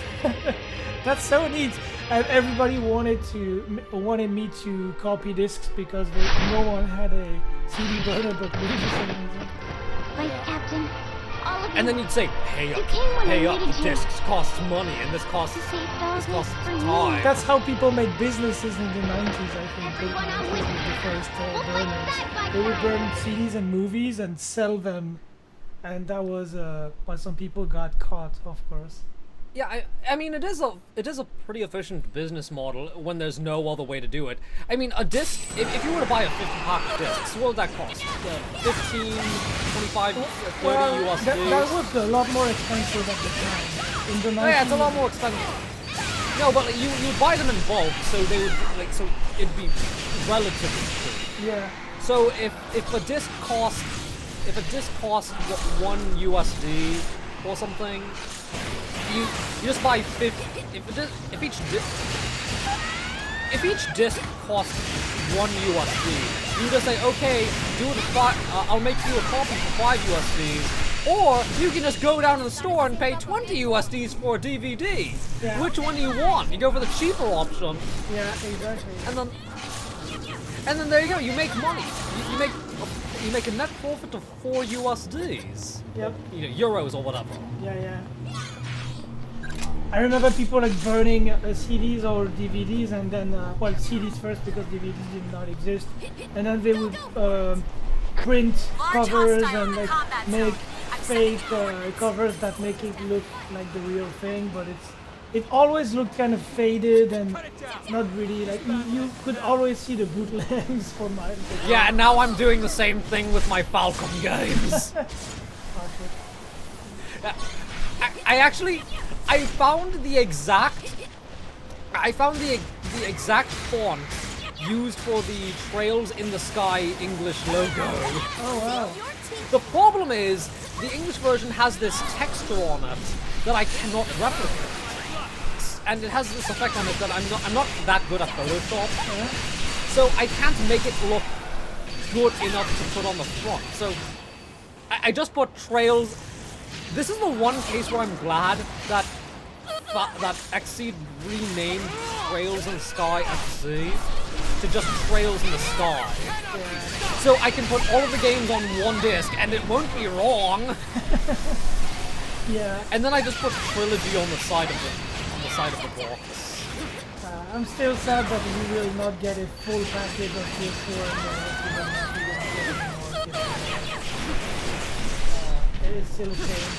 That's so neat. And everybody wanted me to copy discs because no one had a CD burner but me for some reason. Right, Captain. All of you. And then you'd say, pay up, You came when I pay up. needed The you. discs cost money, and this costs You saved all this this costs for me. time. That's how people made businesses in the 90s, I think. Everyone, I'm Those with were you. the first We'll fight burners. side by They would side. burn CDs and movies and sell them. And that was why some people got caught, of course. Yeah, I mean, it is a pretty efficient business model when there's no other way to do it. I mean, a disc, if you were to buy a 50-pack of discs, what would that cost? 15, 25, 30 Well, USD? that was a lot more expensive at the time. In the 90s. Oh, yeah, it's a lot more expensive. No, but like, you buy them in bulk, so they would so it'd be relatively cheap. Yeah. So if a disc costs $1 USD or something, you just buy 50. If each disc costs $1 USD, you just say, okay, do it at I'll make you a copy for $5 USD. Or you can just go down to the store and pay 20 USDs for a DVD. Yeah. Which one do you want? You go for the cheaper option, Yeah, exactly. and then there you go. You make money. You make a net profit of 4 USDs. Yep. You know, euros or whatever. Yeah. I remember people like burning CDs or DVDs and then, well, CDs first because DVDs did not exist. And then they would print Large covers hostile in and the like combat make zone. I'm sending fake covers that make it look like the real thing, but it always looked kind of faded and not really like you could always see the bootlegs for mine. Yeah, and now I'm doing the same thing with my Falcom games. I found the exact font used for the Trails in the Sky English logo. Oh wow. The problem is the English version has this texture on it that I cannot replicate. And it has this effect on it that I'm not that good at Photoshop. So I can't make it look good enough to put on the front. So I just put Trails. This is the one case where I'm glad that Xseed renamed Trails in the Sky FC to just Trails in the Sky. So I can put all of the games on one disc and it won't be wrong. Yeah. And then I just put Trilogy on the side of the box. I'm still sad that we will not get a full package of PS4 and it's still a shame.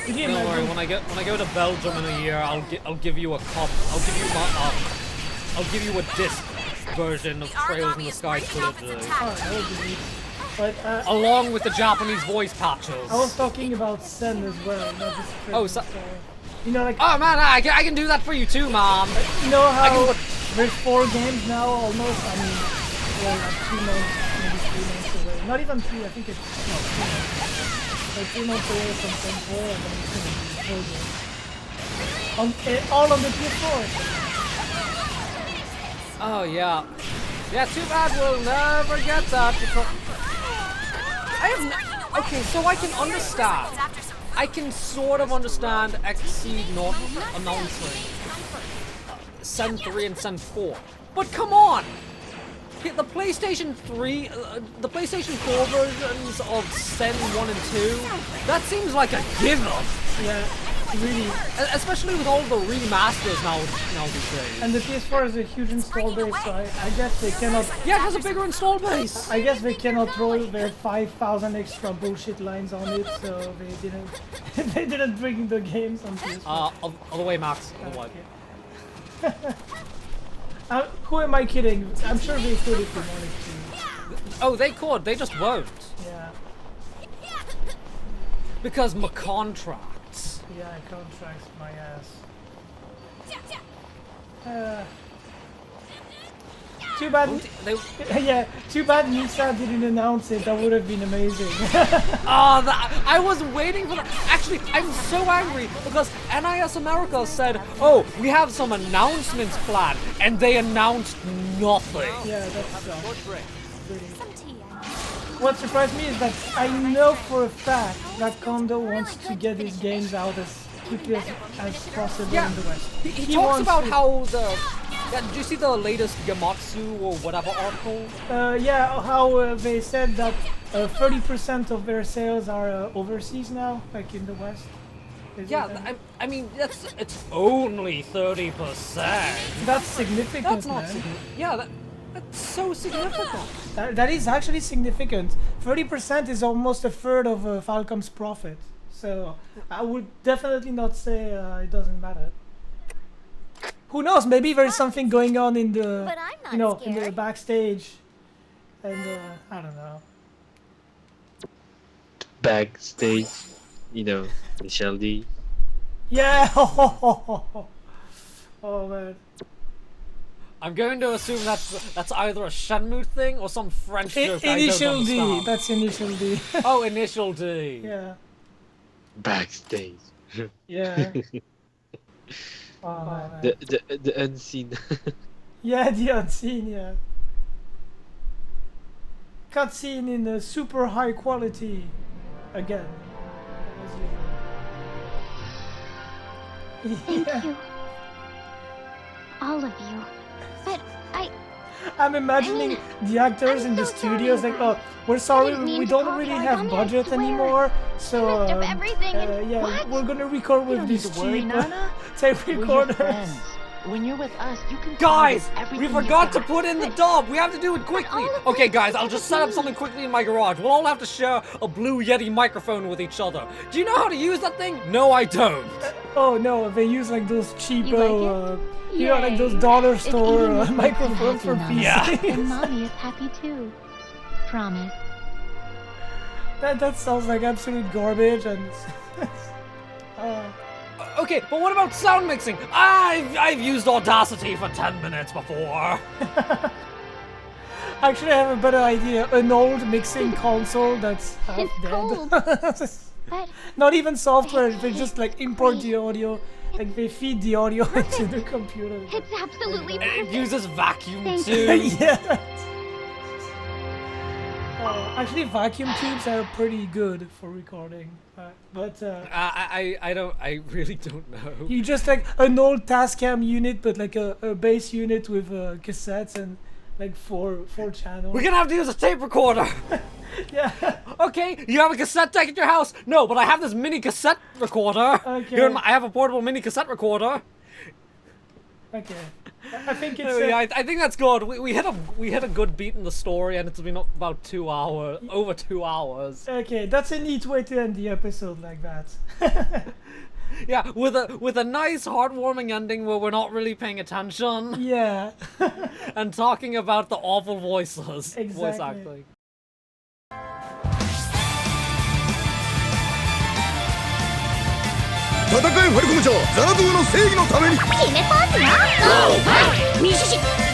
Don't worry, when I go to Belgium in a year, I'll give you a cop. I'll give you a disc version of Trails in the Sky Trilogy. But, along with the Japanese voice patches. I was talking about Sen as well, not just Oh, so, you know, like, oh man, I can do that for you too, Mom. You know how there's 4 games now almost? I mean, well, like 2 months, maybe 3 months away. Not even 3, I think it's 2 months. Like 3 months away from Sen 4, and then it's gonna be 4 games. All on the PS4. Oh yeah. Yeah, too bad we'll never get that. Okay, so I can understand. I can sort of understand Xseed not announcing Sen 3 and Sen 4. But come on! The PlayStation 3, the PlayStation 4 versions of Sen 1 and 2, that seems like a give-up. Yeah, really. Especially with all the remasters now these days. And the PS4 has a huge install base, so I guess they cannot... Yeah, it has a bigger install base! I guess they cannot throw their 5,000 extra bullshit lines on it, so they didn't bring the games on PS4. All the way, Max. All the way. Who am I kidding? I'm sure they could if they wanted to. Oh, they could. They just won't. Yeah. Because my contracts. Yeah, contracts my ass. Too bad. Yeah, too bad Nisa didn't announce it. That would have been amazing. I was waiting for that. Actually, I'm so angry because NIS America said, "Oh, we have some announcements planned," and they announced nothing. Yeah, that's what surprised me is that I know for a fact that Kondo wants to get his games out as quickly as possible in the West. He talks about how the... Yeah, did you see the latest Gamatsu or whatever article? Yeah, how they said that 30% of their sales are overseas now, like in the West. I mean, it's only 30%. That's significant, That's not man. significant. Yeah, that's so significant. That is actually significant. 30% is almost a third of Falcom's profit. So I would definitely not say it doesn't matter. Who knows? Maybe there's something going on in the, in the backstage, and I don't know. Backstage, Michelle D. Yeah. Oh man. I'm going to assume that's either a Shenmue thing or some French joke. Initial D. That's Initial D. Oh, Initial D. Yeah. Backstage. Yeah. Oh, the unseen. Yeah, the unseen. Yeah. Cutscene in the super high quality again. Thank you. All of you. But I'm imagining the actors in the studios like, oh, we're sorry, we don't really have budget anymore, so yeah, we're gonna record with this cheap tape recorder. When you're with us, you can Guys, everything we you've forgot to got. put in the dub. We have to do it quickly. Okay, guys, I'll just set up something quickly in my garage. We'll all have to share a Blue Yeti microphone with each other. Do you know how to use that thing? No, I don't. Oh no, they use like those cheapo, like you know, like those dollar store microphones for PC. Yeah. And Mommy is happy too. Promise. That sounds like absolute garbage and. Okay, but what about sound mixing? I've used Audacity for 10 minutes before. Actually, I have a better idea. An old mixing console that's half It's dead. cold. But Not even software, they just like import the audio, like they feed the audio into the computer. it's absolutely It perfect. uses vacuum Thank too. Yeah. Actually, vacuum tubes are pretty good for recording, but I really don't know. you just like an old Tascam unit, but like a bass unit with cassettes and like four channels. We're gonna have to use a tape recorder. Yeah. Okay, you have a cassette deck at your house? No, but I have this mini cassette recorder. Okay. Here, I have a portable mini cassette recorder. Okay. I think it's. Yeah, I think that's good. We hit a good beat in the story, and it's been about 2 hours, over 2 hours. Okay, that's a neat way to end the episode like that. Yeah, with a nice heartwarming ending where we're not really paying attention. Yeah. And talking about the awful voices. Voice Exactly. acting. 戦えファルコム社はザナブーの正義のために決めポーズよ。ゴー！ミシシ